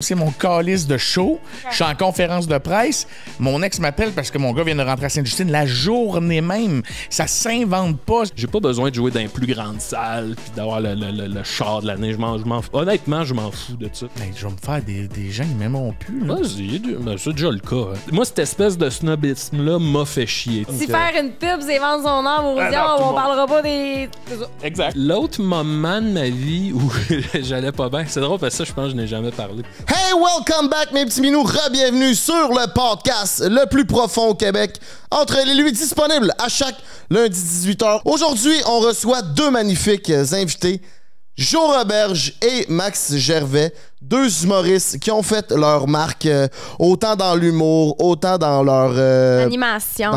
C'est mon calice de show. Je suis en conférence de presse. Mon ex m'appelle parce que mon gars vient de rentrer à Sainte-Justine la journée même. Ça s'invente pas. J'ai pas besoin de jouer dans une plus grande salle puis d'avoir le char de l'année. Honnêtement, je m'en fous de ça. Ben, je vais me faire des gens qui m'aimeront plus. Là. Vas-y, c'est déjà le cas. Hein. Moi, cette espèce de snobisme-là m'a fait chier. Si faire une pub, c'est vendre son âme aux audience, on parlera pas des... Exact. L'autre moment de ma vie où j'allais pas bien, c'est drôle parce que ça, je pense que je n'ai jamais parlé. Hey, welcome back, mes petits minous. Re-bienvenue sur le podcast le plus profond au Québec. Entre les lui disponible à chaque lundi 18h. Aujourd'hui, on reçoit deux magnifiques invités. Joe Roberge et Max Gervais, deux humoristes qui ont fait leur marque autant dans l'humour, autant dans leur animation.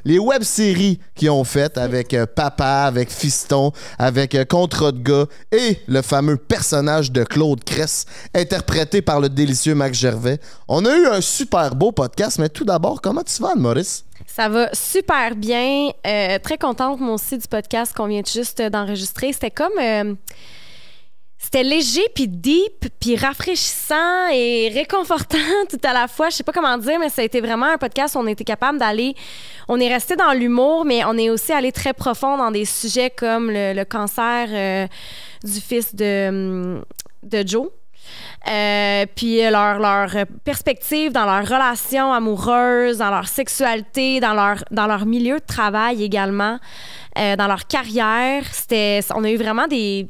Les web-séries qu'ils ont faites avec Papa, avec Fiston, avec Contrat de gars et le fameux personnage de Claude Cress, interprété par le délicieux Max Gervais. On a eu un super beau podcast, mais tout d'abord, comment tu vas, Anne-Maurice? Ça va super bien. Très contente, moi aussi, du podcast qu'on vient juste d'enregistrer. C'était comme... c'était léger, puis deep, puis rafraîchissant et réconfortant tout à la fois. Je sais pas comment dire, mais ça a été vraiment un podcast où on était capable d'aller... On est resté dans l'humour, mais on est aussi allé très profond dans des sujets comme le cancer du fils de Joe. Puis leur perspective dans leur relation amoureuse, dans leur sexualité, dans leur milieu de travail également, dans leur carrière. On a eu vraiment des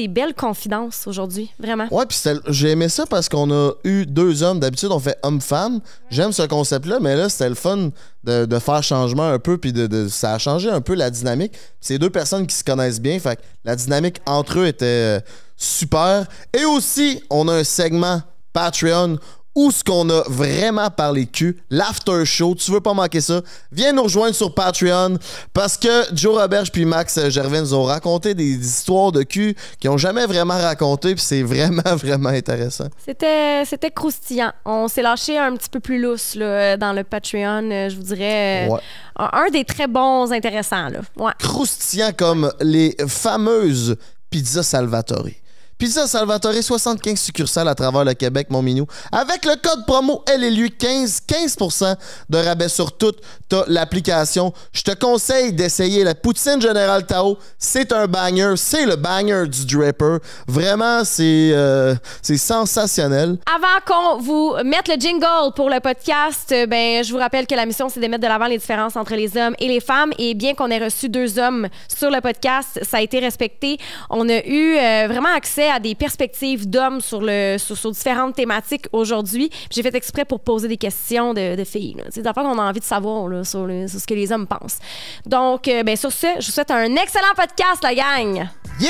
belles confidences aujourd'hui, vraiment. Ouais, puis j'ai aimé ça parce qu'on a eu deux hommes. D'habitude, on fait homme-femme. J'aime ce concept-là, mais là, c'était le fun de faire changement un peu, puis ça a changé un peu la dynamique. C'est deux personnes qui se connaissent bien, fait que la dynamique entre eux était... super. Et aussi, on a un segment Patreon où ce qu'on a vraiment parlé cul, l'after show. Tu veux pas manquer ça? Viens nous rejoindre sur Patreon parce que Joe Roberge puis Max Gervais nous ont raconté des histoires de cul qu'ils ont jamais vraiment racontées, puis c'est vraiment, vraiment intéressant. C'était croustillant. On s'est lâché un petit peu plus lousse là, dans le Patreon, je vous dirais. Ouais. Un des très bons intéressants. Là. Ouais. Croustillant comme les fameuses Pizza Salvatore. Pizza Salvatore, 75 succursales à travers le Québec, mon minou. Avec le code promo LLU 15% de rabais sur toute l'application. Je te conseille d'essayer la poutine Général Tao. C'est un banger. C'est le banger du Draper. Vraiment, c'est sensationnel. Avant qu'on vous mette le jingle pour le podcast, je vous rappelle que la mission, c'est de mettre de l'avant les différences entre les hommes et les femmes. Et bien qu'on ait reçu deux hommes sur le podcast, ça a été respecté. On a eu vraiment accès à des perspectives d'hommes sur différentes thématiques aujourd'hui. J'ai fait exprès pour poser des questions de filles. C'est des affaires qu'on a envie de savoir là, sur ce que les hommes pensent. Donc, sur ce, je vous souhaite un excellent podcast, la gang! Yeah!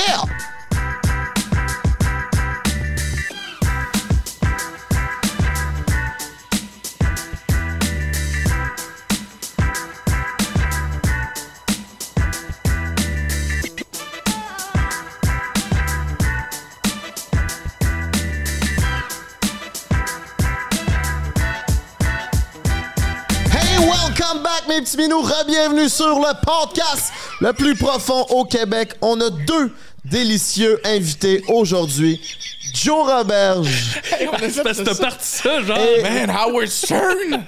Welcome back, mes petits minous. Re-bienvenue sur le podcast le plus profond au Québec. On a deux délicieux invités aujourd'hui. Joe Roberge. Hey, c'est parce que t'as parti ça, genre. Man, Howard Stern!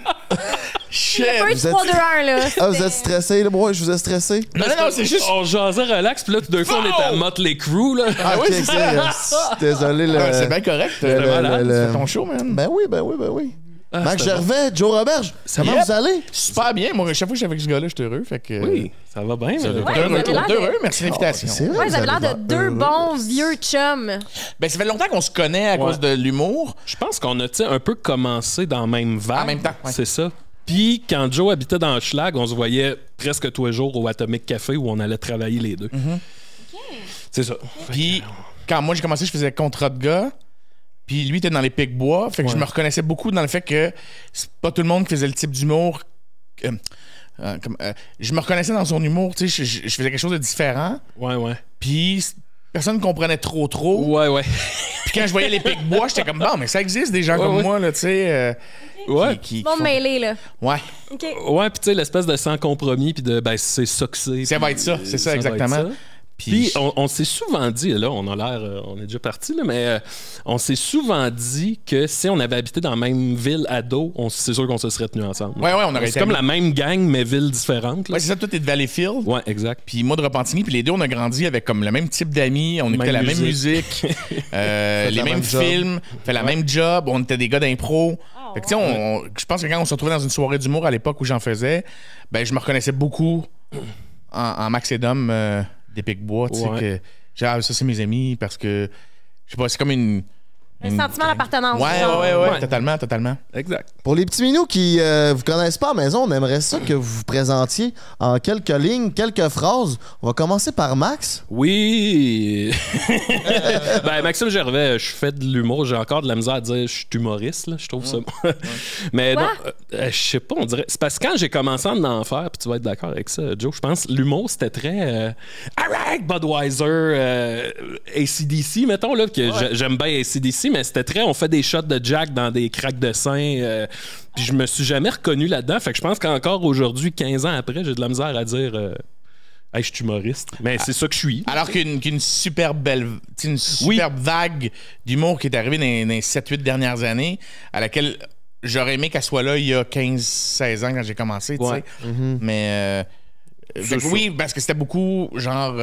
Shit! Il y a pas eu 3-2-1, là. Ah, vous êtes stressé, là? Moi, je vous ai stressé? Non, c'est juste... On jasait relax, puis là, tout d'un coup, on est à Motley Crue, là. Ah oui, c'est ça. Désolé, là. C'est bien correct. Tu fais ton show, man. Ben oui. Max Gervais, Joe Roberge, comment vous allez? Super bien. Moi, chaque fois que je suis avec ce gars-là, je suis heureux. Fait que, oui, ça va bien. Heureux. Merci de l'invitation. Ouais, vous avez l'air de deux bons vieux chums. Ben, ça fait longtemps qu'on se connaît à cause de l'humour. Je pense qu'on a un peu commencé dans la même vague. En même temps, ouais. C'est ça. Puis, quand Joe habitait dans Schlag, on se voyait presque tous les jours au Atomic Café où on allait travailler les deux. OK. C'est ça. Puis, quand moi j'ai commencé, je faisais Contrat de gars. Puis lui, il était dans les Pic-Bois. Fait que je me reconnaissais beaucoup dans le fait que c'est pas tout le monde qui faisait le type d'humour. Je me reconnaissais dans son humour. Tu sais, je faisais quelque chose de différent. Ouais. Puis personne ne comprenait trop. Ouais. Puis quand je voyais les Pic-Bois, j'étais comme, bon, mais ça existe des gens comme moi, là, tu sais. Qui font mêler, là. Ouais. Okay. Ouais, puis tu sais, l'espèce de sans compromis, puis de, c'est ça que c'est. Ça va être ça, c'est ça, exactement. Puis on s'est souvent dit, là, on a l'air, on est déjà parti, là, mais on s'est souvent dit que si on avait habité dans la même ville ado, c'est sûr qu'on se serait tenus ensemble. Ouais, on aurait été. C'est comme la même gang, mais villes différentes. Ouais, c'est ça, toi, t'es de Valleyfield. Ouais, exact. Puis moi de Repentigny, puis les deux, on a grandi avec comme le même type d'amis, on écoutait la même musique, les mêmes films, fait la même job, on était des gars d'impro. Fait que tu sais, je pense que quand on se retrouvait dans une soirée d'humour à l'époque où j'en faisais, ben je me reconnaissais beaucoup en Max et Dom des Picbois, tu sais, que genre, ça c'est mes amis parce que je sais pas, c'est comme un sentiment d'appartenance. Ouais, totalement. Exact. Pour les petits minous qui vous connaissent pas à la maison, on aimerait ça que vous vous présentiez en quelques lignes, quelques phrases. On va commencer par Max. Oui! Ben, Maxime Gervais, je fais de l'humour. J'ai encore de la misère à dire je suis humoriste, là, je trouve ça. Mais non, je sais pas, on dirait. C'est parce que quand j'ai commencé à en faire, puis tu vas être d'accord avec ça, Joe, je pense l'humour, c'était très Alright, Budweiser, AC/DC, mettons, là, que j'aime bien AC/DC, mais c'était très on fait des shots de Jack dans des craques de sein. Puis je me suis jamais reconnu là-dedans. Fait que je pense qu'encore aujourd'hui, 15 ans après, j'ai de la misère à dire hey, je suis humoriste. Mais c'est ça que je suis. Alors qu'une super belle, une superbe vague d'humour qui est arrivée dans les 7-8 dernières années, à laquelle j'aurais aimé qu'elle soit là il y a 15-16 ans quand j'ai commencé, tu sais. Mais oui, parce que c'était beaucoup genre.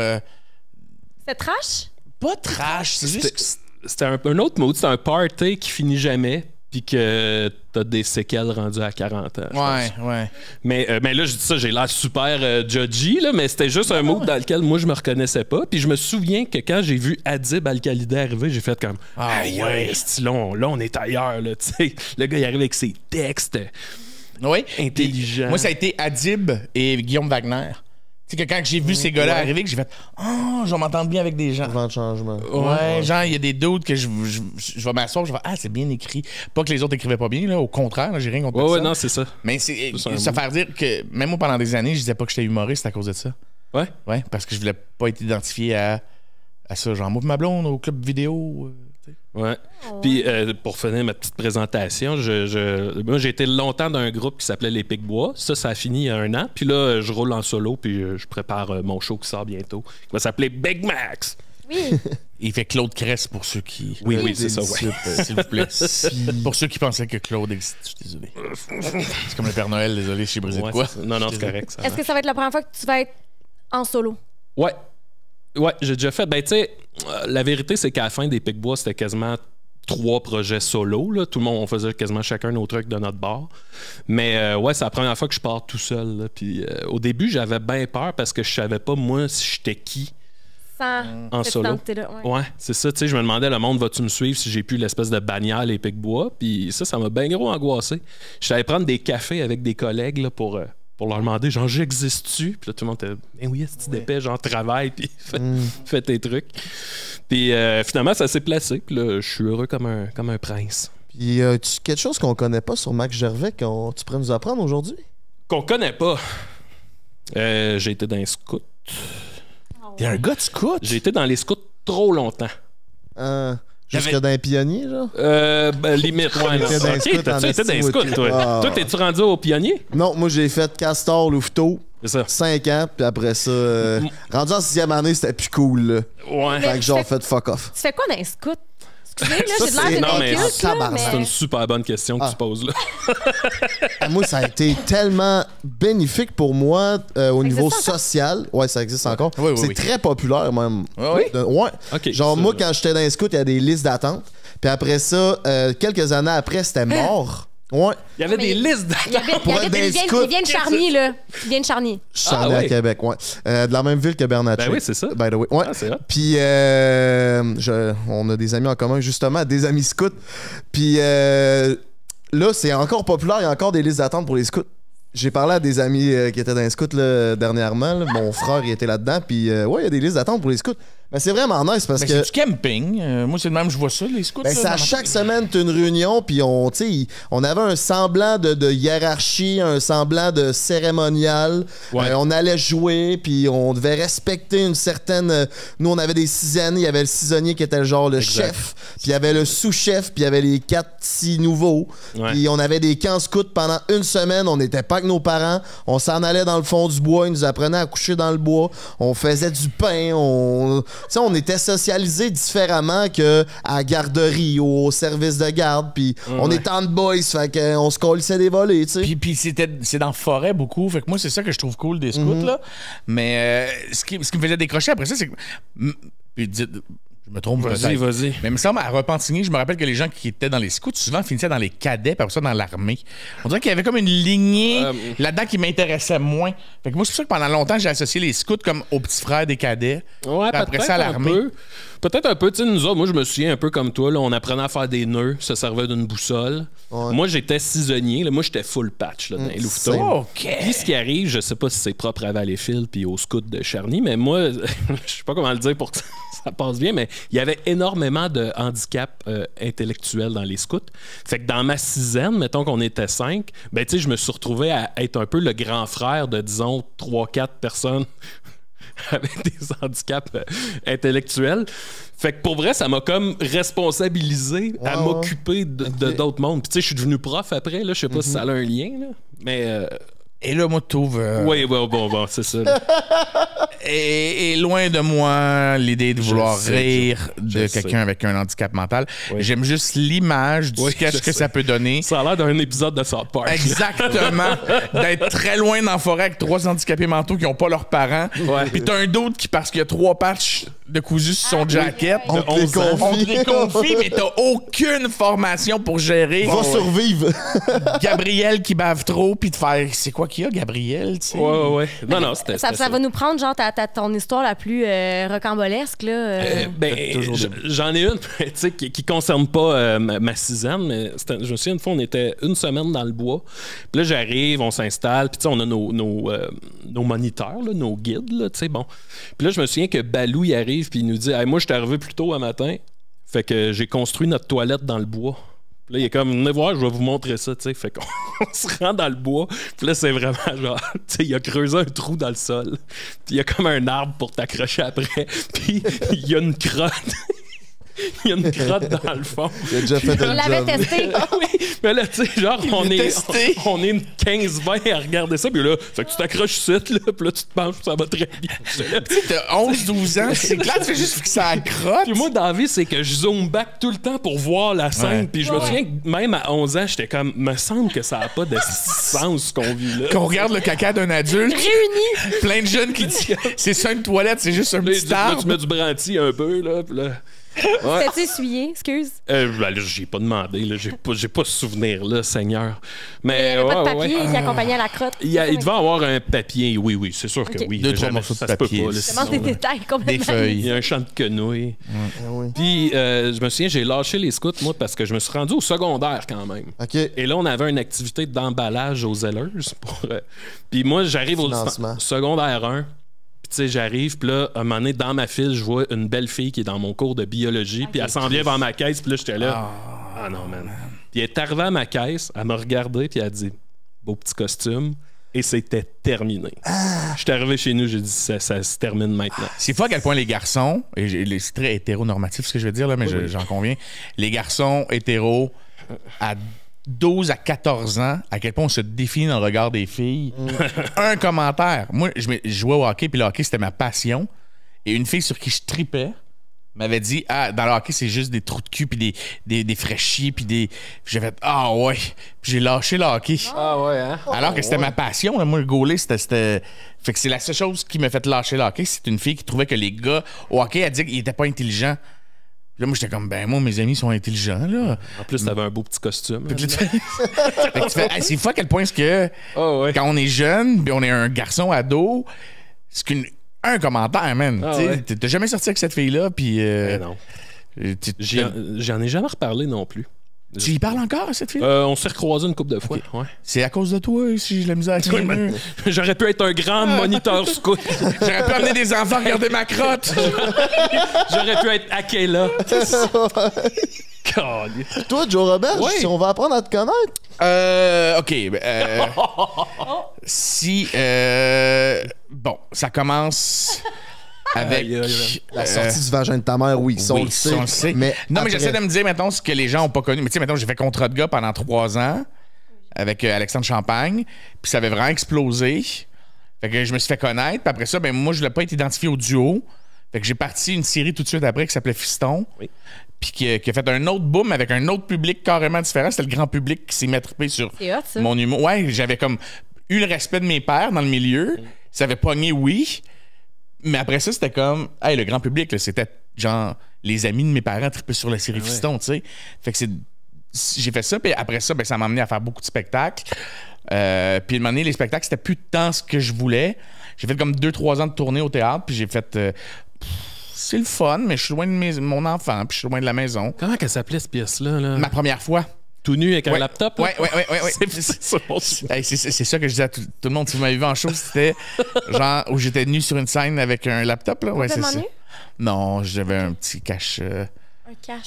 C'était trash? Pas trash, c'est juste que c'était un autre mot, c'est un party qui finit jamais, puis que t'as des séquelles rendues à 40 ans. Ouais. Mais là, je dis ça, j'ai l'air super judgy, là, mais c'était juste un mot dans lequel moi, je me reconnaissais pas. Puis je me souviens que quand j'ai vu Adib Al-Khalidé arriver, j'ai fait comme là, on est ailleurs, là, tu sais. Le gars, il arrive avec ses textes intelligents. Moi, ça a été Adib et Guillaume Wagner. Tu sais que quand j'ai vu ces gars-là arriver, que j'ai fait je vais m'entendre bien avec des gens. Vent de changement. Ouais, genre, il y a des doutes que je vais m'asseoir, je vais c'est bien écrit. Pas que les autres écrivaient pas bien, là, au contraire, là, j'ai rien contre ça. Ouais, non, c'est ça. Mais c'est se faire dire que, même moi, pendant des années, je disais pas que j'étais humoriste à cause de ça. Ouais? Ouais, parce que je voulais pas être identifié à ça. Genre, moi, ma blonde au club vidéo. Ouais. Puis pour finir ma petite présentation, moi j'ai été longtemps dans un groupe qui s'appelait Les Picbois. Ça a fini il y a 1 an. Puis là, je roule en solo, puis je prépare mon show qui sort bientôt. Il va s'appeler Big Max. Oui. Il fait Claude Cress pour ceux qui. Oui, c'est ça, s'il vous plaît. Pour ceux qui pensaient que Claude existe, je suis désolé. C'est comme le Père Noël, désolé, je suis brisé de quoi. Non, c'est correct. Est-ce que ça va être la première fois que tu vas être en solo? Ouais, j'ai déjà fait. Ben, tu sais, la vérité, c'est qu'à la fin des Picbois, c'était quasiment 3 projets solo. Là. Tout le monde, on faisait quasiment chacun nos trucs de notre bar. Mais c'est la première fois que je pars tout seul. Là. Puis au début, j'avais bien peur parce que je savais pas, moi, si j'étais qui. En solo. Ouais, c'est ça. Tu sais, je me demandais, le monde, va-tu me suivre si j'ai plus l'espèce de bannière Les Picbois? Puis ça m'a bien gros angoissé. Je savais prendre des cafés avec des collègues là, pour leur demander, genre, j'existe-tu? Puis là, tout le monde était, oui, est-ce que tu dépêches, genre, travaille, puis fais tes trucs. Puis finalement, ça s'est placé. Puis là, je suis heureux comme un prince. Puis quelque chose qu'on connaît pas sur Max Gervais que tu pourrais nous apprendre aujourd'hui? Qu'on connaît pas. J'ai été dans les scouts. T'es un gars de scout? J'ai été dans les scouts trop longtemps. Jusque dans les pionniers, genre? Limite, ouais. Tu étais dans les scouts, toi. Toi, t'es-tu rendu au pionnier? Non, moi, j'ai fait Castor, Louveteau. C'est ça. 5 ans, puis après ça, rendu en 6e année, c'était plus cool, là. Ouais. Fait que genre, fait fuck off. Tu fais quoi dans les scouts? Excusez, là, j'ai de l'air non, de mais inculte, là, mais... c'est une super bonne question que tu poses, là. Moi, ça a été tellement bénéfique pour moi au niveau social. Ouais, ça existe encore. Oui, c'est très populaire, même. Oui? Ouais. Okay, genre, ça, moi, quand j'étais dans les scouts, il y a des listes d'attente. Puis après ça, quelques années après, c'était mort. Ouais. Il y avait des listes d'attente. Il vient de Charny, là. Il vient de Charny. Charny à Québec, ouais. De la même ville que Bernatchez. Ben oui, c'est ça. By the way. Ouais. Ah, c'est vrai. Puis, on a des amis en commun, justement, des amis scouts. Puis, là, c'est encore populaire. Il y a encore des listes d'attente pour les scouts. J'ai parlé à des amis qui étaient dans les scouts là, dernièrement. Là. Mon frère, il était là-dedans. Puis, ouais, il y a des listes d'attente pour les scouts. Mais c'est vraiment nice parce que... C'est du camping. Moi, c'est le même, je vois ça, les scouts. Ben, c'est à chaque semaine, t'as une réunion, puis on avait un semblant de hiérarchie, un semblant de cérémonial. Ouais. On allait jouer, puis on devait respecter une certaine... Nous, on avait des saisonniers. Il y avait le saisonnier qui était genre le chef, puis il y avait le sous-chef, puis il y avait les 4-6 nouveaux. Ouais. Puis on avait des camps scouts pendant une semaine. On n'était pas avec nos parents. On s'en allait dans le fond du bois. Ils nous apprenaient à coucher dans le bois. On faisait du pain. On était socialisés différemment qu'à la garderie ou au service de garde. Puis on était en boys, fait qu'on se collissait des volets, tu sais. Puis c'est dans la forêt beaucoup. Fait que moi, c'est ça que je trouve cool des scouts, là. Mais ce qui me faisait décrocher après ça, c'est que... Puis je me trompe Vas-y. Mais il me semble, à Repentigny, je me rappelle que les gens qui étaient dans les scouts, souvent finissaient dans les cadets, puis après ça, dans l'armée. On dirait qu'il y avait comme une lignée là-dedans qui m'intéressait moins. Fait que moi, c'est pour ça que pendant longtemps, j'ai associé les scouts comme aux petits frères des cadets. Ouais, puis après ça, à l'armée. Peut-être un peu, tu sais, nous autres, moi, je me souviens un peu comme toi, là, on apprenait à faire des nœuds, ça servait d'une boussole. Ouais. Moi, j'étais saisonnier, là, moi, j'étais full patch, là, dans les louveteaux. OK. Puis ce qui arrive, je sais pas si c'est propre à Valleyfield puis aux scouts de Charny, mais moi, je sais pas comment le dire pour que ça passe bien, mais il y avait énormément de handicap intellectuel dans les scouts. Fait que dans ma sizaine, mettons qu'on était 5, ben tu sais, je me suis retrouvé à être un peu le grand frère de, disons, 3-4 personnes avec des handicaps intellectuels. Fait que pour vrai, ça m'a comme responsabilisé à m'occuper de d'autres mondes. Puis tu sais, je suis devenu prof après, là, je sais pas si ça a un lien, là, mais... Et là, moi, trouve. Oui, bon, c'est ça. Là. Et loin de moi l'idée de vouloir rire de quelqu'un avec un handicap mental. Oui. J'aime juste l'image du sketch que ça peut donner. Ça a l'air d'un épisode de South Park. Exactement. D'être très loin dans la forêt avec 3 handicapés mentaux qui n'ont pas leurs parents. Ouais. Puis t'as un d'autre qui, parce qu'il y a 3 patchs de cousu sur son jacket, On te les confie. on te les confie, mais t'as aucune formation pour gérer. Va survivre. Gabriel qui bave trop, puis de faire c'est quoi qu'il y a, Gabriel, tu sais. Ouais. Non, c'était Ça va nous prendre, genre, ton histoire la plus rocambolesque, là. J'en ai une, tu sais, qui concerne pas ma sizaine, mais je me souviens, une fois, on était une semaine dans le bois. Puis là, j'arrive, on s'installe, puis tu sais, on a nos moniteurs, là, nos guides, là, tu sais, bon. Puis là, je me souviens que Balou, il arrive, puis il nous dit hey, moi, je suis arrivé plus tôt un matin, fait que j'ai construit notre toilette dans le bois. Puis là, il est comme, venez voir, je vais vous montrer ça, tu sais. Fait qu'on se rend dans le bois. Puis là, c'est vraiment genre, tu sais, il a creusé un trou dans le sol. Puis il y a comme un arbre pour t'accrocher après. Puis il y a une crotte. Il y a une crotte dans le fond. Il a déjà fait Il l'avait job. testé. Oui, mais là, tu sais, genre, on est une 15-20 à regarder ça, puis là, fait que tu t'accroches ici, là, puis là, tu te penches, ça va très bien. T'as 11-12 ans, c'est clair, tu fais juste fixer la crotte. Puis moi, dans la vie, c'est que je zoome back tout le temps pour voir la scène, puis je me souviens que même à 11 ans, j'étais comme, me semble que ça n'a pas de sens ce qu'on vit là. Qu'on regarde le caca d'un adulte, Réunis. plein de jeunes qui disent c'est ça une toilette, c'est juste un petit Là, tu arbre. mets du branti un peu, là, puis là... Ouais. T'as-tu essuyé? Excuse. Ben là, j'ai pas demandé, là, j'ai pas ce souvenir-là, Seigneur. Mais Il n'y avait pas de ouais. papier qui accompagnait la crotte. Il devait avoir un papier, oui, c'est sûr que Ok. oui. 2-3 Jamais, morceaux de ça se peut papier. pas, là, Je demande des sinon, là. détails Des complètement. Il feuilles. y a un champ de quenouilles. Oui. Puis, je me souviens, j'ai lâché les scouts, moi, parce que je me suis rendu au secondaire quand même. OK. Et là, on avait une activité d'emballage aux Zellers. Puis moi, j'arrive au Financement. secondaire 1. Puis, tu sais, j'arrive, puis là, à un moment donné, dans ma file, je vois une belle fille qui est dans mon cours de biologie. Puis elle s'en vient vers ma caisse, puis là, j'étais là. Ah non, man. Puis elle est arrivée à ma caisse, elle m'a regardé, puis elle a dit beau petit costume. Et c'était terminé. J'étais arrivé chez nous, j'ai dit ça se termine maintenant. C'est fou à quel point les garçons, et c'est très hétéronormatif ce que je veux dire, là, mais j'en conviens, les garçons hétéros à 12 à 14 ans, à quel point on se définit dans le regard des filles. Un commentaire. Moi, je jouais au hockey, puis le hockey, c'était ma passion. Et une fille sur qui je tripais m'avait dit dans le hockey, c'est juste des trous de cul, puis des fraîchis, puis des. J'ai fait ah ouais. Puis j'ai lâché le hockey. Ah ouais, hein? Alors que c'était ma passion. Là. Moi, le goaler, c'était. Fait que c'est la seule chose qui m'a fait lâcher le hockey. C'est une fille qui trouvait que les gars au hockey, elle dit qu'ils étaient pas intelligents. Là, moi, j'étais comme, ben, moi, mes amis sont intelligents, là. En plus, t'avais un beau petit costume. Fait que tu fais, hey, c'est fou à quel point est-ce que Ouais. quand on est jeune, puis on est un garçon ado, c'est un commentaire, man. Ouais. T'as jamais sorti avec cette fille-là, puis. Non. J'en ai jamais reparlé non plus. Tu y parles encore à cette fille? On s'est recroisés une couple de fois. Okay. Ouais. C'est à cause de toi si j'ai la misère à J'aurais pu être un grand moniteur scout. J'aurais pu amener des enfants regarder ma crotte. J'aurais pu être Akela. Toi, Joe Robert, si on va apprendre à te connaître. OK. Si... bon, ça commence... Avec la sortie du vagin de ta mère, oui, ça, on le sait. Mais non, mais j'essaie de me dire, mettons, ce que les gens n'ont pas connu. Mais tu sais, mettons, j'ai fait Contrat de gars pendant 3 ans avec Alexandre Champagne, puis ça avait vraiment explosé. Fait que je me suis fait connaître, puis après ça, ben moi, je voulais pas être identifié au duo. Fait que j'ai parti une série tout de suite après qui s'appelait Fiston. Oui. Puis qui a fait un autre boom avec un autre public carrément différent. C'était le grand public qui s'est mis à triper sur mon humour. Ouais, j'avais comme eu le respect de mes pairs dans le milieu. Ça avait pogné, oui. Mais après ça, c'était comme, hey, le grand public, là, c'était genre les amis de mes parents tripaient sur la série Fiston, tu sais. Fait que j'ai fait ça, puis après ça, ben, ça m'a amené à faire beaucoup de spectacles. Puis à un moment donné, les spectacles, c'était plus tant ce que je voulais. J'ai fait comme 2-3 ans de tournée au théâtre, puis j'ai fait. C'est le fun, mais je suis loin de mon enfant, puis je suis loin de la maison. Comment qu'elle s'appelait cette pièce-là? Là? Ma première fois. Tout nu avec un laptop? Oui. C'est ça que je disais à tout le monde. Si vous m'avez vu en show, c'était genre où j'étais nu sur une scène avec un laptop. Là. Ouais, c'est ça. Non, j'avais un petit cache...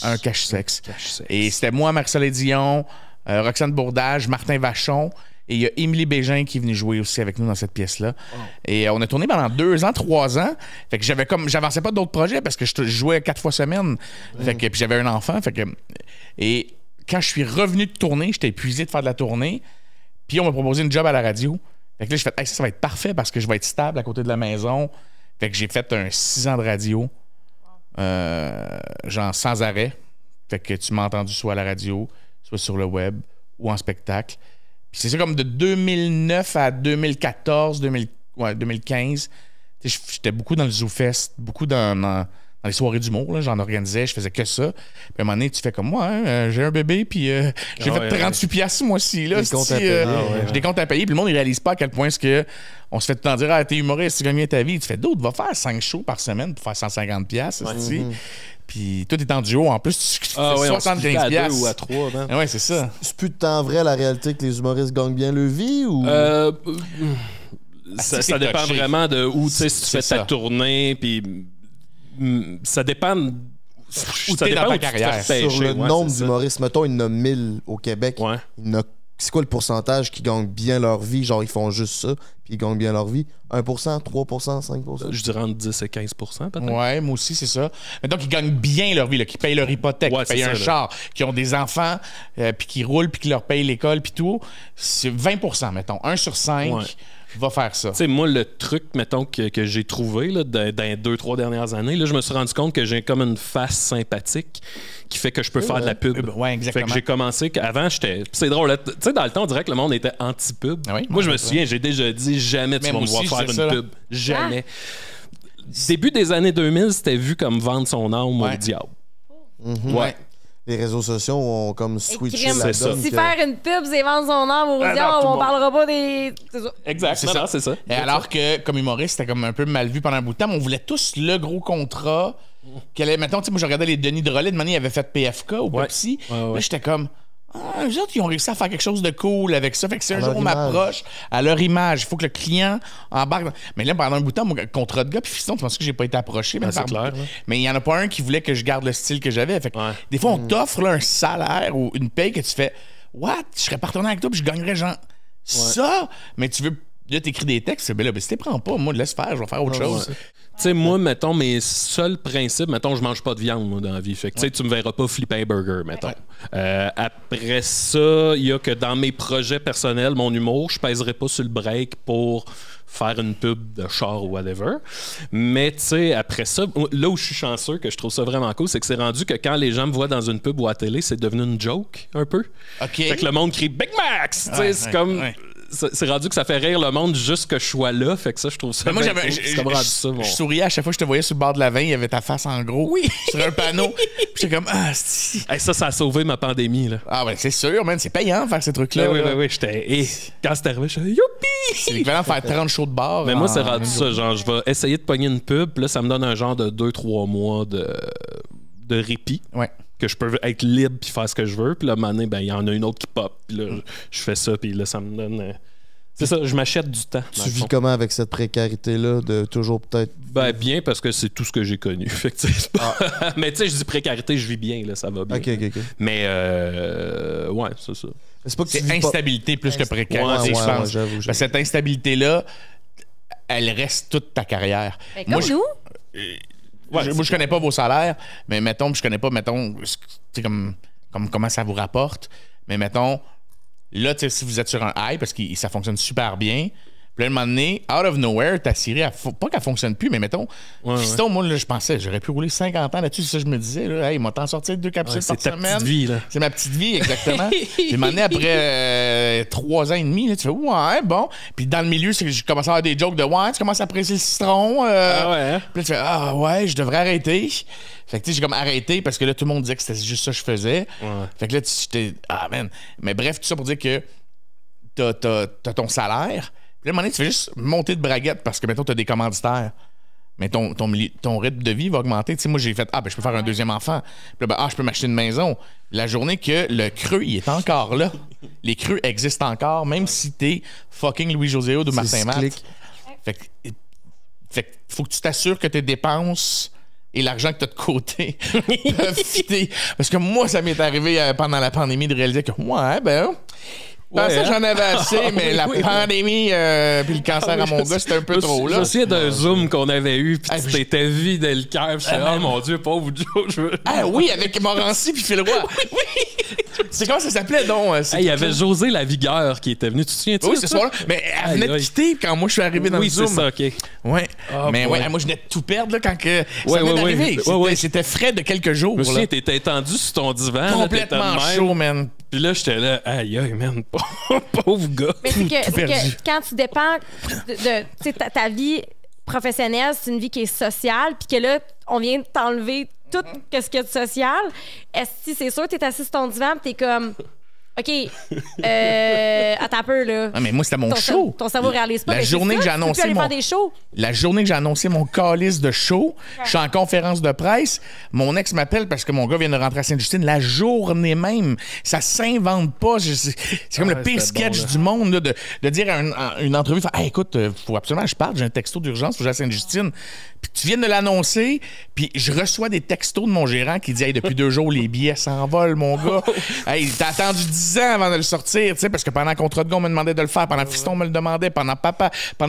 Un cache-sexe. Et c'était moi, Marie-Soleil Dion, Roxane Bourdage, Martin Vachon. Et il y a Émilie Bégin qui est venue jouer aussi avec nous dans cette pièce-là. Oh. Et on a tourné pendant 2 ans, 3 ans. Fait que j'avançais pas d'autres projets parce que je jouais 4 fois semaine. Fait que puis j'avais un enfant. Fait que... Et... Quand je suis revenu de tourner, j'étais épuisé de faire de la tournée. Puis on m'a proposé une job à la radio. Fait que là, j'ai fait, hey, ça va être parfait parce que je vais être stable à côté de la maison. Fait que j'ai fait un 6 ans de radio, genre sans arrêt. Fait que tu m'as entendu soit à la radio, soit sur le web ou en spectacle. Puis c'est ça comme de 2009 à 2014, 2015. J'étais beaucoup dans le ZooFest, beaucoup dans les soirées d'humour, j'en organisais, je faisais que ça. Puis à un moment donné, tu fais comme moi, hein, j'ai un bébé, puis j'ai fait 38 piastres ce mois-ci. Là, j'ai des comptes à payer, puis le monde ne réalise pas à quel point on se fait tout le temps dire, ah, t'es humoriste, tu gagnes bien ta vie. Tu fais d'autres, va faire 5 shows par semaine pour faire 150 piastres. Puis tout est en duo, en plus, tu fais 75 piastres. 2 ou à 3. Ben. Ouais, c'est ça. C'est plus de temps vrai la réalité que les humoristes gagnent bien leur vie ou... Ça dépend vraiment de où, tu sais, si tu fais ta tournée, puis... Ça dépend où tu es dans ta carrière. Sur le nombre d'humoristes, mettons, il y en a 1000 au Québec. Ouais. C'est quoi le pourcentage qui gagnent bien leur vie? Genre, ils font juste ça, puis ils gagnent bien leur vie. 1%, 3%, 5%? Je dirais entre 10 et 15%, peut-être. Ouais, moi aussi, c'est ça. Mais donc, ils gagnent bien leur vie, là, qui payent leur hypothèque, qui payent un char, qui ont des enfants, puis qui roulent, puis qui leur payent l'école, puis tout. C'est 20%, mettons. 1 sur 5 va faire ça. Tu sais, moi, le truc, mettons, que j'ai trouvé là, dans les 2-3 dernières années, là, je me suis rendu compte que j'ai comme une face sympathique qui fait que je peux faire de la pub. Ouais, exactement. Fait que j'ai commencé qu'avant, j'étais... C'est drôle, tu sais, dans le temps, on dirait que le monde était anti-pub. Ah oui, moi, je me souviens, j'ai déjà dit jamais tu vas me voir faire une pub. Jamais. Début des années 2000, c'était vu comme vendre son âme au diable. Ouais. Les réseaux sociaux ont comme switché la donne. Si faire une pub, c'est vendre son âme au diable, on parlera pas des... C'est ça. Exactement, c'est ça. Et alors que, comme humoriste, c'était comme un peu mal vu pendant un bout de temps, mais on voulait tous le gros contrat. Mettons, tu sais, moi, je regardais les Denis Drolet, de manière, il avait fait PFK ou Pepsi. Là, j'étais comme... Ah, eux autres, ils ont réussi à faire quelque chose de cool avec ça. Fait que si un jour on m'approche à leur image, il faut que le client embarque. Mais là, pendant un bout de temps, mon contrat de gars, puis Fiston, tu penses que j'ai pas été approché? C'est clair. Mais il y en a pas un qui voulait que je garde le style que j'avais. Fait que des fois, on t'offre là, un salaire ou une paye que tu fais, what? Je serais partenaire avec toi, puis je gagnerais genre ça. Mais tu veux. Là, t'écris des textes, ben là, si t'es prends pas, moi, laisse faire, je vais faire autre chose. Tu sais, moi, mettons, mes seuls principes, mettons, je mange pas de viande, moi, dans la vie. Fait que, tu sais, tu me verras pas flipper un burger, mettons. Après ça, il y a que dans mes projets personnels, mon humour, je pèserai pas sur le break pour faire une pub de char ou whatever. Mais, tu sais, après ça, là où je suis chanceux, que je trouve ça vraiment cool, c'est que c'est rendu que quand les gens me voient dans une pub ou à la télé, c'est devenu une joke, un peu. Fait que le monde crie « Big Max! » Tu sais, c'est comme... C'est rendu que ça fait rire le monde juste que je sois là. Fait que ça, je trouve ça. Moi, je souriais à chaque fois que je te voyais sur le bord de la veine, il y avait ta face en gros sur un panneau. J'étais comme, si. Hey, ça a sauvé ma pandémie. Là. Ah, ouais, c'est sûr, man. C'est payant faire ces trucs-là. Oui. J'étais. Quand c'est arrivé, j'étais youpi! C'est l'équivalent de faire 30 shows de bar. Mais moi, c'est rendu ça. Genre, je vais essayer de pogner une pub. Puis là, ça me donne un genre de 2-3 mois de répit. Ouais. que je peux être libre puis faire ce que je veux. Puis là, à un moment donné, ben, il y en a une autre qui pop. Puis là, je fais ça, puis là, ça me donne... c'est ça, je m'achète du temps. Tu vis comment avec cette précarité-là, de toujours peut-être... Ben, bien, parce que c'est tout ce que j'ai connu. Fait que, c'est pas... Mais tu sais, je dis précarité, je vis bien, là, ça va bien. OK. Mais, ouais, c'est ça. C'est instabilité plus que précarité, je pense. J'avoue. Parce que cette instabilité-là, elle reste toute ta carrière. Ben, comme nous. Moi, je connais pas vos salaires, mais mettons, je connais pas, mettons, comme comment ça vous rapporte. Mais mettons, là, si vous êtes sur un high, parce que ça fonctionne super bien, puis là, un moment donné, out of nowhere, ta série, pas qu'elle fonctionne plus, mais mettons, Fiston, moi, là, je pensais, j'aurais pu rouler 50 ans là-dessus, c'est ça que je me disais, là, hey, il m'a t'en sorti 2 capsules par semaine. C'est ta petite vie, là. C'est ma petite vie, exactement. Puis un moment donné, après 3 ans et demi, là, tu fais, ouais, bon. Puis dans le milieu, c'est que je commence à avoir des jokes de, ouais, tu commences à presser le citron. Hein? Puis là, tu fais, ah ouais, je devrais arrêter. Fait que tu sais, j'ai comme arrêté parce que là, tout le monde disait que c'était juste ça que je faisais. Fait que là, j'étais, ah man. Mais bref, tout ça pour dire que t'as ton salaire. Puis là, à un moment donné, tu fais juste monter de braguette parce que, mettons, t'as des commanditaires. Mais ton rythme de vie va augmenter. Tu sais, moi, j'ai fait, je peux faire un deuxième enfant. Puis là, je peux m'acheter une maison. La journée que le creux, il est encore là. Les creux existent encore, même si t'es fucking Louis-José Hood ou Martin Matt. Fait que faut que tu t'assures que tes dépenses et l'argent que tu as de côté peuvent fitter. Parce que moi, ça m'est arrivé pendant la pandémie de réaliser que, je pensais que j'en avais assez, mais la pandémie puis le cancer à mon gars, c'était un peu trop là. Je me souviens d'un Zoom qu'on avait eu, puis tu t'étais vide le cœur. Je oh mon Dieu, pauvre Joe. Ah oui, avec Morancy puis Phil Roy. C'est comment ça s'appelait donc? Il y avait José Lavigueur qui était venu. Tu te souviens de ça? Oui, c'est ce soir-là. Mais elle venait de quitter quand moi je suis arrivé dans le Zoom. Oui, c'est ça, OK. Ouais. Mais moi je venais de tout perdre là, quand ça venait d'arriver. C'était frais de quelques jours. Je me souviens, t'étais étendu sur ton divan. Complètement chaud, man. Puis là, j'étais là, aïe, man, pauvre gars. Mais c'est que quand tu dépends de ta vie professionnelle, c'est une vie qui est sociale, puis que là, on vient de t'enlever tout ce qu'il y a de social. Est-ce que c'est sûr, t'es assis sur ton divan, puis t'es comme, OK, attends un peu, là. Ah, mais moi, c'était mon show. Ton cerveau réalise pas. La journée que j'ai annoncé La journée que j'ai annoncé mon calice de show, je suis en conférence de presse. Mon ex m'appelle parce que mon gars vient de rentrer à Sainte-Justine la journée même. Ça s'invente pas. C'est comme le pire sketch du monde, là, de dire à une entrevue, hey, écoute, faut absolument que je parte, j'ai un texto d'urgence, faut que j'aille à Sainte-Justine. Puis tu viens de l'annoncer, puis je reçois des textos de mon gérant qui dit, hey, depuis 2 jours, les billets s'envolent, mon gars. Hey, t'as attendu 10 ans avant de le sortir, tu sais, parce que pendant Contrat de gars, on me demandait de le faire, pendant Fiston me le demandait, pendant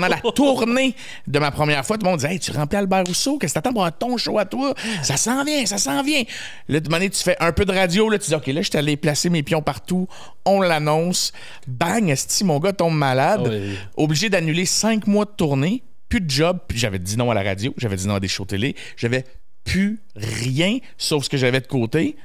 la tournée de ma première fois, tout le monde disait, hey, tu remplis Albert Rousseau, qu'est-ce que t'attends pour avoir ton show à toi? Ça s'en vient. Là, de manière, tu fais un peu de radio, là, tu dis, OK, là, je suis allé placer mes pions partout, on l'annonce, bang, esti, mon gars tombe malade, obligé d'annuler 5 mois de tournée. Plus de job, puis j'avais dit non à la radio, j'avais dit non à des shows télé, j'avais plus rien sauf ce que j'avais de côté.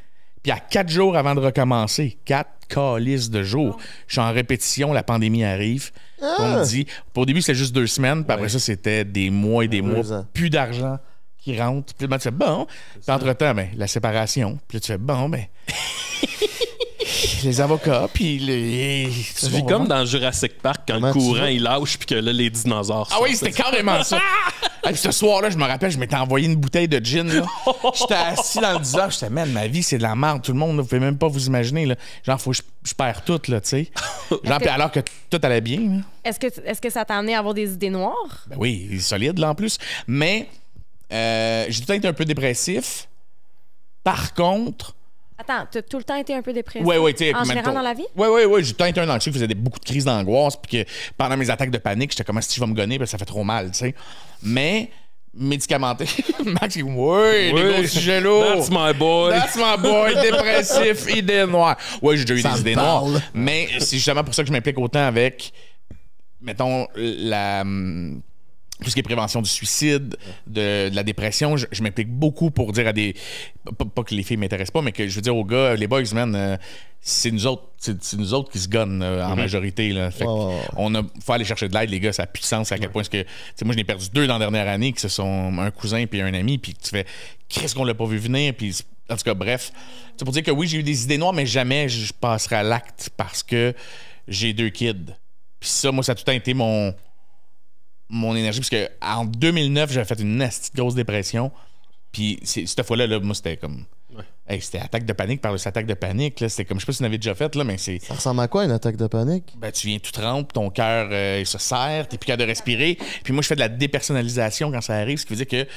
Puis à 4 jours avant de recommencer, 4 calices de jours, je suis en répétition, la pandémie arrive. On me dit, au début c'était juste 2 semaines, puis après ça c'était des mois et des mois, plus d'argent qui rentre. Puis tu fais bon, puis entre-temps, la séparation. Puis là, tu fais bon, les avocats, puis tu vis comme dans Jurassic Park quand le courant il lâche, puis que là, les dinosaures. Ah oui, c'était carrément ça. Et puis ce soir-là, je me rappelle, je m'étais envoyé une bouteille de gin. J'étais assis dans le divan, j'étais, man, ma vie, c'est de la merde. Tout le monde, vous pouvez même pas vous imaginer. Là. Genre, faut que je perds tout, là, tu sais. Genre, puis alors que tout allait bien. Là. Est-ce que ça t'a amené à avoir des idées noires? Ben oui, il est solide, là, en plus. Mais j'ai tout le temps été un peu dépressif. Par contre... Attends, t'as tout le temps été un peu dépressif? Oui, tu sais. En général dans la vie? Oui, j'ai tout le temps été un anxieux qui faisait beaucoup de crises d'angoisse, puis que pendant mes attaques de panique, j'étais comme si je vais me gonner, parce que ça fait trop mal, tu sais. Mais médicamenté, Max, des gros sujets lourds. That's my boy, dépressif, idée noire. Oui, j'ai déjà eu des idées noires, mais c'est justement pour ça que je m'implique autant avec, mettons, tout ce qui est prévention du suicide, de la dépression, je m'implique beaucoup pour dire à des... Pas que les filles m'intéressent pas, mais que je veux dire aux gars, les boys, man, c'est nous autres qui se gonnent en majorité. Là. Fait faut aller chercher de l'aide, les gars, ça a puissance à quel point est-ce que... moi, je n'ai perdu 2 dans la dernière année, qui ce sont un cousin puis un ami, puis tu fais, qu'est-ce qu'on l'a pas vu venir, puis en tout cas, bref. C'est pour dire que oui, j'ai eu des idées noires, mais jamais je passerai à l'acte parce que j'ai 2 kids. Puis ça, moi, ça a tout le temps été mon énergie, parce que en 2009, j'avais fait une grosse dépression. Puis cette fois-là, moi, c'était comme Hey, c'était attaque de panique par-dessus attaque de panique. Là. C'était comme, je sais pas si vous en avez déjà fait, là, mais c'est... Ça ressemble à quoi, une attaque de panique? Ben, tu viens tout trempe, ton cœur il se serre, t'es plus capable de respirer. Puis moi, je fais de la dépersonnalisation quand ça arrive, ce qui veut dire qu'il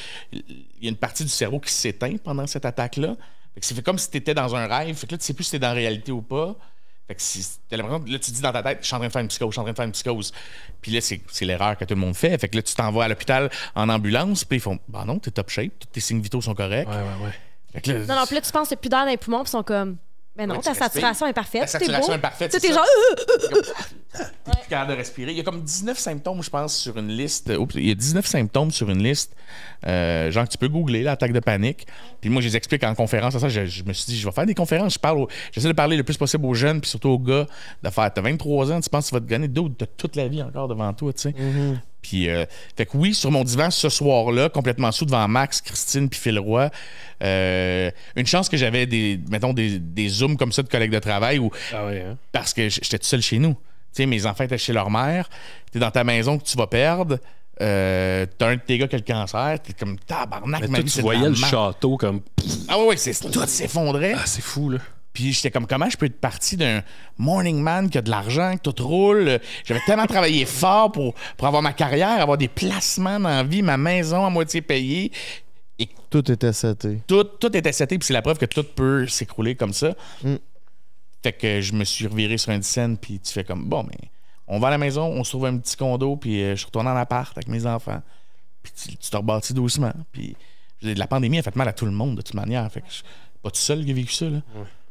y a une partie du cerveau qui s'éteint pendant cette attaque-là. Fait que c'est comme si t'étais dans un rêve. Fait que là, tu sais plus si t'es dans la réalité ou pas. Fait que t'as l'impression, là, tu te dis dans ta tête, je suis en train de faire une psychose, Puis là, c'est l'erreur que tout le monde fait. Fait que là, tu t'en vas à l'hôpital en ambulance, puis ils font, bah non, t'es top shape, tous tes signes vitaux sont corrects. Ouais. Fait que là, Non, puis là, tu penses que t'as plus d'air dans les poumons, puis ils sont comme. Mais non, Ouais, ta tu respires. saturation est parfaite. La saturation est parfaite. Tu es genre. T'es plus capable de respirer. Il y a comme 19 symptômes, je pense, sur une liste. Il y a 19 symptômes sur une liste. Genre que tu peux googler, l'attaque de panique. Puis moi, je les explique en conférence. Ça, je me suis dit, je vais faire des conférences. J'essaie de parler le plus possible aux jeunes, puis surtout aux gars, de faire, t'as 23 ans, tu penses que tu vas te gagner d'autres, t'as toute la vie encore devant toi, tu sais. Puis, fait que oui, sur mon divan, ce soir-là, complètement sous devant Max, Christine, puis Phil Roy, une chance que j'avais des zooms comme ça de collègues de travail où, parce que j'étais tout seul chez nous. Tu sais, mes enfants étaient chez leur mère, t'es dans ta maison que tu vas perdre, t'as un de tes gars qui a le cancer, t'es comme tabarnak, mais toi, tu voyais le château comme... Ah ouais, tout s'effondrait. Ah, c'est fou, là. Puis j'étais comme, comment je peux être parti d'un morning man qui a de l'argent, que tout roule. J'avais tellement travaillé fort pour avoir ma carrière, avoir des placements dans la vie, ma maison à moitié payée. Et tout était seté. Tout était seté, puis c'est la preuve que tout peut s'écrouler comme ça. Fait que je me suis reviré sur un scène, puis tu fais comme, bon, mais on va à la maison, on se trouve un petit condo, puis je suis retourné en appart avec mes enfants. Puis tu te rebâtis doucement. Puis la pandémie a fait mal à tout le monde, de toute manière. Fait que je suis pas tout seul qui a vécu ça, là.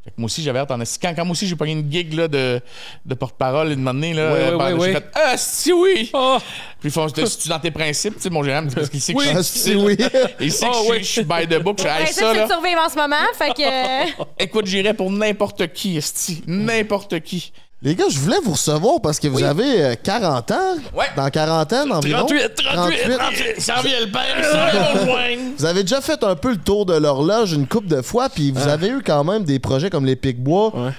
Fait que moi aussi, j'avais hâte en assistant. Quand moi aussi, j'ai pogné une gig là, de porte-parole une moment donné, là, j'ai fait « Ah, si oui! Oh! » Puis ils font « C'est-tu dans tes principes? » Tu sais, mon gérant me dit parce qu'il sait que je suis oui. Il sait que je suis by the book. Ouais, ça, c'est de survivre en ce moment, fait que... Écoute, j'irais pour n'importe qui, esti. N'importe qui. Les gars, je voulais vous recevoir parce que vous avez 40 ans. Ouais. Dans quarantaine environ. 38. Ça vient le père, ça rejoindre. Vous avez déjà fait un peu le tour de l'horloge une couple de fois, puis vous avez eu quand même des projets comme les Pic-Bois,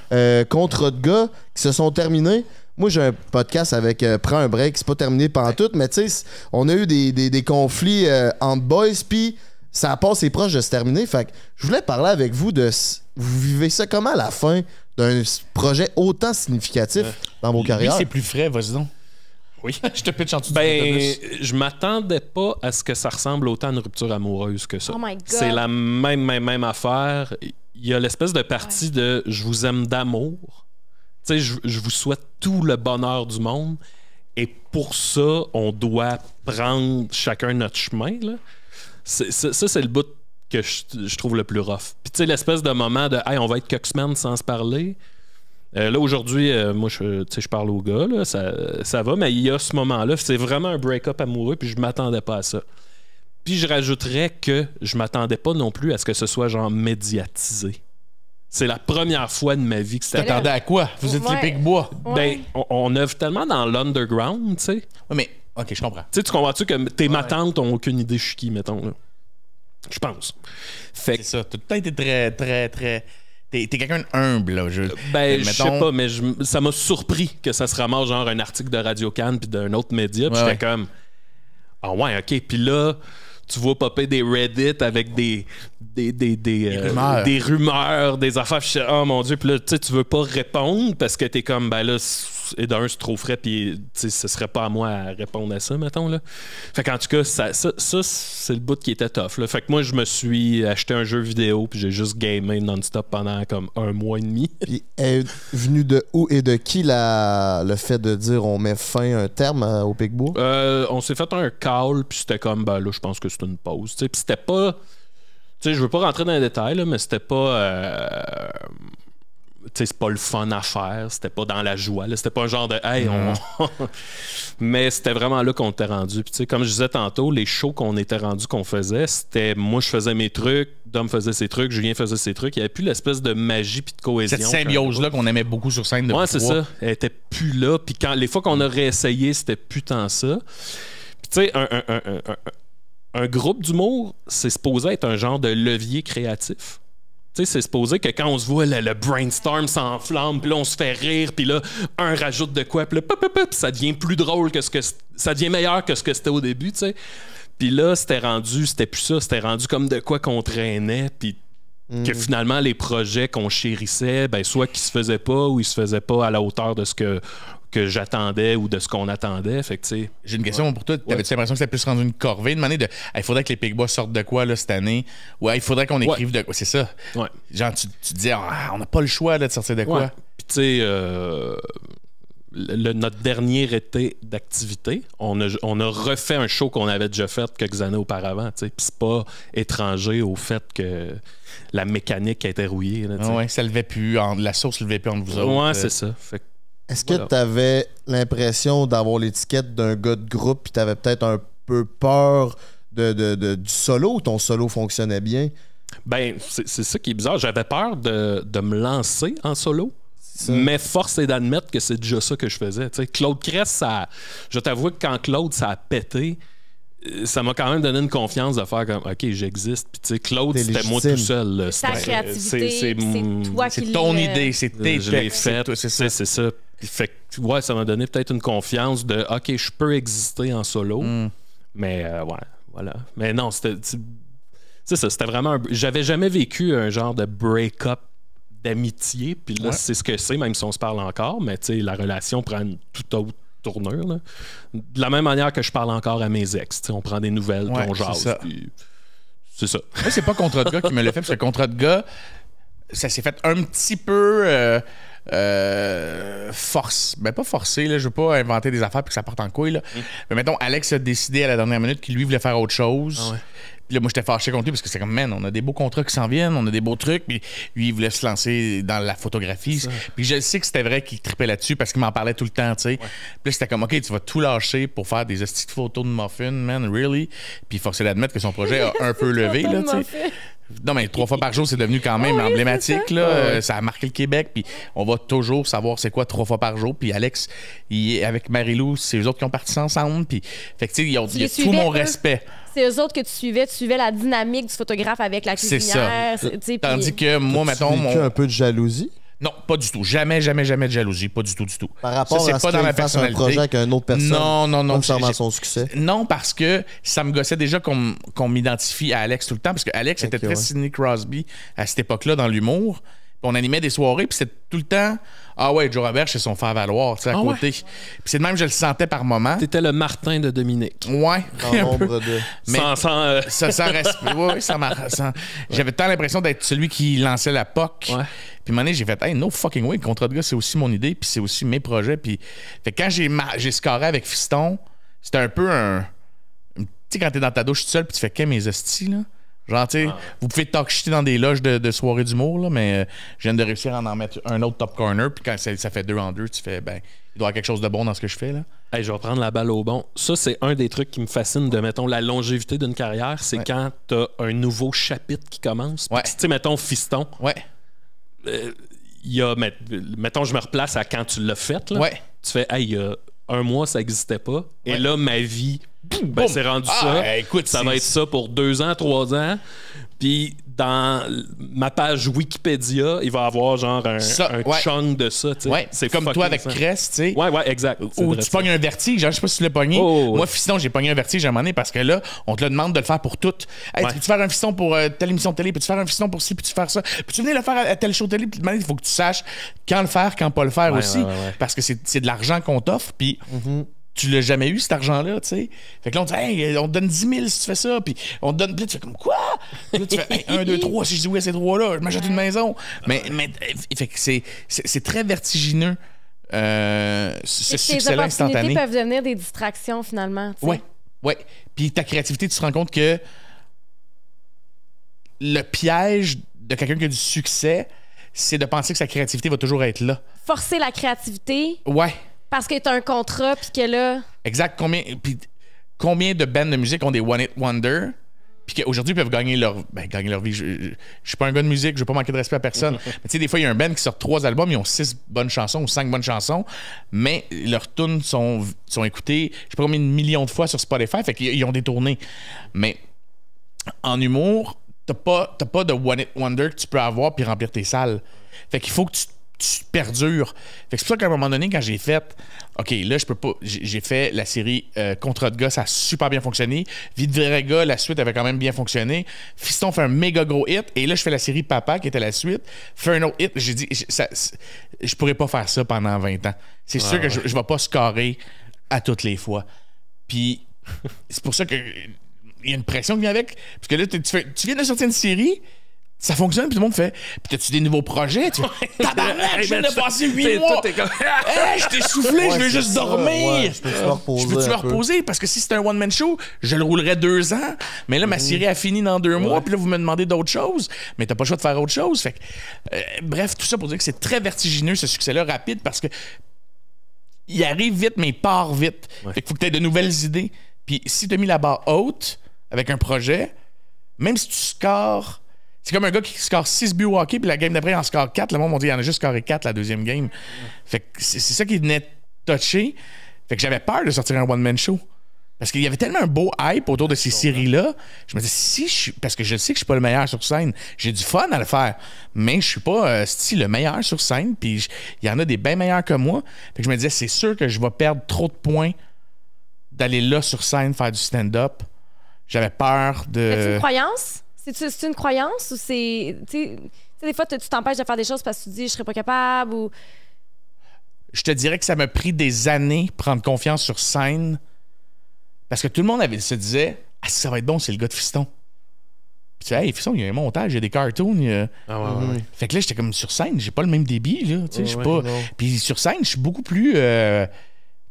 Contre de gars, qui se sont terminés. Moi, j'ai un podcast avec Prends un break, c'est pas terminé pantoute, mais tu sais, on a eu des conflits entre boys, puis ça passe et proche de se terminer. Fait que je voulais parler avec vous de... Vous vivez ça comment à la fin d'un projet autant significatif dans vos carrières? Lui, c'est plus frais, vas-y donc. Oui. Je te pitch en dessous je m'attendais pas à ce que ça ressemble autant à une rupture amoureuse que ça. Oh my God. C'est la même affaire. Il y a l'espèce de partie de « je vous aime d'amour ». Tu sais, je vous souhaite tout le bonheur du monde. Et pour ça, on doit prendre chacun notre chemin, là. Ça, c'est le bout que je trouve le plus rough. Puis tu sais, l'espèce de moment de « hey, on va être Coxman sans se parler ». Là, aujourd'hui, moi, je parle aux gars, là, ça va, mais il y a ce moment-là, c'est vraiment un break-up amoureux, puis je m'attendais pas à ça. Puis je rajouterais que je m'attendais pas non plus à ce que ce soit genre médiatisé. C'est la première fois de ma vie que c'était... T'attendais à quoi? Vous êtes les Pic-Bois. Ben, on œuvre tellement dans l'underground, tu sais. Oui, mais, OK, je comprends. Tu sais, tu comprends-tu que tes matantes ont aucune idée je suis qui, mettons, là? Je pense. Fait que... C'est ça. T'as tout le temps été très, très, très... T'es quelqu'un d'humble, là. Je sais pas, mais ça m'a surpris que ça se ramasse genre un article de Radio-Can puis d'un autre média. Puis j'étais comme... Ah ouais, OK. Puis là, tu vois popper des Reddit avec des rumeurs, des affaires. Puis oh mon Dieu. Puis là, tu sais, tu veux pas répondre parce que t'es comme, ben là, et d'un, c'est trop frais. Puis, tu sais, ce serait pas à moi à répondre à ça, mettons, là. Fait qu'en tout cas, ça c'est le bout qui était tough, là. Fait que moi, je me suis acheté un jeu vidéo. Puis j'ai juste gamé non-stop pendant comme 1 mois et demi. Puis est venu de où et de qui le fait de dire on met fin un terme au Pic-Bois? On s'est fait un call. Puis c'était comme, ben là, je pense que c'est une pause. Puis c'était pas... Tu sais, je veux pas rentrer dans les détails, là, mais c'était pas... tu sais, c'est pas le fun à faire. C'était pas dans la joie. Là. C'était pas un genre de « Hey, on... » Mais c'était vraiment là qu'on était rendu. Puis tu sais, comme je disais tantôt, les shows qu'on était rendu qu'on faisait, c'était... Moi, je faisais mes trucs, Dom faisait ses trucs, Julien faisait ses trucs. Il y avait plus l'espèce de magie puis de cohésion. Cette symbiose-là qu'on aimait beaucoup sur scène. Ouais, c'est ça. Elle était plus là. Puis les fois qu'on a réessayé, c'était plus tant ça. Puis tu sais, un groupe d'humour, c'est supposé être un genre de levier créatif. Tu sais, c'est supposé que quand on se voit, le brainstorm s'enflamme, puis là, on se fait rire, puis là, un rajoute de quoi, puis là, ça devient plus drôle que ça devient meilleur que ce que c'était au début, tu sais. Puis là, c'était plus ça, c'était rendu comme de quoi qu'on traînait, puis Que finalement, les projets qu'on chérissait, ben, soit qu'ils se faisaient pas ou ils se faisaient pas à la hauteur de ce que j'attendais ou de ce qu'on attendait. Fait que, j'ai une question pour toi. T'avais-tu l'impression que c'était plus rendu une corvée? Demander de il faudrait que les Picbois sortent de quoi là, cette année? Ouais, il faudrait qu'on écrive de quoi. C'est ça. Ouais. Genre, tu te disais, on n'a pas le choix là, de sortir de quoi. Puis, tu sais, notre dernier été d'activité, on a refait un show qu'on avait déjà fait quelques années auparavant. Puis c'est pas étranger au fait que la mécanique a été rouillée. Là, ouais, ça levait plus. La sauce levait plus entre vous autres. Ouais, c'est ça. Fait que, est-ce que tu avais l'impression d'avoir l'étiquette d'un gars de groupe puis tu avais peut-être un peu peur du solo ou ton solo fonctionnait bien? Ben, c'est ça qui est bizarre. J'avais peur de me lancer en solo. Mais force est d'admettre que c'est déjà ça que je faisais. T'sais, Claude Crest, je t'avoue que quand Claude, ça a pété, ça m'a quand même donné une confiance de faire comme OK, j'existe. Puis Claude, c'était moi tout seul. C'est ta créativité, c'est toi qui c'est ton idée, c'est tes je l'ai fait, c'est ça. Fait que, ouais, ça m'a donné peut-être une confiance de OK, je peux exister en solo. Mais ouais, voilà. Mais non, c'était ça, c'était vraiment j'avais jamais vécu un genre de break-up d'amitié, puis là, c'est ce que c'est, même si on se parle encore, mais tu sais, la relation prend une toute autre tournure. Là. De la même manière que je parle encore à mes ex. On prend des nouvelles, puis on jase. C'est ça. Moi, c'est pas Contrat de gars qui me l'a fait, parce que Contrat de gars, ça s'est fait un petit peu force. Ben, pas forcé, là. Je veux pas inventer des affaires puis que ça parte en couille, là. Mais mettons, Alex a décidé à la dernière minute qu'il lui voulait faire autre chose. Ah ouais. Puis là, moi, j'étais fâché contre lui parce que c'est comme, man, on a des beaux contrats qui s'en viennent, on a des beaux trucs. Puis lui, il voulait se lancer dans la photographie. Puis je sais que c'était vrai qu'il trippait là-dessus parce qu'il m'en parlait tout le temps, tu sais. Puis là, c'était comme, OK, tu vas tout lâcher pour faire des hosties de photos de muffins, man, really? Puis forcé d'admettre que son projet a un peu levé, là, tu sais. Non, mais 3 fois par jour, c'est devenu quand même emblématique, là. Ça a marqué le Québec. Puis on va toujours savoir c'est quoi 3 fois par jour. Puis Alex, avec Marie-Lou, c'est eux autres qui ont parti ça ensemble. Puis, fait que, tu sais, il y a tout mon respect. C'est eux autres que tu suivais la dynamique du photographe avec la cuisinière. C'est ça. Tandis que moi, mettons. un peu de jalousie? Non, pas du tout. Jamais de jalousie. Pas du tout. Par rapport à pas dans ma personnalité. Un projet avec une autre personne. Non. Concernant son succès. Non, parce que ça me gossait déjà qu'on m'identifie à Alex tout le temps. Parce que Alex était très Sidney Crosby à cette époque-là dans l'humour. Puis on animait des soirées, puis c'était tout le temps ah ouais, Joe Roberge, c'est son faire-valoir, tu sais, à côté. Ouais. Puis c'est de même, je le sentais par moment. T'étais le Martin de Dominique. Ouais. En nombre de. Mais sans respect. Oui, j'avais tant l'impression d'être celui qui lançait la POC. Ouais. Puis à un moment donné, j'ai fait, hey, no fucking way, le contrat de gars, c'est aussi mon idée, puis c'est aussi mes projets. Puis fait que quand j'ai scoré avec Fiston, c'était un peu tu sais, quand t'es dans ta douche tout seul, puis tu fais qu'est mes hosties, là. Genre, tu sais, vous pouvez talk shit dans des loges de soirée d'humour, là, mais je viens de réussir à en mettre un autre top corner, puis quand ça fait 2 en 2, tu fais, ben, il doit y avoir quelque chose de bon dans ce que je fais, là. Hey, je vais prendre la balle au bon. Ça, c'est un des trucs qui me fascine de, mettons, la longévité d'une carrière, c'est quand t'as un nouveau chapitre qui commence. Tu sais, mettons, Fiston. Ouais. Il y a, mettons, je me replace à quand tu l'as fait, là. Ouais. Tu fais, hey, il y a 1 mois, ça n'existait pas. Et là, ma vie, ben, c'est rendu ça. Écoute, ça va être ça pour 2 ans, 3 ans. Puis dans ma page Wikipédia, il va y avoir genre un chunk de ça. Ouais, c'est comme toi avec Crest, tu sais. Ouais, exact. Ou tu pognes un vertige, genre, je sais pas si tu l'as pogné. Moi, Fiston, j'ai pogné un vertige à un moment donné parce que là, on te le demande de le faire pour tout. Hey, peux-tu faire un fiston pour telle émission de télé? Peux-tu faire un fiston pour ci? Peux-tu faire ça? Peux-tu venir le faire à tel show de télé? Puis il faut que tu saches quand le faire, quand pas le faire aussi. Parce que c'est de l'argent qu'on t'offre. Puis tu l'as jamais eu, cet argent-là, tu sais. Fait que là, on dit, hey, on te donne 10 000 si tu fais ça. Puis on te donne. Puis là, tu fais comme quoi? Puis là, tu fais, hey, 1, 2, 3. Si je dis oui à ces 3-là, je m'achète une maison. Mais fait que c'est très vertigineux. Ce succès-là instantané. Les opportunités peuvent devenir des distractions, finalement. Ouais. Puis ta créativité, tu te rends compte que le piège de quelqu'un qui a du succès, c'est de penser que sa créativité va toujours être là. Forcer la créativité. Ouais. Parce que t'as un contrat, puis que là... Exact. Combien de bands de musique ont des one-hit wonder, puis qu'aujourd'hui, ils peuvent gagner leur vie. Je suis pas un gars de musique, je veux pas manquer de respect à personne. Mais tu sais, des fois, il y a un band qui sort 3 albums, ils ont 6 bonnes chansons ou 5 bonnes chansons, mais leurs tunes sont écoutées, je sais pas combien de millions de fois sur Spotify, fait qu'ils ont des tournées. Mais en humour, t'as pas de one-hit wonder que tu peux avoir puis remplir tes salles. Fait qu'il faut que tu perdures. Fait que c'est pour ça qu'à un moment donné, quand j'ai fait OK, là, je peux pas. J'ai fait la série Contrat de gars, ça a super bien fonctionné. Vie de vrai gars, la suite avait quand même bien fonctionné. Fiston fait un méga gros hit. Et là, je fais la série Papa, qui était la suite. Fait un autre hit. J'ai dit, je pourrais pas faire ça pendant 20 ans. C'est sûr que je vais pas scorer à toutes les fois. Puis, c'est pour ça que il y a une pression qui vient avec. Parce que là, tu viens de sortir une série. Ça fonctionne, puis tout le monde fait. Puis t'as-tu des nouveaux projets? Tabarnak, je viens de passer 8 mois. Je t'ai soufflé, je veux juste dormir. Je peux-tu me reposer? Parce que si c'était un one-man show, je le roulerais 2 ans. Mais là, ma série a fini dans 2 mois, puis là, vous me demandez d'autres choses. Mais t'as pas le choix de faire autre chose. Fait que, bref, tout ça pour dire que c'est très vertigineux, ce succès-là, rapide, parce que il arrive vite, mais il part vite. Fait qu'il faut que t'aies de nouvelles idées. Puis si t'as mis la barre haute avec un projet, même si tu scores. C'est comme un gars qui score 6 buts au hockey, puis la game d'après, il en score 4. Le monde m'a dit, il en a juste scoré 4 la deuxième game. Fait que c'est ça qui venait toucher. Fait que j'avais peur de sortir un one-man show. Parce qu'il y avait tellement un beau hype autour de ces séries-là. Je me disais, parce que je sais que je suis pas le meilleur sur scène. J'ai du fun à le faire. Mais je suis pas le meilleur sur scène. Puis il y en a des bien meilleurs que moi. Fait que je me disais, c'est sûr que je vais perdre trop de points d'aller là sur scène faire du stand-up. J'avais peur de. C'est une croyance? C'est une croyance ou c'est. Tu sais, des fois, tu t'empêches de faire des choses parce que tu te dis, je serais pas capable ou. Je te dirais que ça m'a pris des années prendre confiance sur scène parce que tout le monde se disait, ça va être bon, c'est le gars de Fiston. Puis tu sais, hey, Fiston, il y a un montage, il y a des cartoons. Fait que là, j'étais comme sur scène, j'ai pas le même débit, là. Tu sais, je suis pas. Puis sur scène, je suis beaucoup plus.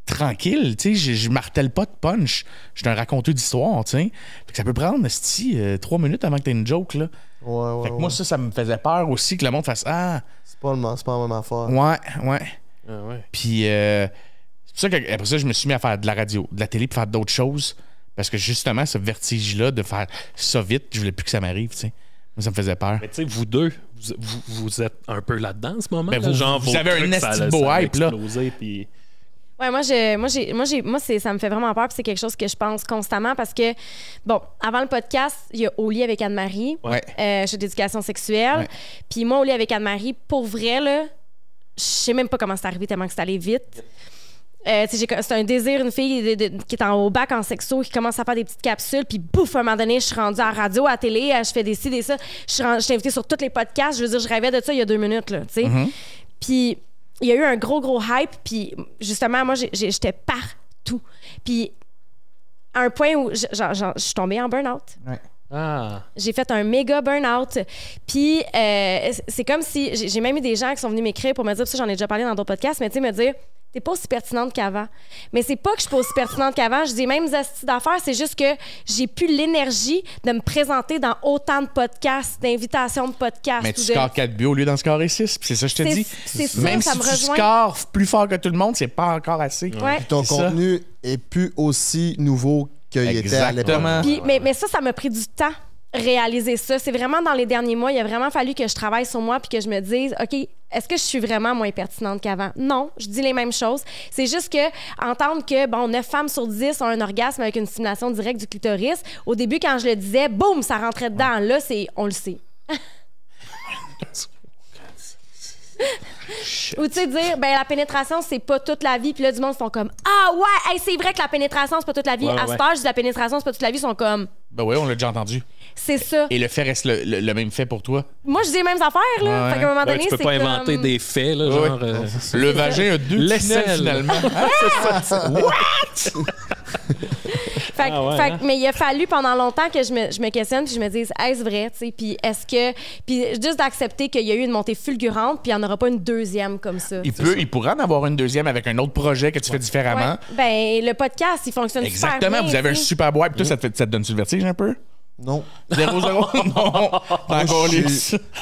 Tranquille, tu sais, je martèle pas de punch. Je suis un raconteur d'histoire, tu sais. Fait que ça peut prendre, 3 minutes avant que t'aies une joke, là. Fait que moi, ça me faisait peur aussi que le monde fasse c'est pas la même affaire. Ouais. Puis, c'est pour ça qu'après ça, je me suis mis à faire de la radio, de la télé, puis faire d'autres choses. Parce que justement, ce vertige-là de faire ça vite, je voulais plus que ça m'arrive, tu sais. Moi, ça me faisait peur. Mais tu sais, vous deux, vous êtes un peu là-dedans en ce moment. Ben, là, vous avez un esti de beau hype, là. Puis... Ouais, moi, ça me fait vraiment peur, puis c'est quelque chose que je pense constamment parce que, bon, avant le podcast, il y a Au lit avec Anne-Marie, jeu d'éducation sexuelle. Puis moi, Au lit avec Anne-Marie, pour vrai, là, je sais même pas comment c'est arrivé tellement que c'est allé vite. C'est un désir, une fille qui est au bac en sexo, qui commence à faire des petites capsules, puis bouf, à un moment donné, je suis rendue à la radio, à la télé, je fais des ci, des ça. Je suis invitée sur tous les podcasts. Je veux dire, je rêvais de ça il y a 2 minutes, là, tu sais. Puis il y a eu un gros hype, puis justement, moi, j'étais partout. Puis à un point où je suis tombée en burn-out. J'ai fait un méga burn-out. Puis c'est comme si... J'ai même eu des gens qui sont venus m'écrire pour me dire, ça j'en ai déjà parlé dans d'autres podcasts, mais tu sais, me dire... T'es pas aussi pertinente qu'avant. Mais c'est pas que je suis pas aussi pertinente qu'avant. Je dis même astuces d'affaires, c'est juste que j'ai plus l'énergie de me présenter dans autant de podcasts, d'invitations de podcasts. Mais tu scores 4 buts au lieu d'en scorer 6. C'est ça que je te dis. C'est ça, même ça si me tu rejoint. scores plus fort que tout le monde, c'est pas encore assez. Ouais. Ton contenu est plus aussi nouveau qu'il était à l'époque. Mais ça m'a pris du temps réaliser ça. C'est vraiment dans les derniers mois, il a vraiment fallu que je travaille sur moi puis que je me dise, OK, est-ce que je suis vraiment moins pertinente qu'avant? Non, je dis les mêmes choses. C'est juste que entendre que, 9 femmes sur 10 ont un orgasme avec une stimulation directe du clitoris, au début, quand je le disais, boum, ça rentrait dedans. Là, on le sait. Ou tu sais, dire, la pénétration, c'est pas toute la vie. Puis là, du monde font comme, ah ouais, hey, c'est vrai que la pénétration, c'est pas toute la vie. À cette âge, je dis la pénétration, c'est pas toute la vie, ils sont comme. Ben oui, on l'a déjà entendu. C'est ça. Et le fait reste le même fait pour toi? Moi, je dis les mêmes affaires, là. Fait qu'à un moment donné, tu peux pas inventer des faits, là, genre... Le vagin a 2 tunnels, finalement. C'est ça. What? Mais il a fallu pendant longtemps que je me questionne puis je me dise, est-ce vrai, tu sais, puis est-ce que... Puis juste d'accepter qu'il y a eu une montée fulgurante puis il n'y en aura pas une deuxième comme ça. Il pourrait en avoir une deuxième avec un autre projet que tu fais différemment. Ouais. Le podcast, il fonctionne super bien. Exactement, vous avez un super bois. Puis toi, ça te donne-tu le vertige un peu? Non. 0-0? Non. Moi,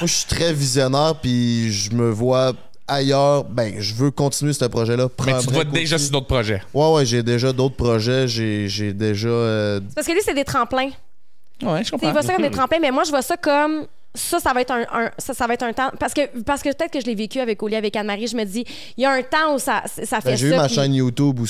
je suis très visionnaire puis je me vois ailleurs. Je veux continuer ce projet-là. Mais tu te vois déjà sur d'autres projets? Ouais, j'ai déjà d'autres projets. J'ai déjà... Parce que lui, c'est des tremplins. Ouais, je comprends. Il voit ça comme des tremplins, mais moi, je vois ça comme... Ça va être ça va être un temps... Parce que peut-être que je l'ai vécu avec Oli, avec Anne-Marie, je me dis, il y a un temps où ça fait ça. J'ai eu ma chaîne YouTube où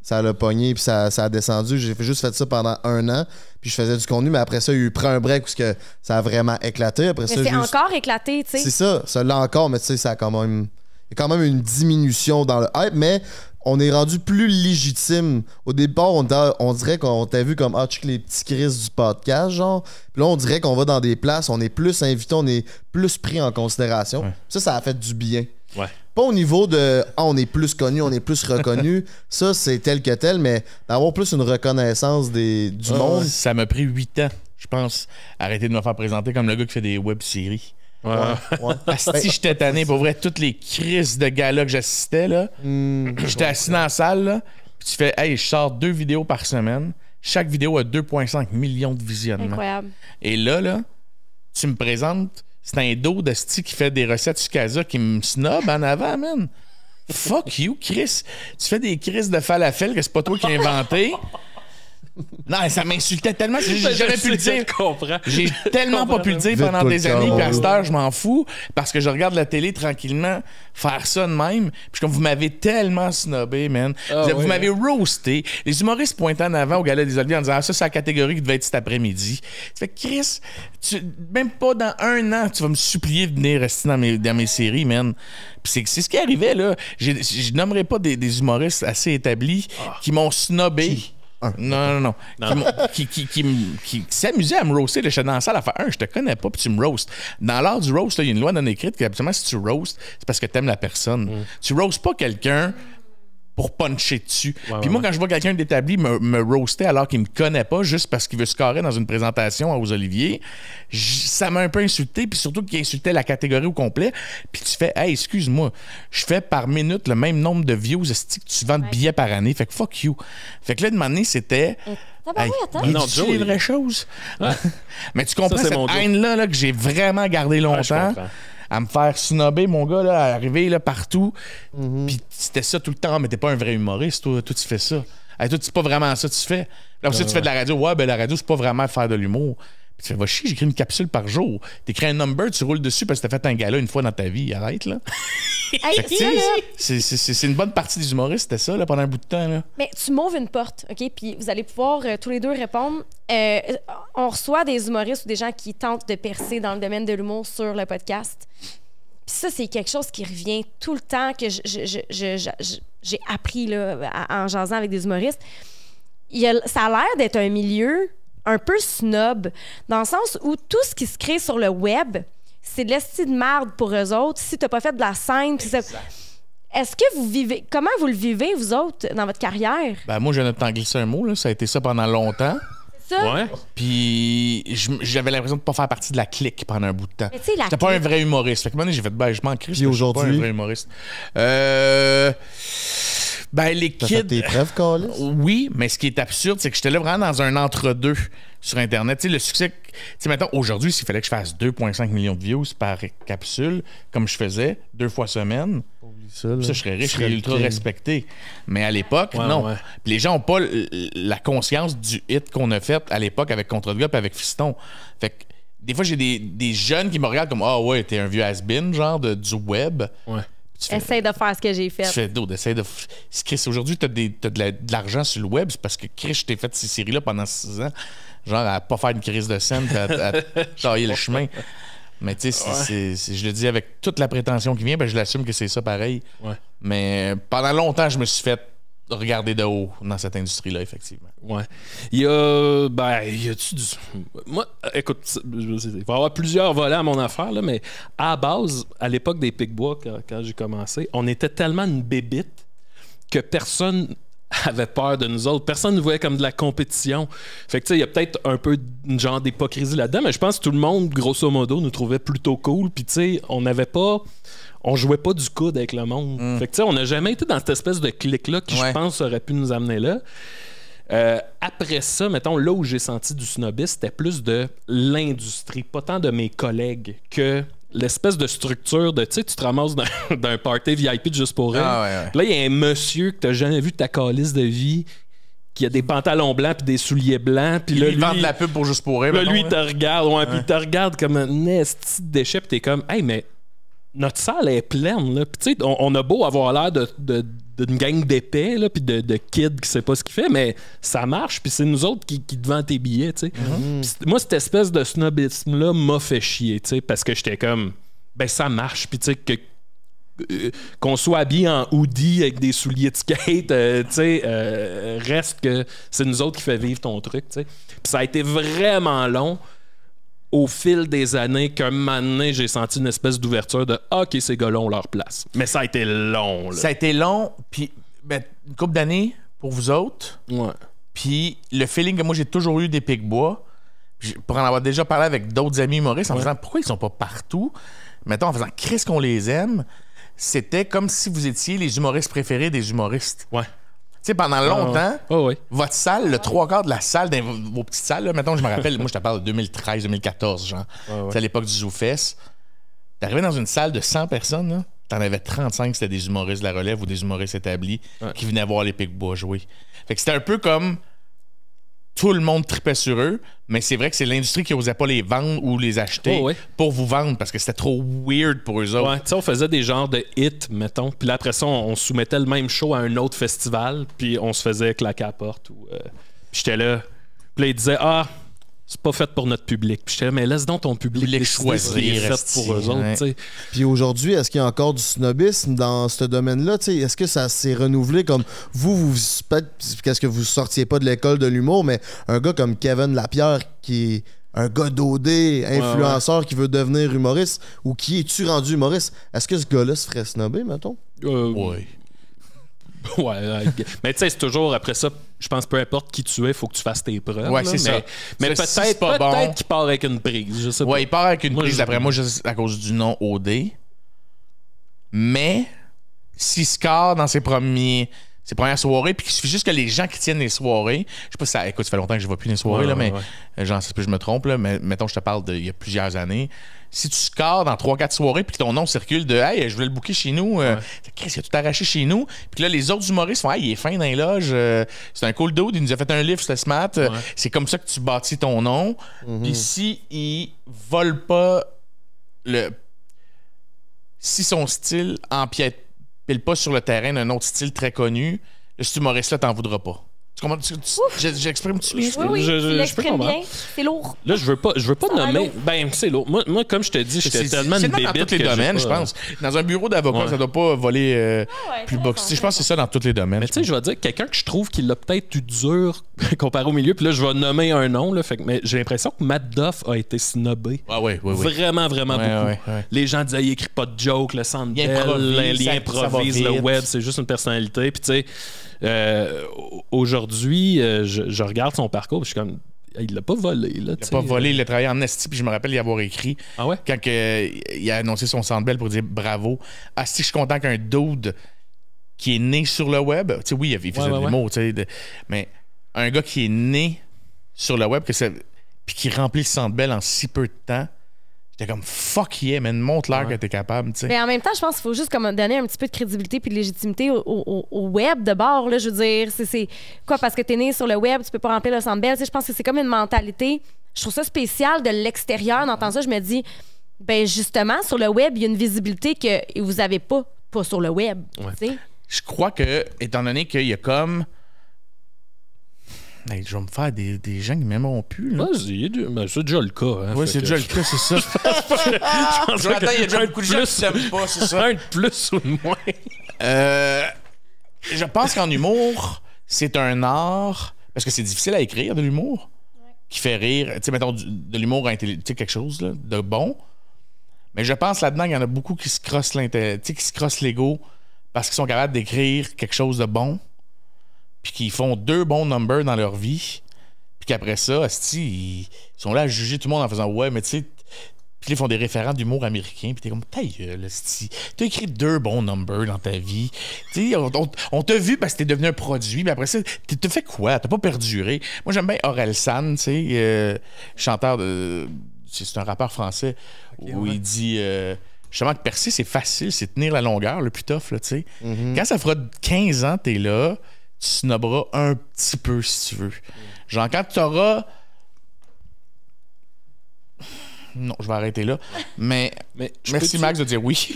ça l'a pogné puis ça a descendu. J'ai juste fait ça pendant 1 an. puis je faisais du contenu, mais après ça, il y a eu pris un break parce que ça a vraiment éclaté. Après Mais ça, c'est encore éclaté, tu sais. C'est ça l'a encore, mais tu sais, ça a quand même... Il y a quand même une diminution dans le hype, mais on est rendu plus légitime. Au départ, on dirait qu'on t'a vu comme check les petits crises du podcast, genre. Puis là, on dirait qu'on va dans des places, on est plus invité, on est plus pris en considération. Ouais. Ça a fait du bien. Ouais. Pas au niveau de on est plus connu, on est plus reconnu. Ça, c'est tel que tel, mais d'avoir plus une reconnaissance du monde. Ça m'a pris 8 ans, je pense, arrêter de me faire présenter comme le gars qui fait des web-séries. Ouais. Si j'étais tanné, pour vrai, toutes les crises de gars-là que j'assistais, là, j'étais assis dans la salle, là, puis tu fais, hey, je sors 2 vidéos par semaine. Chaque vidéo a 2,5 millions de visionnements. Incroyable. Et là, tu me présentes, c'est un dos de sti qui fait des recettes sur Casa qui me snob en avant, man. Fuck you, Chris. Tu fais des crises de falafel que c'est pas toi qui as inventé. Non, ça m'insultait tellement. J'ai jamais pu le dire. J'ai tellement pas pu le dire pendant des années. Puis à cette heure, je m'en fous parce que je regarde la télé tranquillement faire ça de même. Puis comme vous m'avez tellement snobé, man. Vous m'avez roasté. Les humoristes pointant en avant au Gala des Oliviers en disant ça, c'est la catégorie qui devait être cet après-midi. Tu fais Chris, même pas dans 1 an, tu vas me supplier de venir rester dans mes séries, man. Puis c'est ce qui arrivait, là. Je nommerai pas des humoristes assez établis qui m'ont snobé. Non. Qui s'amusait à me roaster. J'étais dans la salle à faire je te connais pas, puis tu me roastes. Dans l'art du roast, il y a une loi non écrite qui, absolument, si tu roastes, c'est parce que t'aimes la personne. Tu roastes pas quelqu'un pour puncher dessus. Puis moi, quand je vois quelqu'un d'établi me roaster alors qu'il me connaît pas, juste parce qu'il veut se carrer dans une présentation aux Oliviers, ça m'a un peu insulté, puis surtout qu'il insultait la catégorie au complet. Puis tu fais, hey, excuse-moi, je fais par minute le même nombre de views que tu vends de billets par année. Fait que fuck you. Fait que là, de donné, c'était... dis les vraies choses. Mais tu comprends cette haine-là que j'ai vraiment gardée longtemps. À me faire snobber, mon gars, là, à arriver là, partout. Puis c'était ça tout le temps. Mais t'es pas un vrai humoriste, toi tu fais ça. Hey, toi, c'est pas vraiment ça que tu fais. Là, pour ça, tu fais de la radio. Ouais, ben la radio, c'est pas vraiment faire de l'humour. Puis tu fais, va chier, j'écris une capsule par jour. T'écris un number, tu roules dessus parce que t'as fait un gala une fois dans ta vie. Arrête, là. C'est une bonne partie des humoristes, c'était ça, là, pendant un bout de temps, là. Mais tu m'ouvres une porte, OK? Puis vous allez pouvoir tous les deux répondre. On reçoit des humoristes ou des gens qui tentent de percer dans le domaine de l'humour sur le podcast. Puis ça, c'est quelque chose qui revient tout le temps que j'ai appris là, en jasant avec des humoristes. Ça a l'air d'être un milieu un peu snob, dans le sens où tout ce qui se crée sur le web, c'est de l'esti de merde pour eux autres. Si t'as pas fait de la scène... Est-ce que vous vivez... Comment vous le vivez, vous autres, dans votre carrière? Ben moi, j'ai t'en glissé un mot, là. Ça a été ça pendant longtemps. Ça? Ouais. Puis j'avais l'impression de pas faire partie de la clique pendant un bout de temps. J'étais pas un vrai humoriste. Fait que j'ai fait, je m'en crie, je suis pas un vrai humoriste. Les kids... T'as fait tes preuves, Carlis? Oui, mais ce qui est absurde, c'est que j'étais là vraiment dans un entre-deux sur Internet. Tu sais, le succès... Tu sais, maintenant, aujourd'hui, s'il fallait que je fasse 2,5 millions de views par capsule, comme je faisais 2 fois semaine, ça, je serais riche, je serais ultra respecté. Mais à l'époque, non. Ouais. Puis les gens n'ont pas la conscience du hit qu'on a fait à l'époque avec Contre Gars et avec Fiston. Fait que des fois, j'ai des jeunes qui me regardent comme « Ah ouais, t'es un vieux has-been, genre du web. » Ouais. Essaye de faire ce que j'ai fait. Tu fais d'autres, essaye de... Chris, aujourd'hui, t'as de l'argent sur le web, c'est parce que Chris, je t'ai fait ces séries-là pendant 6 ans, genre à pas faire une crise de scène et à tailler le chemin. Mais tu sais, je le dis avec toute la prétention qui vient, je l'assume que c'est ça pareil. Ouais. Mais pendant longtemps, je me suis fait regarder de haut dans cette industrie-là, effectivement. Ouais. Il y a moi, écoute, il va y avoir plusieurs volets à mon affaire, là, mais à la base, à l'époque des Picbois, quand j'ai commencé, on était tellement une bébite que personne avait peur de nous autres. Personne ne nous voyait comme de la compétition. Fait que tu sais, il y a peut-être un peu une genre d'hypocrisie là-dedans, mais je pense que tout le monde, grosso modo, nous trouvait plutôt cool. Puis tu sais, on jouait pas du coude avec le monde. Fait que tu sais, on n'a jamais été dans cette espèce de clique-là qui, je pense, aurait pu nous amener là. Après ça, mettons, là où j'ai senti du snobisme, c'était plus de l'industrie, pas tant de mes collègues que l'espèce de structure de, tu sais, tu te ramasses d'un party VIP juste pour elle. Là, il y a un monsieur que t'as jamais vu de ta calice de vie qui a des pantalons blancs puis des souliers blancs. Puis là, il vend de la pub pour juste pour elle. Là, lui, il te regarde, puis il te regarde comme un esti de déchet, puis t'es comme, hey, mais notre salle est pleine, là. Puis tu sais, on a beau avoir l'air d'une gang d'épais, là, puis de kids qui sait pas ce qu'il fait, mais ça marche, puis c'est nous autres qui te vendent tes billets, tu sais. Moi, cette espèce de snobisme-là m'a fait chier, tu sais, parce que j'étais comme, ben ça marche, puis tu sais, qu'on soit habillé en hoodie avec des souliers de skate, tu sais, reste que c'est nous autres qui fait vivre ton truc, tu sais. Puis ça a été vraiment long au fil des années qu'un moment donné, j'ai senti une espèce d'ouverture de OK, ces gars-là ont leur place. Mais ça a été long. Là. Ça a été long, puis une couple d'années pour vous autres. Ouais. Puis le feeling que moi, j'ai toujours eu des Picbois, pour en avoir déjà parlé avec d'autres amis humoristes, en faisant pourquoi ils sont pas partout, mettons en faisant Chris qu'on les aime, c'était comme si vous étiez les humoristes préférés des humoristes. Ouais. Tu sais, pendant longtemps, ouais. votre salle, le 3/4 de la salle, dans vos petites salles, là, mettons, je me rappelle, moi, je te parle de 2013, 2014, genre. C'est à l'époque du ZooFest. T'arrivais dans une salle de 100 personnes, là, t'en avais 35, c'était des humoristes de la relève ou des humoristes établis qui venaient voir les Picbois jouer. Fait que c'était un peu comme tout le monde tripait sur eux, mais c'est vrai que c'est l'industrie qui n'osait pas les vendre ou les acheter pour vous vendre parce que c'était trop weird pour eux autres. Ouais, tu sais, on faisait des genres de hits, mettons, puis là, après ça, on soumettait le même show à un autre festival, puis on se faisait claquer à la porte. J'étais là, puis là, ils disaient « Ah, c'est pas fait pour notre public. » Puis j'étais là, mais laisse donc ton public choisir, qui est fait pour eux autres, tu sais. Puis aujourd'hui, est-ce qu'il y a encore du snobisme dans ce domaine-là? T'sais, est-ce que ça s'est renouvelé comme qu'est-ce que vous sortiez pas de l'école de l'humour, mais un gars comme Kevin Lapierre qui est un gars d'OD, influenceur qui veut devenir humoriste, ou qui es-tu rendu humoriste? Est-ce que ce gars-là se ferait snobber, mettons? Oui. Ouais, mais tu sais, c'est toujours après ça, je pense peu importe qui tu es, il faut que tu fasses tes preuves. Ouais, c'est ça. Mais peut-être qu'il part avec une prise. Je sais pas. Ouais, il part avec une prise, d'après moi, juste à cause du nom OD. Mais s'il score dans ses premières soirées, puis qu'il suffit juste que les gens qui tiennent les soirées, je sais pas si ça. Écoute, ça fait longtemps que je ne vois plus les soirées, là, mais genre, c'est plus je me trompe, là, mais mettons, je te parle d'il y a plusieurs années. Si tu scores dans 3-4 soirées, puis que ton nom circule de Hey, je voulais le booker chez nous, qu'est-ce qu'il a tout arraché chez nous? Puis là, les autres humoristes font Hey, il est fin dans les loges, c'est un cool dude, il nous a fait un livre, c'était smart. C'est comme ça que tu bâtis ton nom. Puis si il vole pas si son style empiète pas sur le terrain d'un autre style très connu, cet humoriste-là t'en voudra pas. J'exprime-tu bien? Oui, tu l'exprimes bien. C'est lourd. Là, je veux pas nommer. Ben, c'est lourd. Moi, comme je te dis, j'étais tellement une bébête. Dans tous les domaines, je pense. Dans un bureau d'avocat, ça doit pas voler plus bas. Je pense que c'est ça dans tous les domaines. Mais tu sais, je vais dire, quelqu'un que je trouve qu'il l'a peut-être eu dur comparé au milieu, puis là, je vais nommer un nom, là, mais j'ai l'impression que Matt Duff a été snobé. Oui. Vraiment, vraiment beaucoup. Les gens disaient, il écrit pas de joke, le centre il improvise, le web, c'est juste une personnalité. Puis tu sais, aujourd'hui, je regarde son parcours, puis je suis comme, il l'a pas volé. Là, il l'a pas volé, il a travaillé en esti, puis je me rappelle y avoir écrit quand il a annoncé son Centre Bell pour dire bravo. Si je suis content qu'un dude qui est né sur le web, tu sais, oui, il faisait de l'humour, mais un gars qui est né sur le web, puis qui remplit le Centre Bell en si peu de temps, j'étais comme fuck yeah, man, montre-leur que t'es capable. T'sais. Mais en même temps, je pense qu'il faut juste comme donner un petit peu de crédibilité puis de légitimité au web de bord. Là, je veux dire, c'est quoi, parce que t'es né sur le web, tu peux pas remplir le Centre Bell. Je pense que c'est comme une mentalité. Je trouve ça spécial de l'extérieur. D'entendre ça, je me dis, ben justement, sur le web, il y a une visibilité que vous avez pas sur le web. Ouais. Je crois que, étant donné qu'il y a comme. Hey, je vais me faire des gens qui m'aimeront plus. Vas-y, c'est déjà le cas. Hein, oui, c'est déjà le cas, c'est ça. Jonathan, il y a déjà beaucoup de gens qui t'aiment pas, c'est ça. Un de plus ou de moins. Je pense qu'en humour, c'est un art, parce que c'est difficile à écrire de l'humour, qui fait rire. Tu sais, mettons, de l'humour intelligent, tu sais, quelque chose là, de bon. Mais je pense là-dedans qu'il y en a beaucoup qui se crossent l'ego parce qu'ils sont capables d'écrire quelque chose de bon. Puis qu'ils font 2 bons numbers dans leur vie, puis qu'après ça, ils sont là à juger tout le monde en faisant ouais, mais tu sais, puis ils font des référents d'humour américain, puis t'es comme ta gueule, t'as écrit 2 bons numbers dans ta vie, tu sais, on t'a vu parce que t'es devenu un produit, mais après ça, t'as fait quoi? T'as pas perduré. Moi, j'aime bien Orelsan, tu sais, chanteur de. C'est un rappeur français où il dit. Justement, que percer, c'est facile, c'est tenir la longueur le plus tough, là, tu sais. Quand ça fera 15 ans, t'es là. Tu snobberas un petit peu si tu veux. Genre, quand tu auras non, je vais arrêter là. Mais merci, Max, de dire oui.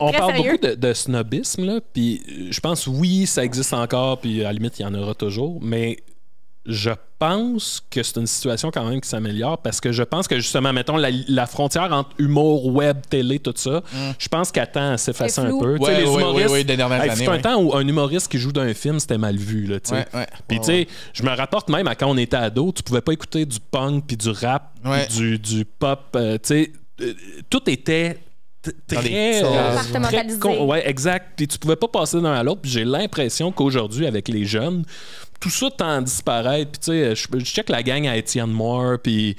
On parle beaucoup de snobisme, là, puis je pense, oui, ça existe encore, puis à la limite, il y en aura toujours, mais je pense que c'est une situation quand même qui s'améliore parce que je pense que justement, mettons, la frontière entre humour, web, télé, tout ça, je pense qu'elle tend à s'effacer un peu. Les humoristes, des dernières années. Il y a un temps où un humoriste qui joue d'un film, c'était mal vu. Là, puis tu sais, je me rapporte même à quand on était ado, tu pouvais pas écouter du punk, puis du rap, puis du pop. Tout était très compartimentalisé. Exact. Puis tu pouvais pas passer d'un à l'autre. Puis j'ai l'impression qu'aujourd'hui, avec les jeunes, tout ça tend à disparaître. Puis tu sais, je check la gang à Étienne Moore, puis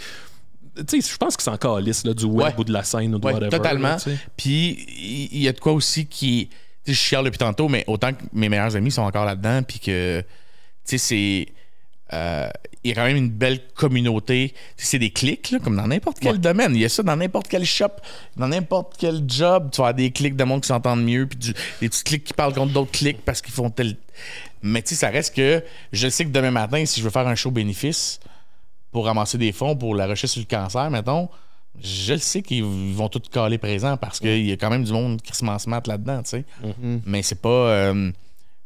tu sais, je pense qu'ils s'en calissent là, du web ou de la scène ou de whatever. Totalement. Puis il y a de quoi aussi qui... Je chiale depuis tantôt, mais autant que mes meilleurs amis sont encore là-dedans, puis que, tu sais, c'est... il y a quand même une belle communauté. C'est des clics, là, comme dans n'importe quel domaine. Il y a ça dans n'importe quel shop, dans n'importe quel job. Tu vas avoir des clics de monde qui s'entendent mieux, puis des petits clics qui parlent contre d'autres clics parce qu'ils font tel... Mais tu sais, ça reste que je sais que demain matin, si je veux faire un show bénéfice pour ramasser des fonds pour la recherche sur le cancer, mettons, je le sais qu'ils vont tous caler présent parce qu'il y a quand même du monde qui se mate là-dedans, tu sais. Mais c'est pas...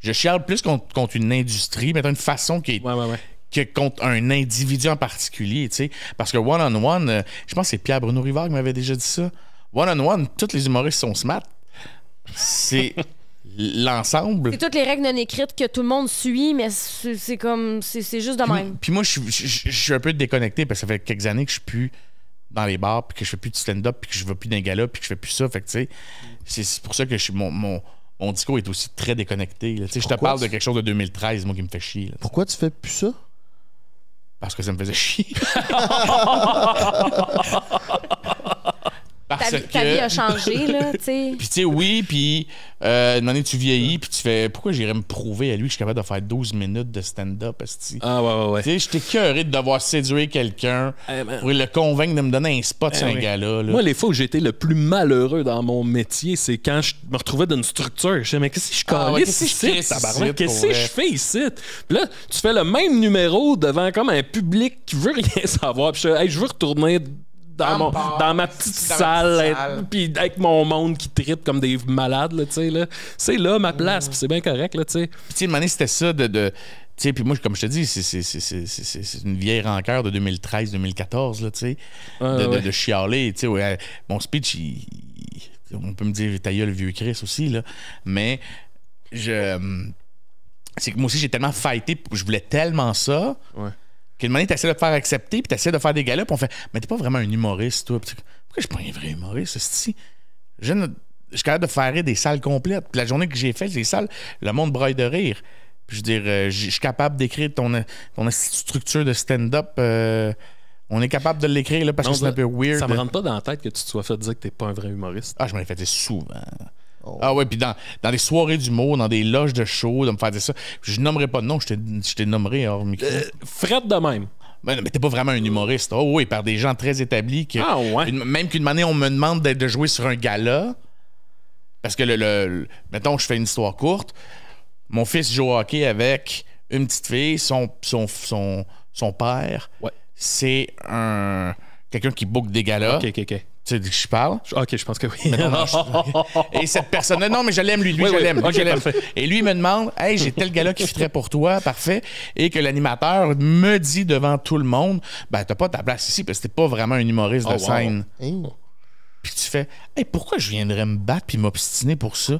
je chiale plus contre une industrie, mettons une façon qui est... que contre un individu en particulier, tu sais. Parce que one-on-one, je pense que c'est Pierre-Bruno Rivard qui m'avait déjà dit ça. One-on-one, tous les humoristes sont smart. C'est l'ensemble. C'est toutes les règles non écrites que tout le monde suit, mais c'est comme... C'est juste de même. Puis moi, je suis un peu déconnecté parce que ça fait quelques années que je suis plus dans les bars, puis que je fais plus de stand-up, puis que je vais plus dans les galas, puis que je fais plus ça. Fait que, tu sais, c'est pour ça que mon discours est aussi très déconnecté. Je te parle de quelque chose de 2013, moi, qui me fait chier. Là, pourquoi tu fais plus ça? Parce que ça me faisait chier. Ta vie a changé, là, tu sais. Puis, tu sais, oui, puis une année, tu vieillis, puis tu fais pourquoi j'irais me prouver à lui que je suis capable de faire 12 minutes de stand-up? Ouais. Tu sais, j'étais écœuré de devoir séduire quelqu'un pour le convaincre de me donner un spot sur un gars-là. Là. Moi, les fois où j'ai été le plus malheureux dans mon métier, c'est quand je me retrouvais dans une structure. Je disais, mais qu'est-ce que je calisse ici? Qu'est-ce que je fais ici? Puis là, tu fais le même numéro devant comme un public qui veut rien savoir. Puis je veux retourner dans ma petite salle, puis avec mon monde qui tripe comme des malades, là, tu sais, là. C'est là ma place, puis c'est bien correct, là, tu sais. Puis, tu sais, une année, c'était ça de tu sais, puis moi, comme je te dis, c'est une vieille rancœur de 2013-2014, là, tu sais, de chialer, tu sais. Mon speech, on peut me dire, ta gueule, le vieux Chris aussi, là, mais c'est que moi aussi, j'ai tellement fighté, je voulais tellement ça... qu'une manière, t'essaies de te faire accepter, puis t'essaies de faire des galas, puis on fait « Mais t'es pas vraiment un humoriste, toi. » Pourquoi je suis pas un vrai humoriste, c'est-tu? Je suis capable de faire rire des salles complètes. Puis la journée que j'ai fait les salles, le monde braille de rire. Puis je veux dire, je suis capable d'écrire ton structure de stand-up. On est capable de l'écrire là, parce que c'est un peu weird. Ça me rentre pas dans la tête que tu te sois fait dire que t'es pas un vrai humoriste. Ah, je m'en ai fait dire souvent. Ah ouais, puis dans des soirées d'humour, dans des loges de show, de me faire dire ça. Je nommerai pas de nom, je t'ai nommerai hors micro. Fred de même. Mais t'es pas vraiment un humoriste. Oh oui, par des gens très établis. Même qu'une année, on me demande de jouer sur un gala. Parce que, mettons, je fais une histoire courte. Mon fils joue au hockey avec une petite fille, son père. Ouais. C'est quelqu'un qui book des galas. OK. Tu sais de qui je parle? OK, je pense que oui. Et cette personne-là, non, mais je l'aime, lui. Je l'aime. Okay, je l'aime. Et lui, il me demande, hey, j'ai tel gars-là qui fitterait pour toi, parfait. Et que l'animateur me dit devant tout le monde, ben, t'as pas ta place ici parce que t'es pas vraiment un humoriste de scène. Puis tu fais, hey, pourquoi je viendrais me battre puis m'obstiner pour ça?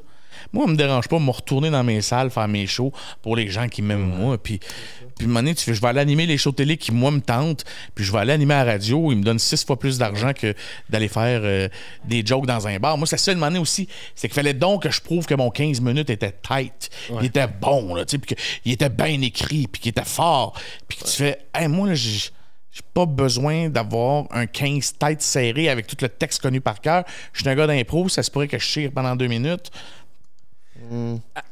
Moi, on me dérange pas de me retourner dans mes salles, faire mes shows pour les gens qui m'aiment moi. Puis à un moment donné, tu fais, je vais aller animer les shows télé qui, moi, me tentent. Puis je vais aller animer à la radio. Ils me donnent 6 fois plus d'argent que d'aller faire des jokes dans un bar. Moi, c'est ça, le moment donné aussi. C'est qu'il fallait donc que je prouve que mon 15 minutes était tight. Ouais. Il était bon, là, tu sais, puis qu'il était bien écrit, puis qu'il était fort. Puis que tu fais, hey, moi, là, j'ai pas besoin d'avoir un 15 tête serré avec tout le texte connu par cœur. Je suis un gars d'impro, ça se pourrait que je chire pendant 2 minutes.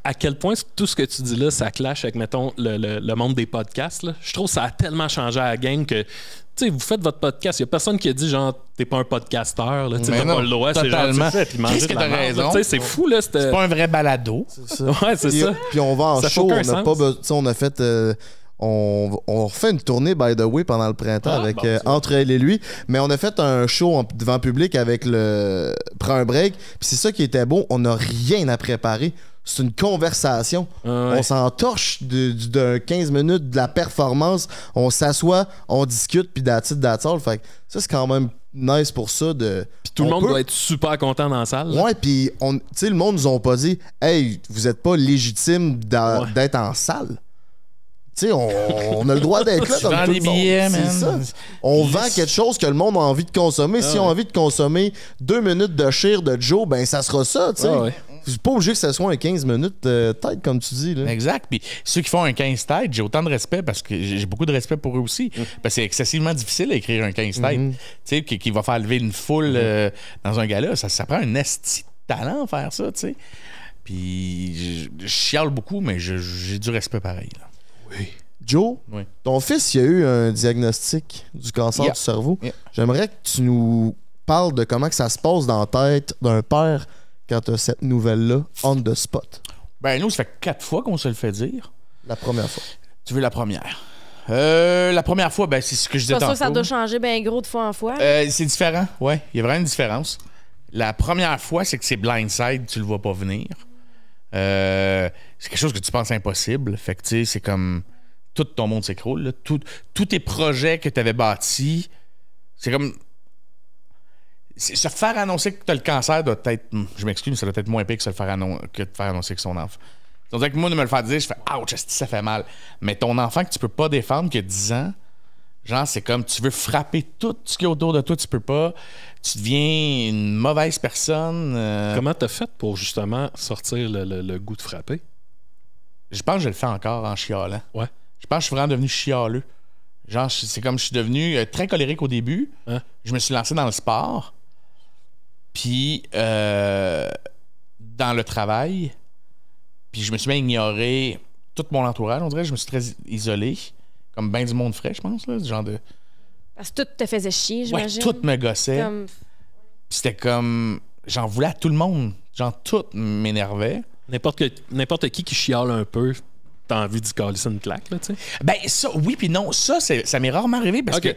À quel point tout ce que tu dis là, ça clash avec, mettons, le monde des podcasts, là? Je trouve que ça a tellement changé à la game que, tu sais, vous faites votre podcast, il n'y a personne qui a dit, genre, t'es pas un podcasteur, là, tu t'as pas le droit, c'est genre, tu fais, puis manger de la merde. Raison. Tu sais, c'est fou, là. C'est pas un vrai balado. C'est ça. Ouais, c'est ça. Puis on va en ça show, on a fait... on refait une tournée, by the way, pendant le printemps avec Entre elle et lui. Mais on a fait un show devant public avec le Prends un break. Puis c'est ça qui était beau. On n'a rien à préparer. C'est une conversation. On s'entorche de 15 minutes de la performance. On s'assoit, on discute, puis that's all. Fait que ça, c'est quand même nice pour ça. Puis tout le monde doit être super content dans la salle. Ouais, puis tu sais, le monde nous a pas dit « Hey, vous êtes pas légitime d'être en salle. » Tu sais, on a le droit d'être là. Tu vends des billets, man. C'est ça. On vend quelque chose que le monde a envie de consommer. Si on a envie de consommer 2 minutes de Cher de Joe, ben ça sera ça, tu sais. C'est pas obligé que ce soit un 15 minutes tête, comme tu dis. Là. Exact. Puis ceux qui font un 15 têtes, j'ai autant de respect parce que j'ai beaucoup de respect pour eux aussi. Parce que c'est excessivement difficile à écrire un 15 têtes. Tu sais, qui va faire lever une foule dans un gala. Ça prend un esti de talent à faire ça, tu sais. Puis je chiale beaucoup, mais j'ai du respect pareil. Là. Oui. Joe, ton fils, il a eu un diagnostic du cancer du cerveau. J'aimerais que tu nous parles de comment que ça se passe dans la tête d'un père quand tu as cette nouvelle-là, on the spot. Ben nous, ça fait 4 fois qu'on se le fait dire. La première fois. Tu veux la première? La première fois, ben c'est ce que je disais tantôt. Pas sûr que ça doit changer bien gros de fois en fois. C'est différent, ouais. Il y a vraiment une différence. La première fois, c'est que c'est blindside, tu le vois pas venir. C'est quelque chose que tu penses impossible. Fait que tu sais, c'est comme tout ton monde s'écroule. Là. Tous tes projets que tu avais bâtis, c'est comme. Se faire annoncer que tu as le cancer doit être. Je m'excuse, mais ça doit être moins pire que, que de faire annoncer que son enfant. On dirait que moi, de me le faire dire, je fais ouch, ça fait mal. Mais ton enfant que tu peux pas défendre, qui a 10 ans, genre, c'est comme tu veux frapper tout ce qui est autour de toi, tu peux pas. Tu deviens une mauvaise personne. Comment t'as fait pour justement sortir le goût de frapper? Je pense que je le fais encore en chialant. Ouais. Je pense que je suis vraiment devenu chialeux. Genre, c'est comme je suis devenu très colérique au début. Hein? Je me suis lancé dans le sport. Puis, dans le travail. Puis, je me suis mis à ignorer tout mon entourage, on dirait. Je me suis très isolé. Comme ben du monde frais, je pense. Là, genre de... Parce que tout te faisait chier, j'imagine. Ouais, tout me gossait. Puis c'était comme... J'en voulais à tout le monde. Genre, tout m'énervait. N'importe qui chiale un peu, t'as envie d'y caler une claque, là, tu sais? Ben, ça, oui, puis non. Ça m'est rarement arrivé parce que...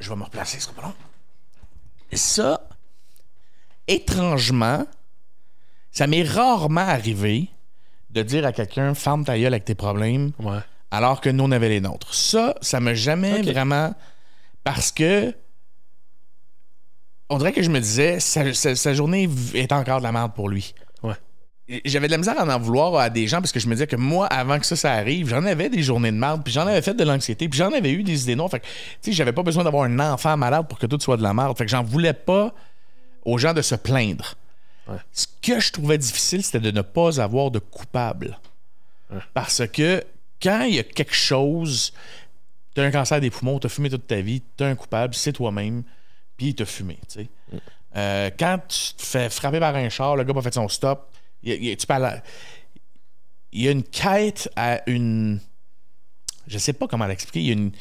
Je vais me replacer, ce sera pas long. Ça, étrangement, ça m'est rarement arrivé de dire à quelqu'un « Ferme ta gueule avec tes problèmes », alors que nous, on avait les nôtres. Ça m'a jamais vraiment... Parce que on dirait que je me disais sa journée est encore de la merde pour lui. Ouais. J'avais de la misère à en vouloir à des gens parce que je me disais que moi, avant que ça arrive, j'en avais des journées de merde, puis j'en avais fait de l'anxiété, puis j'en avais eu des idées noires. Fait que, tu sais, j'avais pas besoin d'avoir un enfant malade pour que tout soit de la merde. Fait que j'en voulais pas aux gens de se plaindre. Ouais. Ce que je trouvais difficile, c'était de ne pas avoir de coupable. Ouais. Parce que quand il y a quelque chose, t'as un cancer des poumons, t'as fumé toute ta vie, t'as un coupable, c'est toi-même, puis t'as fumé, tu sais. Quand tu te fais frapper par un char, le gars n'a pas fait son stop, tu parles. Il y a une quête à une. Je sais pas comment l'expliquer. Il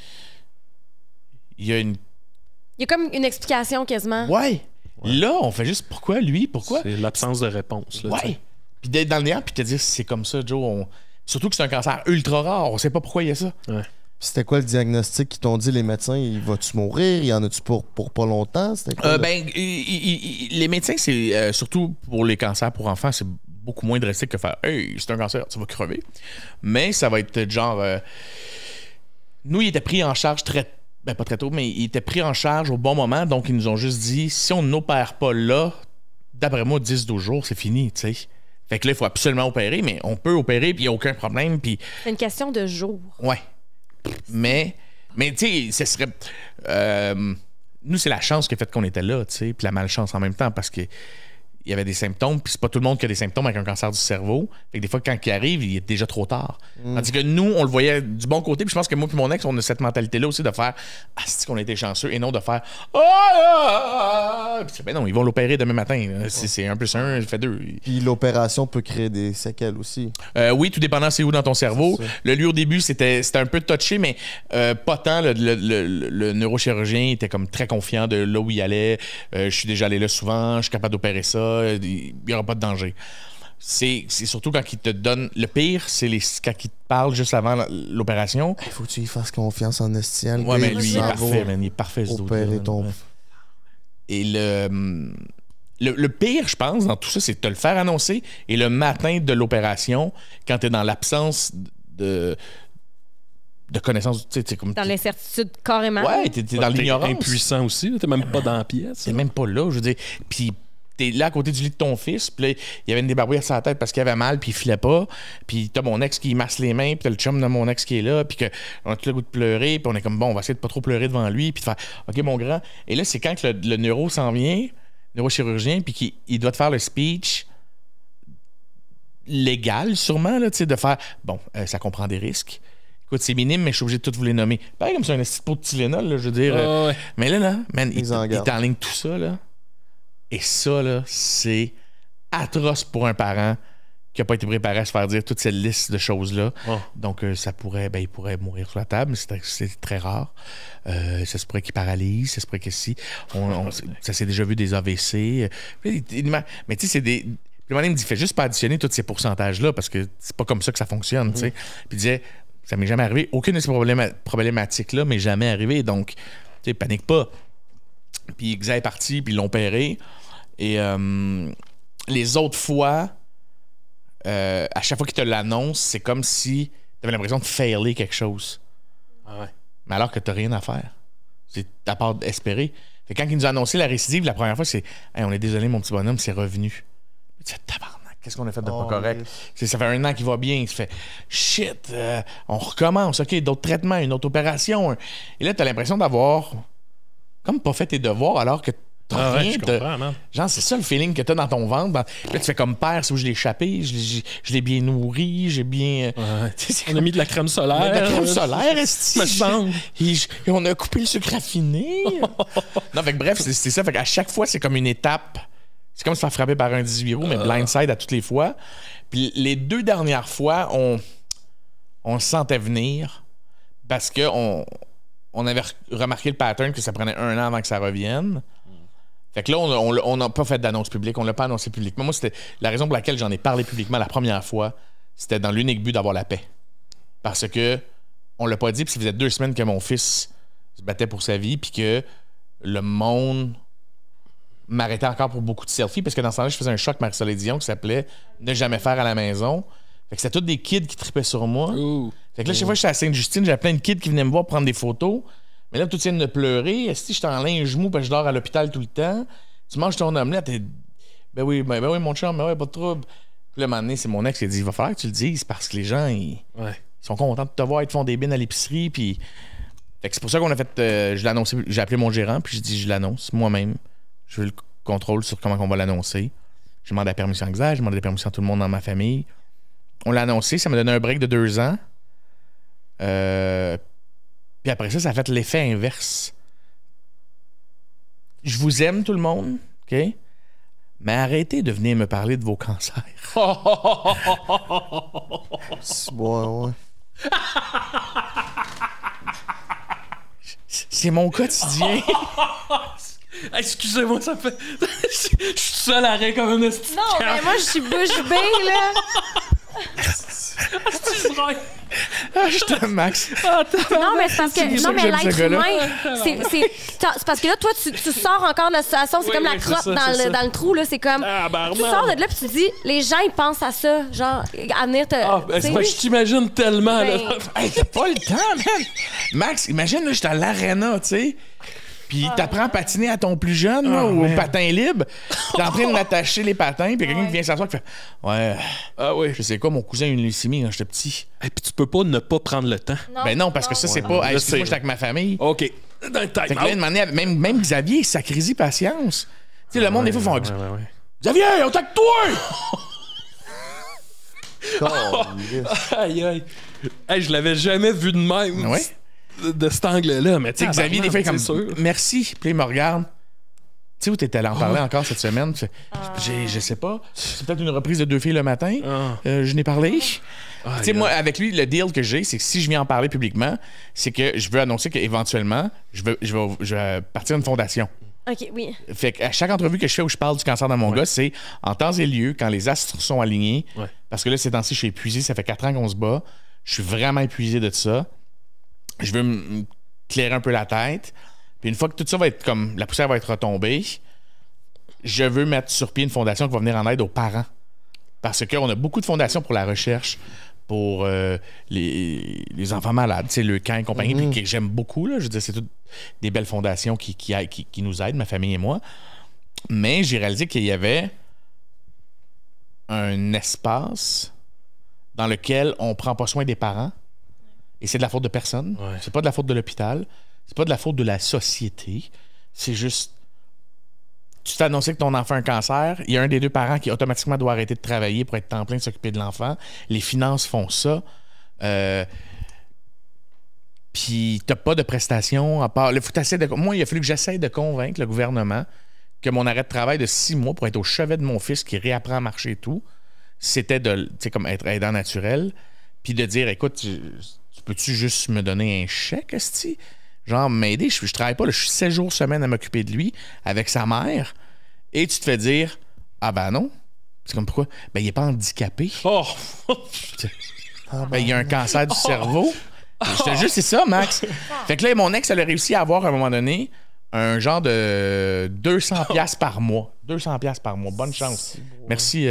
y a comme une explication quasiment. Ouais. Là, on fait juste pourquoi lui? Pourquoi? C'est l'absence de réponse. Là, ouais. Puis d'être dans le néant, puis te dire c'est comme ça, Joe. Surtout que c'est un cancer ultra rare. On sait pas pourquoi il y a ça. Ouais. C'était quoi le diagnostic qu'ils t'ont dit, les médecins? Il va-tu mourir? Il y en a-tu pour pas longtemps? C'était quoi, les médecins, c'est surtout pour les cancers pour enfants, c'est beaucoup moins drastique que faire « Hey, c'est un cancer, tu vas crever ». Mais ça va être genre... nous, il était pris en charge pas très tôt, mais il était pris en charge au bon moment. Donc, ils nous ont juste dit « Si on n'opère pas là, d'après moi, 10-12 jours, c'est fini, tu sais. » Fait que là, il faut absolument opérer, mais on peut opérer, puis il n'y a aucun problème. Puis... C'est une question de jours. Ouais. Mais tu sais, ce serait... nous, c'est la chance qui a fait qu'on était là, tu sais, puis la malchance en même temps, parce que il y avait des symptômes, puis c'est pas tout le monde qui a des symptômes avec un cancer du cerveau. Fait que des fois, quand il arrive, il est déjà trop tard. Tandis que nous, on le voyait du bon côté, puis je pense que moi et mon ex, on a cette mentalité-là aussi de faire « Ah, c'est qu'on a été chanceux », et non de faire « Ah! » Puis ben non, ils vont l'opérer demain matin. C'est 1 + 1, fait 2. Puis l'opération peut créer des séquelles aussi. Oui, tout dépendant c'est où dans ton cerveau. Lui, au début, c'était un peu touché, mais pas tant. Le neurochirurgien était comme très confiant de là où il allait. Je suis déjà allé là souvent, je suis capable d'opérer ça. Il n'y aura pas de danger. c'est surtout quand ils te donnent... Le pire, c'est quand ils te parlent juste avant l'opération. Il faut que tu y fasses confiance en estial. Ouais, mais lui, il est parfait, man. Il est parfait, ce opérer ton... Et le pire, je pense, dans tout ça, c'est de te le faire annoncer et le matin de l'opération, quand t'es dans l'absence de connaissance, tu sais, comme... Dans l'incertitude, carrément. Ouais, t'es dans l'ignorance. T'es impuissant aussi, t'es même pas dans la pièce. T'es même pas là, je veux dire. Puis t'es là à côté du lit de ton fils, puis là, il y avait une débarbouille sur la tête parce qu'il avait mal, puis il filait pas. Puis t'as mon ex qui masse les mains, puis t'as le chum de mon ex qui est là, puis qu'on a tout le goût de pleurer, puis on est comme, bon, on va essayer de pas trop pleurer devant lui, puis de faire, OK, mon grand. Et là, c'est quand que le neuro s'en vient, le neurochirurgien, puis qu'il doit te faire le speech légal, sûrement, là, tu sais, de faire, bon, ça comprend des risques. Écoute, c'est minime, mais je suis obligé de tout vous les nommer. Pareil comme c'est un petit pot de Tylenol, là, je veux dire. Ouais. Mais là, man, il t'enligne tout ça, là. Et ça, là, c'est atroce pour un parent qui n'a pas été préparé à se faire dire toute cette liste de choses-là. Oh. Donc, il pourrait mourir sur la table, mais c'est très rare. Ça se pourrait qu'il paralyse, ça se pourrait que si. Ça s'est déjà vu des AVC. Mais tu sais, c'est des... Puis le il me dit, fais juste pas additionner tous ces pourcentages-là parce que c'est pas comme ça que ça fonctionne, tu sais. Puis il disait, ça m'est jamais arrivé. Aucune de ces problématiques-là m'est jamais arrivée. Donc, tu sais, panique pas. Puis Xa est parti, puis ils l'ont opéré. Et les autres fois, à chaque fois qu'ils te l'annoncent, c'est comme si tu avais l'impression de failer quelque chose. Ah ouais. Mais alors que tu n'as rien à faire. C'est à part d'espérer. Fait que quand ils nous ont annoncé la récidive, la première fois, c'est hey, on est désolé, mon petit bonhomme, c'est revenu. Tu fais tabarnak, qu'est-ce qu'on a fait de pas correct? Ça fait 1 an qu'il va bien. Il se fait shit, on recommence, OK, d'autres traitements, une autre opération. Et là, tu as l'impression d'avoir comme pas fait tes devoirs alors que t'as rien. Je comprends, man. Genre, c'est ça le feeling que t'as dans ton ventre. Là, tu fais comme père, c'est où je l'ai échappé, je l'ai bien nourri, j'ai bien. On a mis de la crème solaire. De la crème solaire, est-ce me semble. Et on a coupé le sucre raffiné. Non, fait que bref, c'est ça. Fait qu'à chaque fois, c'est comme une étape. C'est comme se faire frapper par un 18 roues, mais blindside à toutes les fois. Puis les 2 dernières fois, on se sentait venir parce qu'on avait remarqué le pattern que ça prenait 1 an avant que ça revienne. Fait que là, on n'a pas fait d'annonce publique, on l'a pas annoncé publiquement. Moi, c'était la raison pour laquelle j'en ai parlé publiquement la première fois, c'était dans l'unique but d'avoir la paix. Parce que on l'a pas dit, puis ça faisait 2 semaines que mon fils se battait pour sa vie, puis que le monde m'arrêtait encore pour beaucoup de selfies, parce que dans ce temps-là, je faisais un show avec Marie-Soleil Dion qui s'appelait « Ne jamais faire à la maison ». Fait que c'était tous des kids qui tripaient sur moi. Fait que là, chaque fois que j'étais à Sainte-Justine, j'avais plein de kids qui venaient me voir prendre des photos. Mais là, tout viennent de pleurer. Est-ce que j'étais en linge mou parce que je dors à l'hôpital tout le temps? Tu manges ton omelette et... Ben oui, mon chum, ben oui, pas de trouble. Puis là, à un moment donné, c'est mon ex qui a dit, il va falloir que tu le dises parce que les gens, ils sont contents de te voir, ils te font des bines à l'épicerie. Puis... Fait que c'est pour ça qu'on a fait... je l'ai annoncé, j'ai appelé mon gérant, puis j'ai dit, je l'annonce moi-même. Je veux le contrôle sur comment on va l'annoncer. J'ai demandé la permission à Xa, j'ai demandé la permission à tout le monde dans ma famille. On l'a annoncé, ça m'a donné un break de 2 ans. Puis après ça a fait l'effet inverse. Je vous aime, tout le monde, OK? Mais arrêtez de venir me parler de vos cancers. Ouais. C'est mon quotidien. Excusez-moi, ça fait... Je suis seul à rire comme un esti. Non, mais moi, je suis bouche bée, là. Je t'aime, Max. Non, mais c'est parce que... Non, mais l'être humain, c'est parce que là, toi, tu sors encore de la situation. C'est comme la crotte dans le trou, là. C'est comme... Tu sors de là, puis tu dis, les gens, ils pensent à ça. Genre, à venir te... Je t'imagine tellement, là. Hey, t'as pas le temps, man. Max, imagine, là, j'étais à l'aréna, tu sais. Puis t'apprends à patiner à ton plus jeune, là, au patin libre. T'es en train de m'attacher les patins, puis quelqu'un qui vient s'asseoir qui fait ouais. Ah oui. Je sais quoi, mon cousin a une leucémie quand j'étais petit. Et puis tu peux pas ne pas prendre le temps. Ben non, parce que ça, c'est pas. Hey, excuse-moi, j'étais avec ma famille. OK. Dans le time. Fait que là, une manière, même Xavier, sacrésie patience. Tu sais, le monde, des fois, font Xavier, on t'a que toi! Aïe, aïe. Hey, je l'avais jamais vu de même. Ouais. De cet angle-là, mais tu sais, Xavier, des fois, comme merci, puis il me regarde. Tu sais où t'étais allé en parler encore cette semaine? Je sais pas. C'est peut-être une reprise de 2 filles le matin. Je n'ai parlé. Tu sais, moi, avec lui, le deal que j'ai, c'est que si je viens en parler publiquement, c'est que je veux annoncer qu'éventuellement, je vais partir d'une fondation. OK, oui. Fait qu'à chaque entrevue que je fais où je parle du cancer dans mon gars, c'est en temps et lieu, quand les astres sont alignés. Ouais. Parce que là, ces temps-ci, je suis épuisé. Ça fait 4 ans qu'on se bat. Je suis vraiment épuisé de ça. Je veux me clairer un peu la tête. Puis une fois que tout ça va être comme... La poussière va être retombée, je veux mettre sur pied une fondation qui va venir en aide aux parents. Parce qu'on a beaucoup de fondations pour la recherche, pour les enfants malades, le camp et compagnie, puis que j'aime beaucoup. Là, je veux dire, c'est toutes des belles fondations qui nous aident, ma famille et moi. Mais j'ai réalisé qu'il y avait un espace dans lequel on prend pas soin des parents. Et c'est de la faute de personne. Ouais. C'est pas de la faute de l'hôpital. C'est pas de la faute de la société. C'est juste... Tu t'es annoncé que ton enfant a un cancer, il y a un des deux parents qui automatiquement doit arrêter de travailler pour être temps plein de s'occuper de l'enfant. Les finances font ça. Puis t'as pas de prestations à part... Moi, il a fallu que j'essaie de convaincre le gouvernement que mon arrêt de travail de 6 mois pour être au chevet de mon fils qui réapprend à marcher et tout, c'était de, comme être aidant naturel, puis de dire, écoute, tu peux-tu juste me donner un chèque, esti? Genre, m'aider, je travaille pas, là, je suis 7 jours semaine à m'occuper de lui avec sa mère, et tu te fais dire, ah ben non. C'est comme pourquoi? Ben, il est pas handicapé. Oh! Ben, il a un cancer du cerveau. Je te jure, c'est ça, Max. Fait que là, mon ex, elle a réussi à avoir, à un moment donné, un genre de 200$ par mois. 200$ par mois. Bonne chance. Merci.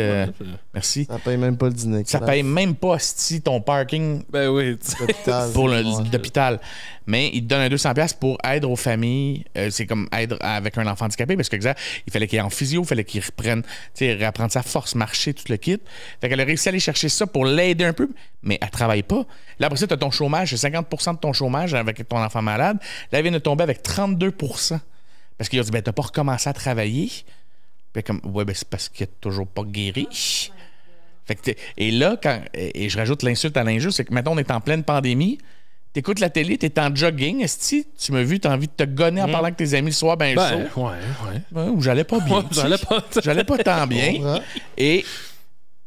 Merci. Ça paye même pas le dîner. Ça paye même pas, si ton parking Ben oui. pour l'hôpital. Mais il te donne un 200$ pour aide aux familles. C'est comme aide avec un enfant handicapé parce que il fallait qu'il aille en physio, il fallait qu'il reprenne, reprendre sa force, marcher, tout le kit. Fait qu'elle a réussi à aller chercher ça pour l'aider un peu, mais elle travaille pas. Là, après ça, tu as ton chômage, c'est 50% de ton chômage avec ton enfant malade. Là, elle vient de tomber avec 32%. Parce qu'il a dit, ben, t'as pas recommencé à travailler. Puis comme, ouais, ben, c'est parce qu'il n'est toujours pas guéri. Fait que et là, et je rajoute l'insulte à l'injure, c'est que maintenant, on est en pleine pandémie. T'écoutes la télé, t'es en jogging, esti, tu m'as vu, t'as envie de te gonner en parlant avec tes amis le soir, ben chaud. Ouais. Ou j'allais pas bien. J'allais pas tant bien. Ouais. Et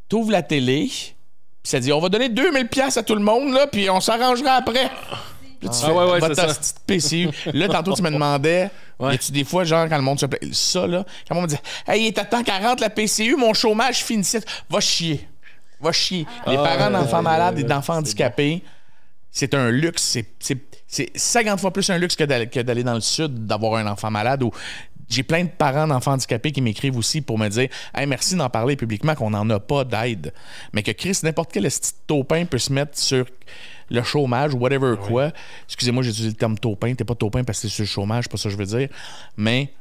t'ouvres la télé, puis ça dit, on va donner 2000$ à tout le monde, là, puis on s'arrangera après. Là, tu fais, ouais, va c'est ta petite PCU. Là, tantôt, tu me demandais, y a-tu des fois, genre, quand le monde se plaît, ça, là, quand on me dit, hey, il est à temps 40, la PCU, mon chômage finissait. Va chier. Les parents d'enfants malades et d'enfants handicapés, c'est un luxe. C'est 50 fois plus un luxe que d'aller dans le sud, d'avoir un enfant malade. Ou j'ai plein de parents d'enfants handicapés qui m'écrivent aussi pour me dire, hey, merci d'en parler publiquement, qu'on n'en a pas d'aide. Mais que Chris, n'importe quel petit taupin peut se mettre sur le chômage ou whatever quoi. Excusez-moi, j'ai utilisé le terme taupin. T'es pas taupin parce que c'est sur le chômage, c'est pas ça que je veux dire. Mais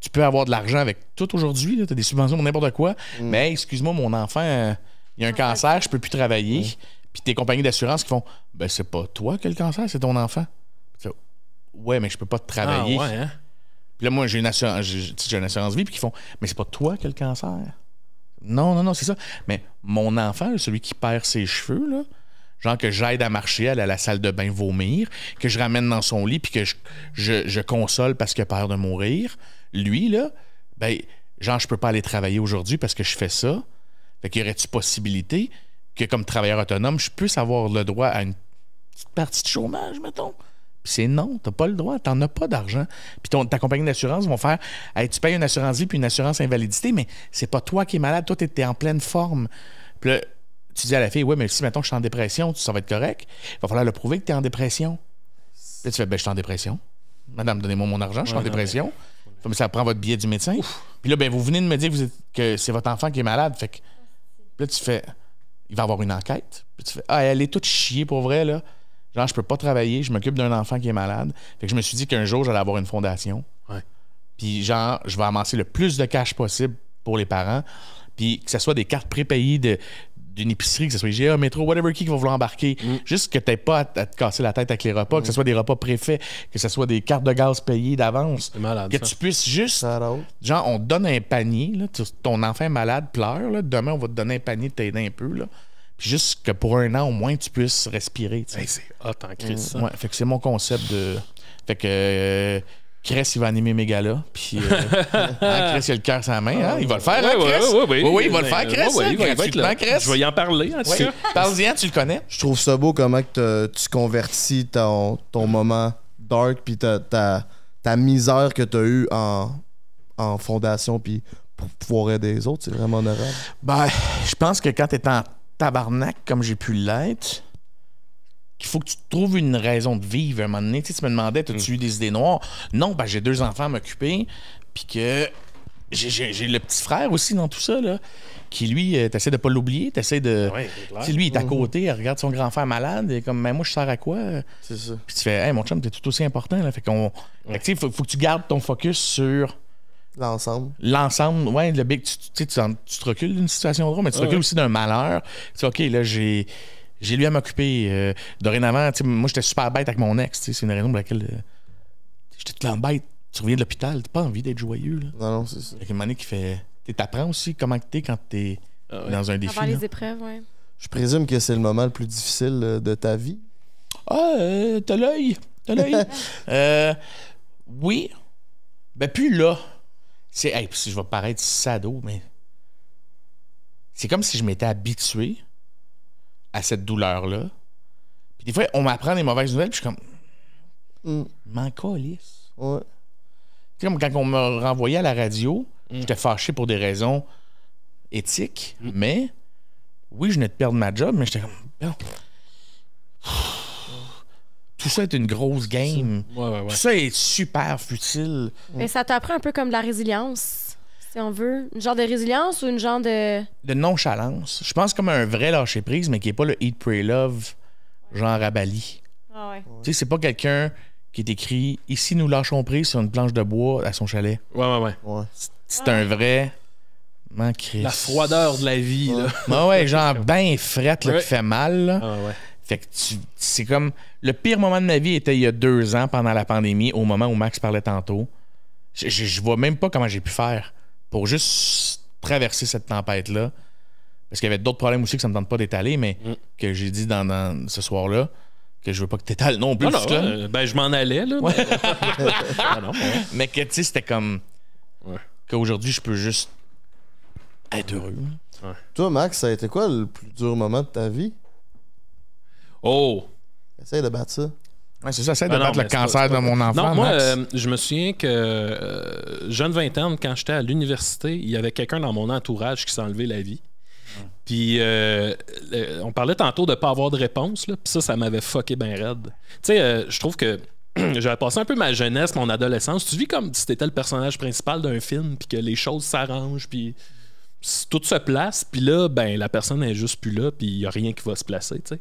tu peux avoir de l'argent avec tout aujourd'hui. T'as des subventions pour n'importe quoi. Mais hey, excuse-moi, mon enfant, il a un cancer, je peux plus travailler. Puis tes compagnies d'assurance qui font, ben c'est pas toi qui as le cancer, c'est ton enfant. Ouais, mais je peux pas te travailler. Ah, ouais, hein? Puis là, moi, j'ai une assurance vie, puis qui font, mais c'est pas toi qui as le cancer. Non, c'est ça. Mais mon enfant, celui qui perd ses cheveux, là, genre que j'aide à marcher, aller à la salle de bain vomir, que je ramène dans son lit, puis que je console parce qu'il a peur de mourir. Lui, là, ben, genre, je peux pas aller travailler aujourd'hui parce que je fais ça. Fait qu'il y aurait-tu possibilité que, comme travailleur autonome, je puisse avoir le droit à une petite partie de chômage, mettons? Puis c'est non, t'as pas le droit, t'en as pas d'argent. Puis ta compagnie d'assurance vont faire, hey, tu payes une assurance vie puis une assurance invalidité, mais c'est pas toi qui es malade, toi, t'es en pleine forme. Puis là, tu dis à la fille, ouais, mais si, mettons, je suis en dépression, ça va être correct. Il va falloir le prouver que tu es en dépression. Là, tu fais, ben, je suis en dépression. Madame, donnez-moi mon argent, je suis en dépression. Mais ça prend votre billet du médecin. Puis là, ben, vous venez de me dire que c'est votre enfant qui est malade. Fait que là, tu fais, il va y avoir une enquête. Puis tu fais, ah, elle est toute chiée pour vrai, là. Genre, je peux pas travailler, je m'occupe d'un enfant qui est malade. Fait que je me suis dit qu'un jour, j'allais avoir une fondation. Ouais. Puis genre, je vais amasser le plus de cash possible pour les parents. Puis que ce soit des cartes prépayées d'une épicerie, que ce soit IGA, Métro, whatever qui va vouloir embarquer. Juste que tu n'aies pas à te casser la tête avec les repas, que ce soit des repas préfaits, que ce soit des cartes de gaz payées d'avance. C'est malade, que ça. tu puisses juste... Genre, on te donne un panier, là, ton enfant est malade, pleure, là, demain, on va te donner un panier de t'aider un peu, là. Puis juste que pour 1 an, au moins, tu puisses respirer. Hey, c'est hot en crise, ça. Ouais, fait que c'est mon concept de... Fait que... Chris, il va animer mes galas. Puis, Chris, il a le cœur sur la main. Hein? Il va le faire, hein, Chris? Oui, il va le faire, Chris. Oui, il va être là. Chris. Je vais y en parler, en tout cas. Parle-y, tu le connais. Je trouve ça beau comment que tu convertis ton moment dark puis ta misère que tu as eue en en fondation puis pour pouvoir aider les autres. C'est vraiment honorable. Ben, je pense que quand t'es en tabarnak, comme j'ai pu l'être, qu'il faut que tu trouves une raison de vivre à un moment donné. Tu sais, tu me demandais, as-tu eu des idées noires? Non, ben j'ai 2 enfants à m'occuper, puis que j'ai le petit frère aussi dans tout ça, là, qui, lui, t'essaies de pas l'oublier, t'essaies de... Ouais, Tu sais, lui, il est à côté, il regarde son grand frère malade, et comme, mais moi, je sers à quoi? C'est ça. Puis tu fais, hey, mon chum, t'es tout aussi important, là. Fait qu'on... Fait que, tu sais, faut que tu gardes ton focus sur... L'ensemble. L'ensemble, ouais, le big, tu te recules d'une situation drôle, mais tu te recules aussi d'un malheur. Tu sais, OK, là, j'ai lui à m'occuper. Dorénavant, tu sais, moi, j'étais super bête avec mon ex. Tu sais, c'est une raison pour laquelle j'étais tout le temps bête. Tu reviens de l'hôpital, t'as pas envie d'être joyeux, là. Non, c'est ça. Fait qu'une manière qui fait... T'apprends aussi comment t'es quand t'es dans un défi. Avant les là. épreuves, oui. Je présume que c'est le moment le plus difficile de ta vie. Ah, t'as l'œil. T'as l'œil. Oui. Ben, puis là... C'est, hey, je vais paraître sado, mais c'est comme si je m'étais habitué à cette douleur-là. Puis des fois, on m'apprend des mauvaises nouvelles, puis je suis comme, m'en calisse. Ouais. Tu sais, comme quand on me renvoyait à la radio, j'étais fâché pour des raisons éthiques, mais oui, je venais de perdre ma job, mais j'étais comme, bon. Tout ça est une grosse game. Ouais. Tout ça est super futile. Mais ça t'apprend un peu comme de la résilience, si on veut. Une genre de résilience ou une genre de... De nonchalance. Je pense comme un vrai lâcher-prise, mais qui n'est pas le Eat, Pray, Love, genre à Bali. Ah ouais. Tu sais, c'est pas quelqu'un qui est écrit « Ici, nous lâchons prise sur une planche de bois à son chalet Ouais. » C'est un vrai... La froideur de la vie, là. Ouais, genre ben frette, là, qui fait mal, là. Ah ouais. Fait que c'est comme... Le pire moment de ma vie était il y a 2 ans, pendant la pandémie, au moment où Max parlait tantôt. Je vois même pas comment j'ai pu faire pour juste traverser cette tempête-là. Parce qu'il y avait d'autres problèmes aussi que ça me tente pas d'étaler, mais que j'ai dit dans ce soir-là, que je veux pas que t'étales non plus. Ben, je m'en allais, là. Ouais. Non, mais que, tu sais, c'était comme... Qu'aujourd'hui, je peux juste être heureux. Ouais. Toi, Max, ça a été quoi le plus dur moment de ta vie? Oh! Essaye de battre ça. Ouais, c'est ça, essaie de battre le cancer de mon enfant. Non, moi, Max. je me souviens que jeune vingtaine, quand j'étais à l'université, il y avait quelqu'un dans mon entourage qui s'est enlevé la vie. Puis on parlait tantôt de pas avoir de réponse, là, puis ça m'avait fucké bien raide. Tu sais, je trouve que j'avais passé un peu ma jeunesse, mon adolescence. Tu vis comme si t'étais le personnage principal d'un film, puis que les choses s'arrangent, puis tout se place, puis là, ben la personne est juste plus là, puis il y a rien qui va se placer, tu sais.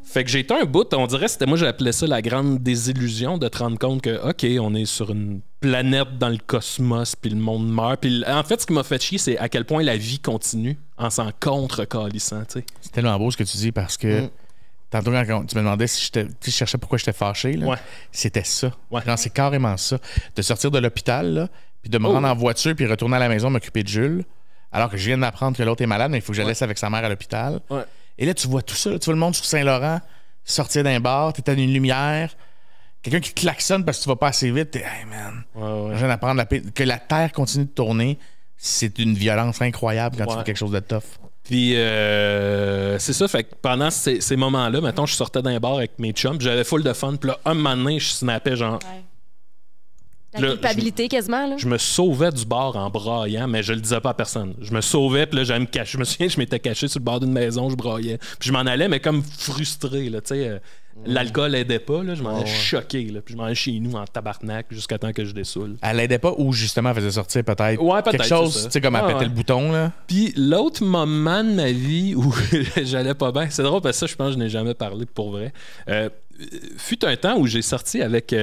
Fait que j'ai été un bout, on dirait, moi j'appelais ça la grande désillusion de te rendre compte que, OK, on est sur une planète dans le cosmos, puis le monde meurt. Puis en fait, ce qui m'a fait chier, c'est à quel point la vie continue en s'en contre-calissant, tu sais. C'est tellement beau ce que tu dis parce que tantôt, quand tu me demandais si je cherchais pourquoi j'étais fâché, là, c'était ça. Ouais. Genre, c'est carrément ça. De sortir de l'hôpital, là, puis de me rendre en voiture, puis retourner à la maison m'occuper de Jules, alors que je viens d'apprendre que l'autre est malade, mais il faut que je la laisse avec sa mère à l'hôpital. Ouais. Et là, tu vois tout ça. Là, tu vois le monde sur Saint-Laurent sortir d'un bar, t'es à une lumière, quelqu'un qui klaxonne parce que tu vas pas assez vite, t'es hey man. Je viens d'apprendre que la Terre continue de tourner, c'est une violence incroyable quand tu fais quelque chose de tough. Puis c'est ça, fait que pendant ces moments-là, mettons, je sortais d'un bar avec mes chums, j'avais full de fun, puis là, un moment donné, je snappais genre. Ouais. La culpabilité quasiment, là. Je me sauvais du bar en braillant, mais je le disais pas à personne. Je me sauvais, puis là, j'allais me cacher. Je me souviens, je m'étais caché sur le bord d'une maison, je braillais. Puis je m'en allais, mais comme frustré, là, tu sais. L'alcool aidait pas, là. Je m'en allais choqué, là. Puis je m'en allais chez nous en tabarnak jusqu'à temps que je dessoule. Elle l'aidait pas ou justement elle faisait sortir peut-être quelque c'est chose, ça. tu sais, comme elle pétait le bouton, là. Puis l'autre moment de ma vie où j'allais pas bien, c'est drôle parce que ça, je pense que je n'ai jamais parlé pour vrai. Fut un temps où j'ai sorti avec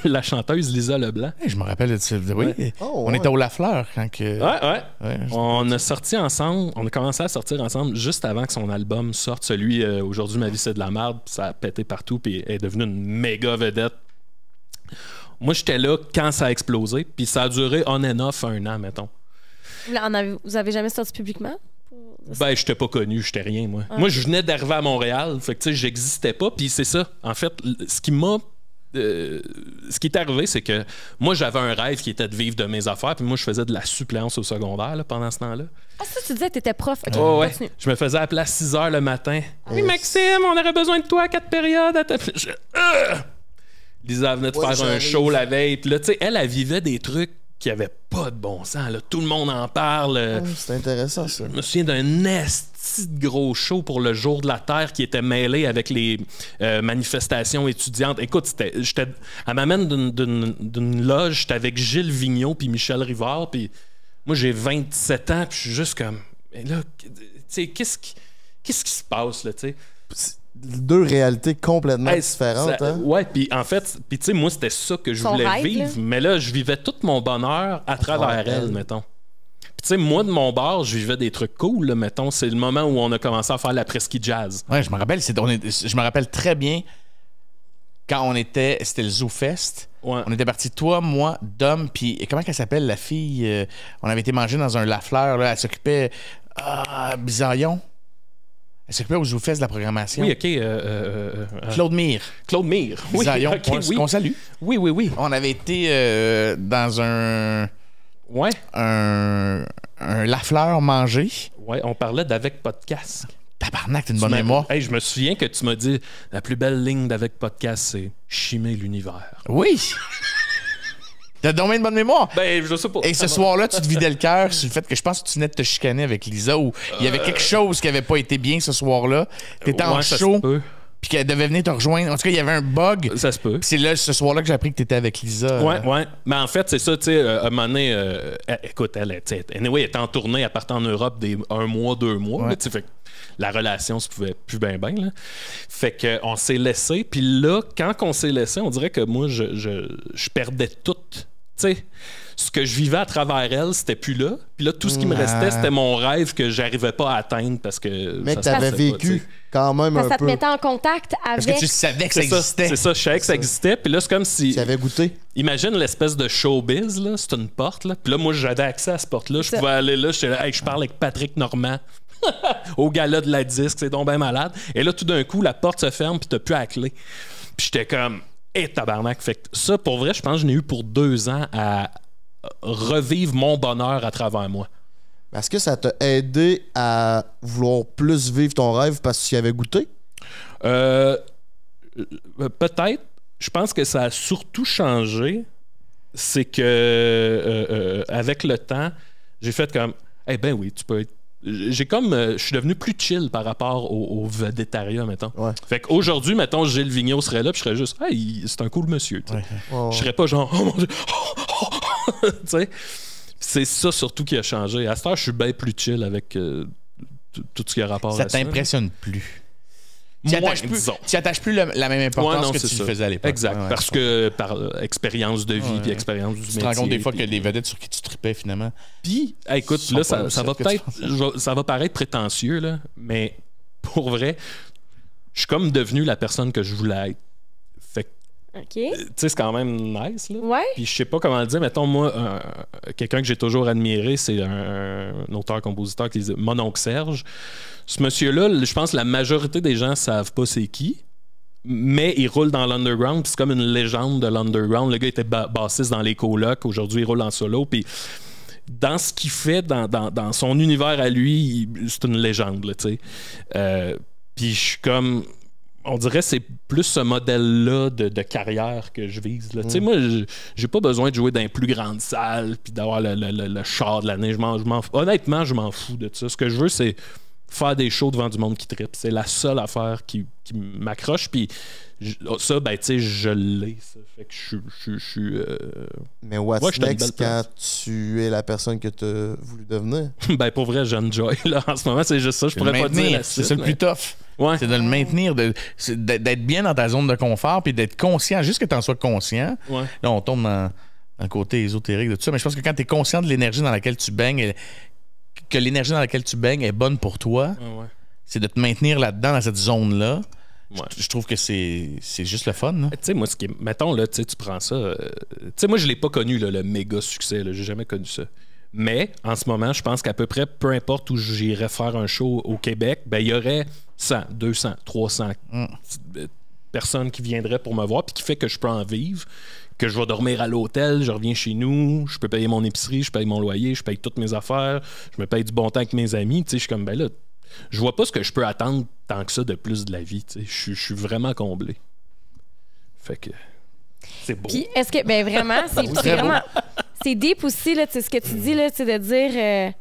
la chanteuse Lisa Leblanc. Hey, je me rappelle de ça. Oui. On était au Lafleur quand que. Ouais. On a sorti ensemble, on a commencé à sortir ensemble juste avant que son album sorte. Celui Aujourd'hui ma vie c'est de la merde, ça a pété partout puis elle est devenue une méga vedette. Moi j'étais là quand ça a explosé, puis ça a duré on and off 1 an, mettons. Vous avez jamais sorti publiquement? Ben, j'étais pas connu, j'étais rien, moi. Moi, je venais d'arriver à Montréal, fait que tu sais, j'existais pas, puis c'est ça. En fait, ce qui est arrivé, c'est que moi, j'avais un rêve qui était de vivre de mes affaires, puis moi, je faisais de la suppléance au secondaire là, pendant ce temps-là. Ah, ça, tu disais que t'étais prof. Okay, ouais. Je me faisais appeler à 6 h le matin. Oui, Maxime, on aurait besoin de toi à 4 périodes. Lisa venait de faire un show la veille, puis là, tu sais, elle vivait des trucs qui avait pas de bon sens. Là. Tout le monde en parle. C'est intéressant, ça. Je me souviens d'un esti de gros show pour le Jour de la Terre qui était mêlé avec les manifestations étudiantes. Écoute, elle m'amène d'une loge, j'étais avec Gilles Vigneault puis Michel Rivard, puis moi, j'ai 27 ans, puis je suis juste comme... Mais là, tu sais, qu'est-ce qui se passe, là, tu sais? Deux réalités complètement différentes. Hein? Ouais, puis en fait, tu sais, moi, c'était ça que je voulais vivre, mais là, je vivais tout mon bonheur à travers elle, mettons. Puis tu sais, moi, de mon bar, je vivais des trucs cool, là, mettons. C'est le moment où on a commencé à faire la presqu'île jazz. Ouais, je me rappelle, je me rappelle très bien quand c'était le Zoo Fest. Ouais. On était partis, toi, moi, Dom, puis comment elle s'appelle, la fille? On avait été manger dans un Lafleur, là, elle s'occupait... Bizarillon. Elle s'occupait au Zoo Fest de la programmation. Oui, OK. Claude Mire. Claude Mire. Oui, Bizarillon, okay, qu'on salue. Oui. On avait été dans un... Ouais. Un Lafleur manger. Ouais, on parlait d'Avec Podcast. Tabarnak, t'as une bonne mémoire. Hey, je me souviens que tu m'as dit la plus belle ligne d'Avec Podcast, c'est chimer l'univers. Oui. T'as donc une bonne mémoire. Ben, je sais pas. Et ce soir-là, tu te vidais le cœur sur le fait que je pense que tu venais de te chicaner avec Lisa ou il y avait quelque chose qui avait pas été bien ce soir-là. T'étais en show. Puis qu'elle devait venir te rejoindre. En tout cas, il y avait un bug. Ça se peut. Puis c'est là, ce soir-là, que j'ai appris que t'étais avec Lisa. Ouais. Mais en fait, c'est ça, tu sais, à un moment donné, écoute, elle était en tournée, elle partait en Europe un mois, 2 mois. Ouais. Là, fait que la relation se pouvait plus bien. Là. Fait qu'on s'est laissé. Puis là, quand on s'est laissé, on dirait que moi, je perdais tout. Tu sais, ce que je vivais à travers elle, c'était plus là. Puis là, tout ce qui me restait, c'était mon rêve que j'arrivais pas à atteindre parce que... Mais que t'avais vécu quand même un peu. Ça te mettait en contact avec... Parce que tu savais que ça existait. C'est ça, je savais que ça existait. Puis là, c'est comme si... Tu avais goûté. Imagine l'espèce de showbiz, là. C'est une porte, là. Puis là, moi, j'avais accès à cette porte-là. Je pouvais aller là. J'étais là, hey, je parle avec Patrick Normand. Au gala de la disque, c'est donc bien malade. Et là, tout d'un coup, la porte se ferme, puis t'as plus à clé. Puis j'étais comme... Et tabarnak. Fait que ça, pour vrai, je pense que je n'ai eu pour 2 ans à revivre mon bonheur à travers moi. Est-ce que ça t'a aidé à vouloir plus vivre ton rêve parce que tu y avais goûté? Peut-être. Je pense que ça a surtout changé. C'est que avec le temps, j'ai fait comme ben oui, tu peux être. Je suis devenu plus chill par rapport au vedettariat, mettons. Ouais. Fait qu'aujourd'hui, mettons, Gilles Vigneault serait là, puis je serais juste, hey, c'est un cool monsieur. Ouais. Je serais pas genre, oh mon Dieu, tu sais. C'est ça surtout qui a changé. À cette heure, je suis bien plus chill avec tout ce qui a rapport à ça. Ça t'impressionne plus. Tu attaches plus la même importance que tu le faisais à l'époque. Exact. Parce que par expérience de vie puis expérience du métier. Tu te rends compte des fois que les vedettes sur qui tu tripais finalement. Puis, écoute, là, ça va peut-être. Ça va paraître prétentieux, là, mais pour vrai, je suis comme devenu la personne que je voulais être. Fait que. OK. Tu sais, c'est quand même nice, là. Ouais. Puis je sais pas comment le dire. Mettons, moi, quelqu'un que j'ai toujours admiré, c'est un auteur-compositeur qui disait Mon oncle Serge. Ce monsieur-là, je pense que la majorité des gens savent pas c'est qui, mais il roule dans l'underground, puis c'est comme une légende de l'underground. Le gars était bassiste dans les colocs, aujourd'hui il roule en solo, puis dans ce qu'il fait, dans son univers à lui, c'est une légende, là, tu sais. Puis je suis comme... On dirait que c'est plus ce modèle-là de carrière que je vise. Tu sais, moi, j'ai pas besoin de jouer dans les plus grandes salles puis d'avoir le char de l'année. Honnêtement, je m'en fous de ça. Ce que je veux, c'est faire des shows devant du monde qui trippe. C'est la seule affaire qui m'accroche. Puis ça, ben, tu sais, je l'ai. Ça fait que je suis... Mais what's next quand tu es la personne que tu as voulu devenir? Ben, pour vrai, j'enjoy. Là, en ce moment, c'est juste ça. Je pourrais pas dire la suite. C'est ça le plus tough. Ouais. C'est de le maintenir, d'être bien dans ta zone de confort puis d'être conscient, juste que tu en sois conscient. Ouais. Là, on tombe dans le côté ésotérique de tout ça. Mais je pense que quand tu es conscient de l'énergie dans laquelle tu baignes, que l'énergie dans laquelle tu baignes est bonne pour toi, c'est de te maintenir là-dedans, dans cette zone-là. Ouais. Je trouve que c'est juste le fun. Tu sais, moi, mettons, là, tu prends ça. Tu sais, moi, je l'ai pas connu, là, le méga succès. J'ai jamais connu ça. Mais, en ce moment, je pense qu'à peu près, peu importe où j'irais faire un show au Québec, ben il y aurait 100, 200, 300 personnes qui viendraient pour me voir, puis qui fait que je peux en vivre, que je vais dormir à l'hôtel, je reviens chez nous, je peux payer mon épicerie, je paye mon loyer, je paye toutes mes affaires, je me paye du bon temps avec mes amis. Tu sais, je suis comme, ben là, je vois pas ce que je peux attendre tant que ça de plus de la vie. Tu sais. Je suis vraiment comblé. Fait que c'est beau. Puis est-ce que, ben vraiment, c'est deep aussi, là, tu sais, ce que tu dis, là, tu sais, de dire...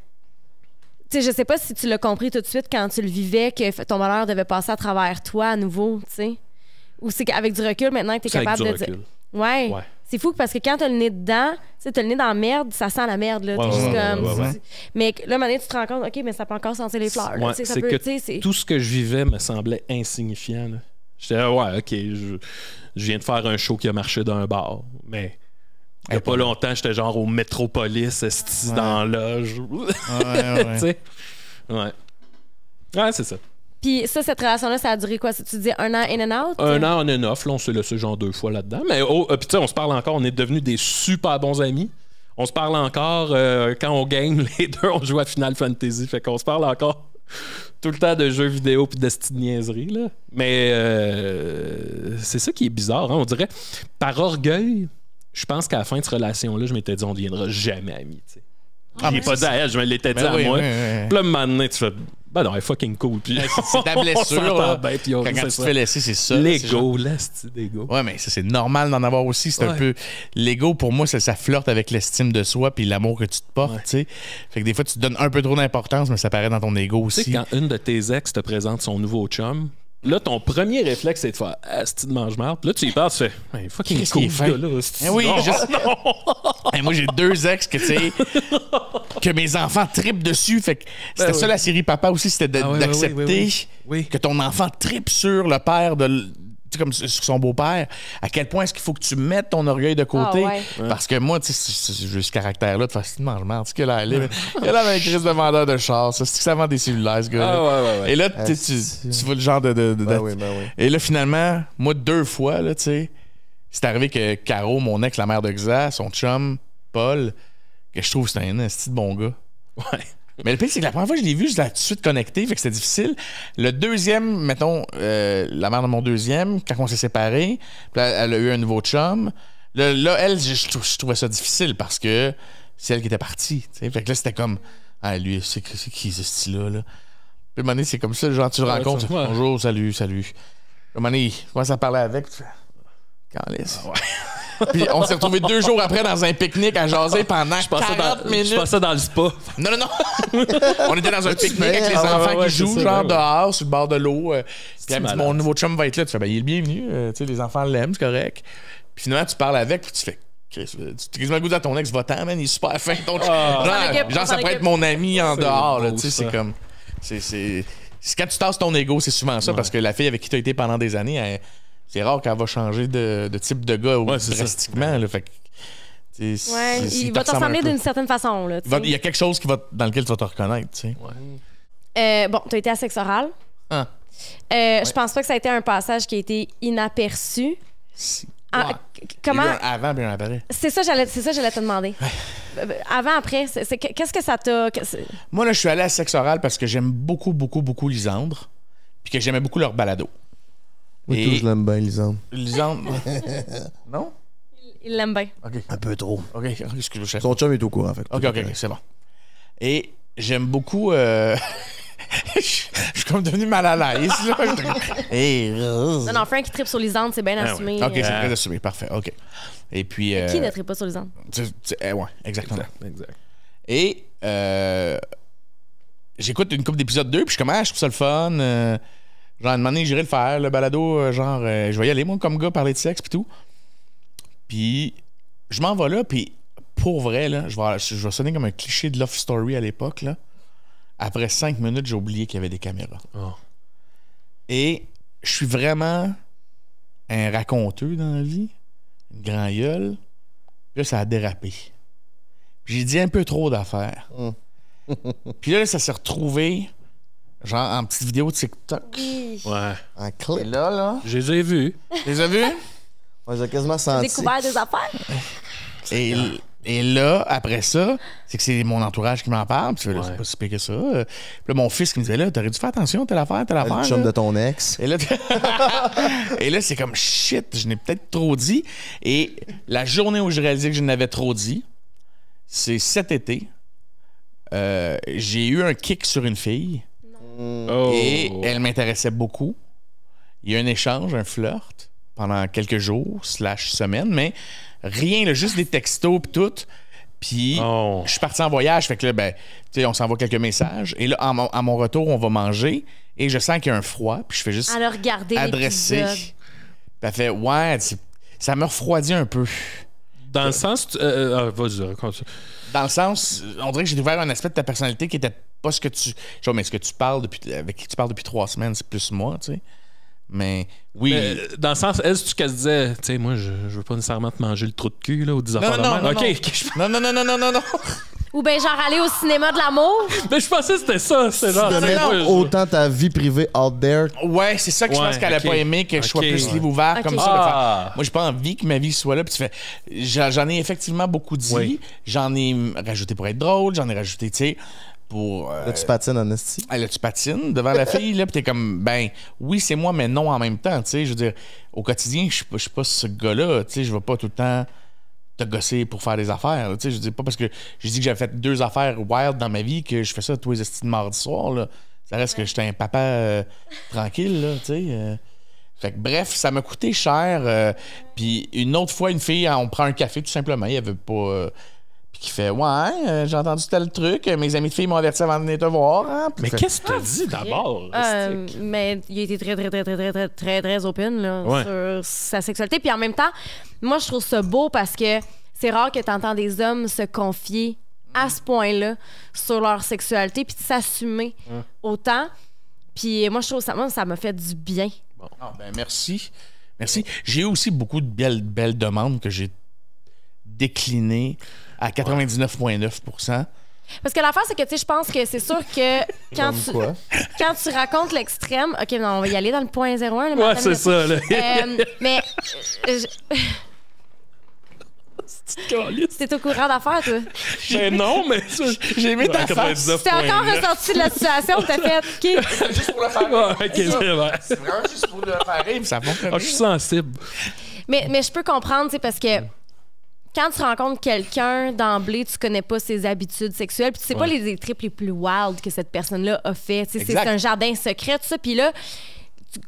tu sais, je sais pas si tu l'as compris tout de suite quand tu le vivais, que ton malheur devait passer à travers toi à nouveau, tu sais. Ou c'est qu'avec du recul, maintenant, que tu es capable de dire... Ouais. C'est fou parce que quand t'as le nez dedans, tu sais, t'as le nez dans la merde, ça sent la merde, là. Mais là, maintenant, tu te rends compte, OK, mais ça peut encore sentir les fleurs. Là, c'est que tout ce que je vivais me semblait insignifiant, là. J'étais ouais, OK, je viens de faire un show qui a marché d'un bar, mais il y a pas longtemps, j'étais genre au Métropolis, dans loge. Tu sais? Ouais, c'est ça. Puis ça, cette relation-là, ça a duré quoi? Tu dis 1 an in and out? 1 an on and off. Là, on s'est laissé genre 2 fois là-dedans. Mais puis tu sais, on se parle encore. On est devenus des super bons amis. On se parle encore quand on game. Les deux, on joue à Final Fantasy. Fait qu'on se parle encore tout le temps de jeux vidéo puis de petites niaiseries, là. Mais c'est ça qui est bizarre. Hein? On dirait, par orgueil, je pense qu'à la fin de cette relation-là, je m'étais dit, on ne deviendra jamais amis. T'sais. J'ai pas dit à elle, je me l'étais dit à moi. Puis là, un moment donné, tu fais... Ben non, elle est fucking cool. Puis c'est ta blessure. Là, quand tu te fais laisser, c'est ça. L'ego, l'estime d'ego. Ouais, mais ça, c'est normal d'en avoir aussi. C'est un peu. L'ego, pour moi, ça flirte avec l'estime de soi puis l'amour que tu te portes. Tu sais. Fait que des fois, tu te donnes un peu trop d'importance, mais ça paraît dans ton ego aussi. Tu sais, quand une de tes ex te présente son nouveau chum, là, ton premier réflexe, c'est de faire c'est de mange-marde. Là, tu y parles, tu fais fucking cool, ce gars-là. Oui, moi, j'ai 2 ex que, tu sais, que mes enfants trippent dessus. Fait que c'était ça la série Papa aussi, c'était d'accepter que ton enfant trippe sur le père comme sur son beau-père. À quel point est-ce qu'il faut que tu mettes ton orgueil de côté? Parce que moi, tu sais, j'ai ce caractère-là de faire c'est de mange-marde. Tu sais, elle avait un crise de vendeur de char. C'est que ça vend des cellulaires, ce gars-là. Et là, tu vois le genre de Et là, finalement, moi, 2 fois, là, tu sais, c'est arrivé que Caro, mon ex, la mère de Xa, son chum, Paul, que je trouve que c'est un esti de bon gars. Ouais. Mais le pire, c'est que la première fois que je l'ai vu, je l'ai tout de suite connecté, fait que c'était difficile. Le deuxième, mettons, la mère de mon deuxième, quand on s'est séparés, puis elle a eu un nouveau chum. Là, elle, je trouvais ça difficile parce que c'est elle qui était partie. T'sais. Fait que là, c'était comme, lui, c'est qui ce style-là? Là? Puis à un moment donné, c'est comme ça, genre, tu le rencontres, bonjour, salut. Puis à un moment donné, je commence à parler avec, tu fais, calisse. Puis on s'est retrouvés 2 jours après dans un pique-nique à jaser pendant 40 minutes. Je passais dans le spa. Non. On était dans un pique-nique avec les enfants qui jouent, genre dehors, sur le bord de l'eau. Puis elle me dit, mon nouveau chum va être là. Tu fais, il est le bienvenu. Tu sais, les enfants l'aiment, c'est correct. Puis finalement, tu parles avec, puis tu fais, tu te quasiment le goût à ton ex votant, man, il est super fin. Genre, ça pourrait être mon ami en dehors. Tu sais, c'est comme. C'est quand tu tasses ton ego, c'est souvent ça, parce que la fille avec qui tu as été pendant des années, c'est rare qu'elle va changer de type de gars drastiquement. Là, fait que, il va te ressembler d'une certaine façon. Là, il y a quelque chose dans lequel tu vas te reconnaître. Tu sais. Bon, tu as été à sexe oral. Je pense pas que ça a été un passage qui a été inaperçu. Comment... Il y a eu un avant et un après. C'est ça, j'allais te demander. Avant, après, qu'est-ce que ça t'a... Moi, là, je suis allé à sexe oral parce que j'aime beaucoup, beaucoup, beaucoup Lisandre. Puis que j'aimais beaucoup leur balado. Oui, je l'aime bien, Lisandre. Lisandre? Non? Il l'aime bien. Okay. Un peu trop. OK, excuse-moi. Son chum est au courant, en fait. OK, c'est bon. Et j'aime beaucoup... je suis comme devenu mal à l'aise, là. Non, Frank qui tripe sur Lisandre, c'est bien assumé. OK, c'est très assumé, parfait, OK. Et puis... Qui ne tripe pas sur Lisandre? Ouais, exactement. Exact. Et j'écoute une couple d'épisodes 2, puis je commence, je trouve ça le fun. Genre, une année, j'irai le faire, le balado, je vais y aller, moi, comme gars, parler de sexe, puis tout. Puis, je m'en vais là, puis pour vrai, là, je vais sonner comme un cliché de Love Story à l'époque, là. Après 5 minutes, j'ai oublié qu'il y avait des caméras. Oh. Et je suis vraiment un raconteux dans la vie, une grand gueule. Puis là, ça a dérapé. Puis j'ai dit un peu trop d'affaires. Puis là, ça s'est retrouvé... genre en petite vidéo de TikTok. Ouais. Un clip. Et là. Je les ai vus. Tu les as vus? Ouais, j'ai quasiment senti. Découvert des affaires. Et là, après ça, c'est que c'est mon entourage qui m'en parle. Puis c'est pas si pire que ça. Puis là, mon fils qui me disait, là, t'aurais dû faire attention, telle affaire. Le chum de ton ex. Et là, c'est comme, shit, je n'ai peut-être trop dit. Et la journée où je réalisais que je n'avais trop dit, c'est cet été. J'ai eu un kick sur une fille. Et elle m'intéressait beaucoup. Il y a eu un échange, un flirt pendant quelques jours / semaines, mais rien, là, juste des textos pis tout. Puis, je suis parti en voyage. Fait que là, ben, tu sais, on s'envoie quelques messages. Et là, à mon retour, on va manger. Et je sens qu'il y a un froid. Puis je fais juste adresser. Puis elle fait, ouais, ça me refroidit un peu. Dans le sens... vas-y, raconte. Dans le sens, on dirait que j'ai découvert un aspect de ta personnalité qui était pas ce que tu... Genre, mais ce que tu parles avec qui tu parles depuis 3 semaines, c'est plus moi, tu sais. Mais oui. Mais, dans le sens, est-ce qu'elle se disait, tu sais, moi, je veux pas nécessairement te manger le trou de cul, là, ou des affaires de même. Non. Ou bien genre aller au cinéma de l'amour. Mais je pensais que c'était ça. C'est genre, de mettre autant ta vie privée out there. Ouais, c'est ça que je pense qu'elle a pas aimé, que je sois plus livre ouvert comme ça. Moi, j'ai pas envie que ma vie soit là. Puis tu fais, j'en ai effectivement beaucoup dit. Oui. J'en ai rajouté pour être drôle. J'en ai rajouté, tu sais, pour... Là, tu patines en esti. Là, tu patines devant la fille, là, puis t'es comme, ben, oui, c'est moi, mais non en même temps, tu sais. Je veux dire, au quotidien, je suis pas ce gars-là, tu sais. Je vais pas tout le temps te gosser pour faire des affaires, tu sais. Je dis pas parce que j'ai dit que j'avais fait 2 affaires wild dans ma vie que je fais ça tous les estis de mardi soir, là. Ça reste que j'étais un papa tranquille, là, tu sais. Fait que bref, ça m'a coûté cher. Puis une autre fois, une fille, on prend un café tout simplement, il y avait pas... qui fait, ouais, j'ai entendu tel truc, mes amis de filles m'ont averti avant de venir te voir. Hein? Mais qu'est-ce que tu as dit d'abord? Mais il a été très open là, sur sa sexualité. Puis en même temps, moi, je trouve ça beau parce que c'est rare que tu entends des hommes se confier à ce point-là sur leur sexualité puis de s'assumer autant. Puis moi, je trouve ça m'a fait du bien. Bon. Ben merci. Merci. J'ai eu aussi beaucoup de belles demandes que j'ai déclinées à 99,9%. Parce que l'affaire, c'est que, tu sais, je pense que c'est sûr que quand tu racontes l'extrême... OK, non, on va y aller dans le point 01. Ouais, c'est ça, là. Mais... T'es au courant d'affaires, toi? Ben non, mais j'ai aimé ta face. T'es encore ressorti de la situation, t'as fait... OK. C'est juste pour le faire rire. OK, c'est vrai. C'est vraiment juste pour le faire rire, ça fonctionne. Je suis sensible. Mais je peux comprendre, tu sais, parce que... Quand tu rencontres quelqu'un d'emblée, tu connais pas ses habitudes sexuelles, puis tu sais pas les trips les plus wild que cette personne-là a fait. C'est un jardin secret, tout ça. Puis là,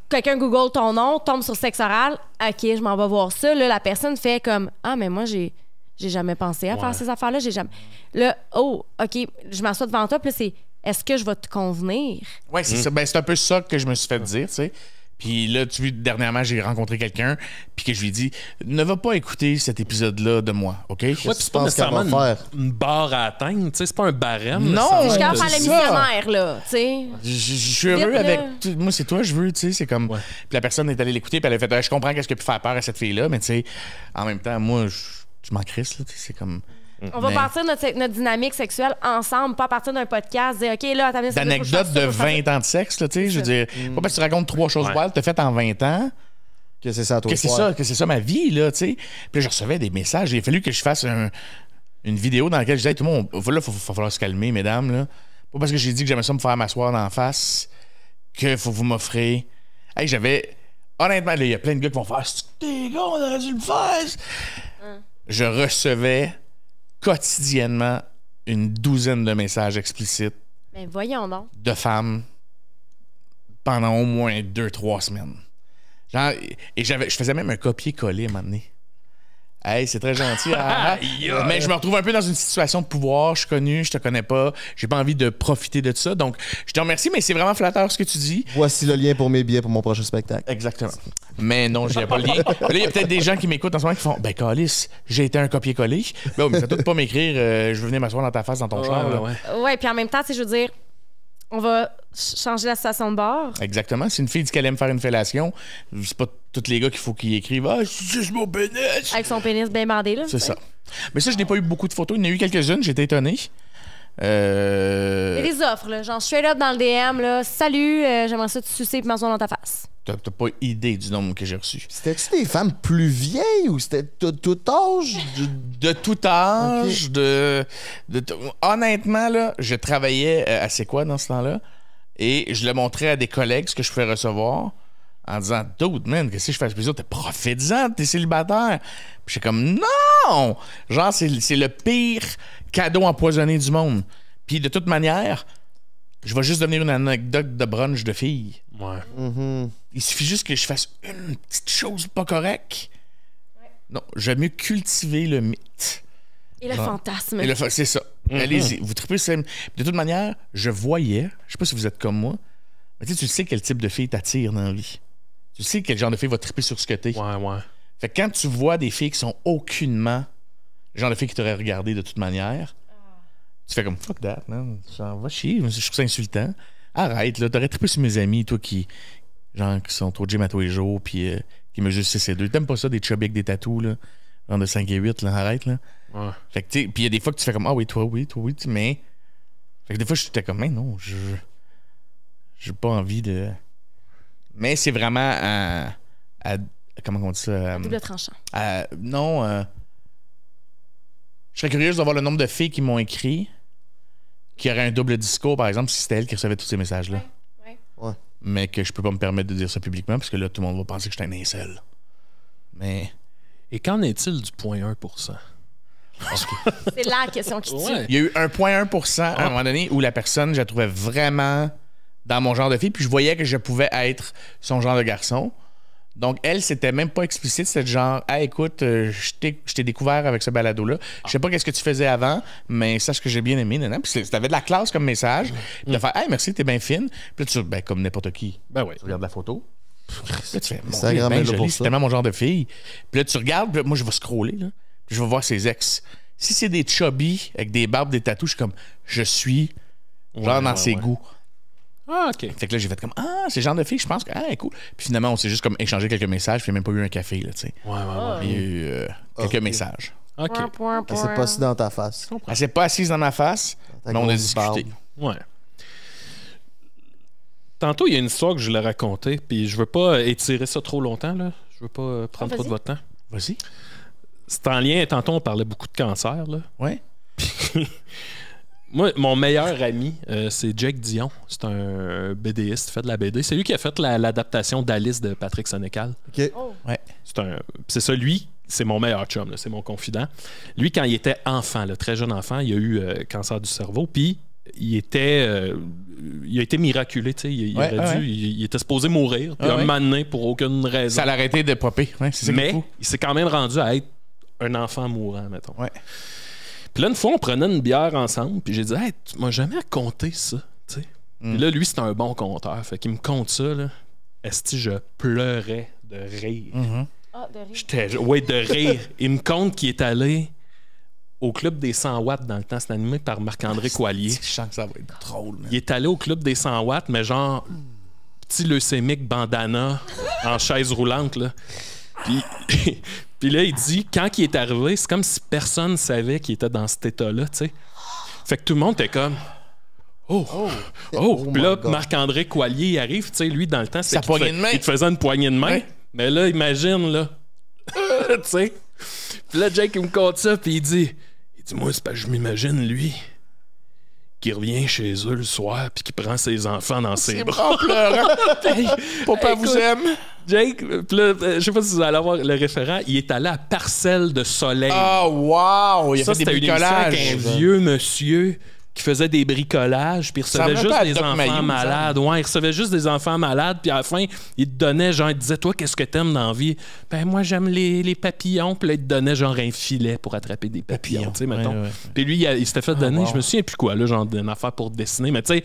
quelqu'un google ton nom, tombe sur sexe oral. OK, je m'en vais voir ça. Là, la personne fait comme ah, mais moi, j'ai jamais pensé à faire ces affaires-là. J'ai jamais. Là, oh, OK, je m'assois devant toi, puis là, c'est est-ce que je vais te convenir? Oui, c'est ça. Ben, c'est un peu ça que je me suis fait dire, tu sais. Puis là, tu vois, dernièrement, j'ai rencontré quelqu'un, puis que je lui ai dit, ne va pas écouter cet épisode-là de moi, OK? Ouais, puis c'est pas nécessairement une barre à atteindre, tu sais, c'est pas un barème. Non! Je suis capable de faire le missionnaire, là, tu sais. Je suis heureux avec... Moi, c'est toi, je veux, tu sais, c'est comme... Ouais. Puis la personne est allée l'écouter, puis elle a fait, je comprends qu'est-ce qui a pu faire peur à cette fille-là, mais tu sais, en même temps, moi, je m'en crisse, là, tu sais, c'est comme... On va partir de notre dynamique sexuelle ensemble, pas à partir d'un podcast, dire, OK, là, t'as d'anecdotes de 20 ans de sexe, là, tu sais, je veux dire, pas parce que tu racontes 3 choses wild, t'as fait en 20 ans. Que c'est ça, toi. Que c'est ça ma vie, là, tu sais. Puis là, je recevais des messages. Il a fallu que je fasse une vidéo dans laquelle je disais, hey, tout le monde, là, il va falloir se calmer, mesdames, là. Pas parce que j'ai dit que j'aimais ça me faire m'asseoir d'en face que faut vous m'offrir. Hey, j'avais. Honnêtement, il y a plein de gars qui vont faire, t'es gars, on aurait dû le faire. Je recevais quotidiennement une douzaine de messages explicites. Ben voyons donc. De femmes pendant au moins 2-3 semaines. Genre, et je faisais même un copier-coller à un moment donné. Hey, c'est très gentil. Mais je me retrouve un peu dans une situation de pouvoir. Je suis connu, je te connais pas. J'ai pas envie de profiter de ça. Donc, je te remercie, mais c'est vraiment flatteur ce que tu dis. Voici le lien pour mes billets pour mon prochain spectacle. Exactement. Mais non, j'ai pas le lien. Là, il y a peut-être des gens qui m'écoutent en ce moment qui font ben, Calice, j'ai été un copier-coller. Ben, mais ça doit pas m'écrire je veux venir m'asseoir dans ta face dans ton char. Là. Ouais, puis en même temps, tu sais, je veux dire, on va changer la station de bord. Exactement. Si une fille dit qu'elle aime faire une fellation, c'est pas tous les gars qu'il faut qu'ils écrivent ah, c'est juste mon pénis. Avec son pénis bien bandé, là. C'est ça. Mais ça, je n'ai pas eu beaucoup de photos. Il y en a eu quelques-unes. J'étais étonné. Il y a des offres, là. Genre, straight up dans le DM, là. Salut, j'aimerais ça te sucer et m'asseoir dans ta face. T'as pas idée du nombre que j'ai reçu. C'était-tu des femmes plus vieilles ou c'était tout âge? De tout âge. Okay. Honnêtement, là, je travaillais à C'est quoi dans ce temps-là et je le montrais à des collègues ce que je pouvais recevoir en disant « Dude, man, qu'est-ce que je fais avec plaisir? T'es profites-en, t'es célibataire. » Puis j'étais comme « Non! » Genre, c'est le pire cadeau empoisonné du monde. Puis de toute manière... Je vais juste devenir une anecdote de brunch de filles. Ouais. Mm-hmm. Il suffit juste que je fasse une petite chose pas correcte. Ouais. Non, j'aime mieux cultiver le mythe. Et le fantasme. C'est ça. Allez-y, vous tripez sur... De toute manière, je voyais, je sais pas si vous êtes comme moi, mais tu sais quel type de fille t'attire dans la vie. Tu sais quel genre de fille va triper sur ce que t'es. Ouais. Fait que quand tu vois des filles qui sont aucunement le genre de filles qui t'auraient regardé de toute manière, tu fais comme fuck that, man. Genre, va chier, je trouve ça insultant. Arrête, là, t'aurais trippé sur mes amis, toi qui sont au gym à tous les jours, puis qui me juste 6 et 2. T'aimes pas ça, des chubbies avec des tatous, là, genre de 5 et 8, là, arrête, là. Ouais. Fait que, tu sais, puis il y a des fois que tu fais comme, ah oui, toi, mais. Fait que des fois, j'étais comme, mais non, j'ai pas envie de. Mais c'est vraiment comment on dit ça? Double tranchant. Non. Je serais curieuse de voir le nombre de filles qui m'ont écrit qui auraient un double discours, par exemple, si c'était elle qui recevait tous ces messages-là. Ouais. Mais que je peux pas me permettre de dire ça publiquement parce que là, tout le monde va penser que je suis un incel. Mais. Et qu'en est-il du 0.1%? C'est la question qui tue. Ouais. Il y a eu 1,1% à un moment donné où la personne, je la trouvais vraiment dans mon genre de fille, puis je voyais que je pouvais être son genre de garçon. Donc, elle, c'était même pas explicite. C'était genre, ah, écoute, je t'ai découvert avec ce balado-là. Je sais pas qu'est-ce que tu faisais avant, mais sache que j'ai bien aimé. Puis t'avais de la classe comme message. Puis de faire, hey, merci, t'es bien fine. Puis là, comme n'importe qui. Ben oui. Tu regardes la photo. Là, tu fais, c'est tellement mon genre de fille. Puis là, tu regardes, puis là, moi, je vais scroller, là. Puis je vais voir ses ex. Si c'est des chubby avec des barbes, des tatous, je suis genre dans ses goûts. Ah, OK. Fait que là, j'ai fait comme, c'est le genre de fille, je pense que, cool. Puis finalement, on s'est juste comme échangé quelques messages, puis il n'y a même pas eu un café, là, tu sais. Ouais. Il y a eu quelques messages. OK. Elle s'est pas assise dans ta face. Elle s'est pas assise dans ma face, mais on a discuté. Ouais. Tantôt, il y a une histoire que je l'ai racontée, puis je veux pas étirer ça trop longtemps, là. Je veux pas prendre trop de votre temps. Vas-y. C'est en lien, tantôt, on parlait beaucoup de cancer, là. Ouais. Moi, mon meilleur ami, c'est Jake Dion. C'est un BDiste, fait de la BD. C'est lui qui a fait l'adaptation d'Alice de Patrick Sénécal. OK. Ouais. C'est ça, lui, c'est mon meilleur chum, là, c'est mon confident. Lui, quand il était enfant, là, très jeune enfant, il a eu cancer du cerveau, puis il a été miraculé, tu sais. Il était supposé mourir, puis un moment donné, pour aucune raison. Ça l'a arrêté de popper. Ouais, c'est ça. Mais il s'est quand même rendu à être un enfant mourant, mettons. Ouais. Puis là, une fois, on prenait une bière ensemble, puis j'ai dit, hey, tu m'as jamais raconté ça, tu sais. Puis là, lui, c'est un bon conteur. Fait qu'il me conte ça, là. Esti, je pleurais de rire. Ah, de rire. De rire. Il me conte qu'il est allé au Club des 100 watts dans le temps. C'est animé par Marc-André Coallier. Je sens que ça va être drôle. Man. Il est allé au Club des 100 watts, mais genre, petit leucémique bandana en chaise roulante, là. Puis là, il dit, quand il est arrivé, c'est comme si personne ne savait qu'il était dans cet état-là, tu sais. Fait que tout le monde était comme... Puis là, Marc-André Coallier, il arrive, tu sais, lui, dans le temps, c'est il te faisait une poignée de main. Ouais. Mais là, imagine, là. Tu sais. Puis là, Jake, il me conte ça, puis il dit, moi, c'est parce que je m'imagine, lui, qui revient chez eux le soir, puis qui prend ses enfants dans ses bras. En pleurant. Papa vous aime. Jake, puis là, je sais pas si vous allez avoir le référent, il est allé à Parcelle de Soleil. Oh, wow! Il a fait des bricolages. Avec un vieux monsieur qui faisait des bricolages, puis il recevait juste des enfants malades. Ouais, il recevait juste des enfants malades, puis à la fin, il te donnait, genre, il disait, toi, qu'est-ce que t'aimes dans la vie? Ben, moi, j'aime les papillons, puis là, il te donnait, genre, un filet pour attraper des papillons, tu sais, mettons. Ouais. Puis lui, il s'était fait donner, je me souviens plus quoi, là, genre, d'une affaire pour dessiner, mais tu sais,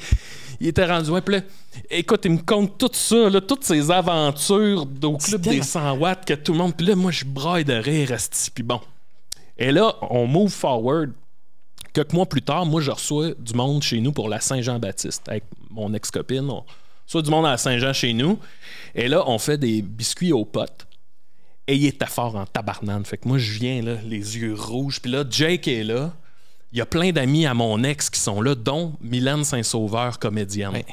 il était rendu, puis là, écoute, il me compte tout ça, là, toutes ses aventures au Club des 100 watts, que tout le monde, puis là, moi, je braille de rire, puis bon. Et là, on move forward. Quelques mois plus tard, moi, je reçois du monde chez nous pour la Saint-Jean-Baptiste. Avec mon ex-copine, on reçoit du monde à la Saint-Jean chez nous. Et là, on fait des biscuits aux potes. Et il était fort en tabarnane. Fait que moi, je viens, là, les yeux rouges. Puis là, Jake est là. Il y a plein d'amis à mon ex qui sont là, dont Mylène Saint-Sauveur, comédienne. Ouais.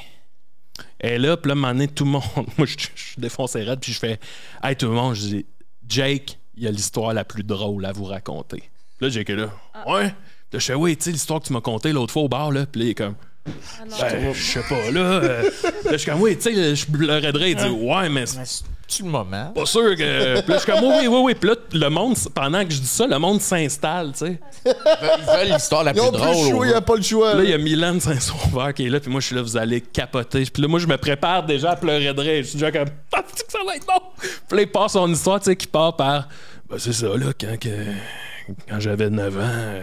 Et là, puis là, à un moment donné, tout le monde... Moi, je défonçais raide, puis je fais « Hey, tout le monde, je dis, Jake, il y a l'histoire la plus drôle à vous raconter. » Là, Jake est là. « Ouais. » Là, je fais, oui, tu sais, l'histoire que tu m'as contée l'autre fois au bar, là. Puis là, il est comme, je sais pas, là. Là, je suis comme, oui, tu sais, je pleurais de rire. Il dit, ouais, mais c'est le moment. Pas sûr que. Puis là, je suis comme, oui. Puis là, le monde, pendant que je dis ça, le monde s'installe, tu sais. Ils veulent l'histoire la plus drôle. Il n'y a pas le choix. Là, il y a Mylène Saint-Sauveur qui est là, puis moi, je suis là, vous allez capoter. Puis là, moi, je me prépare déjà à pleurer de rire. Je suis déjà comme, ça va être bon. Puis là, il part son histoire, tu sais, qui part par, ben, c'est ça, là, quand j'avais 9 ans,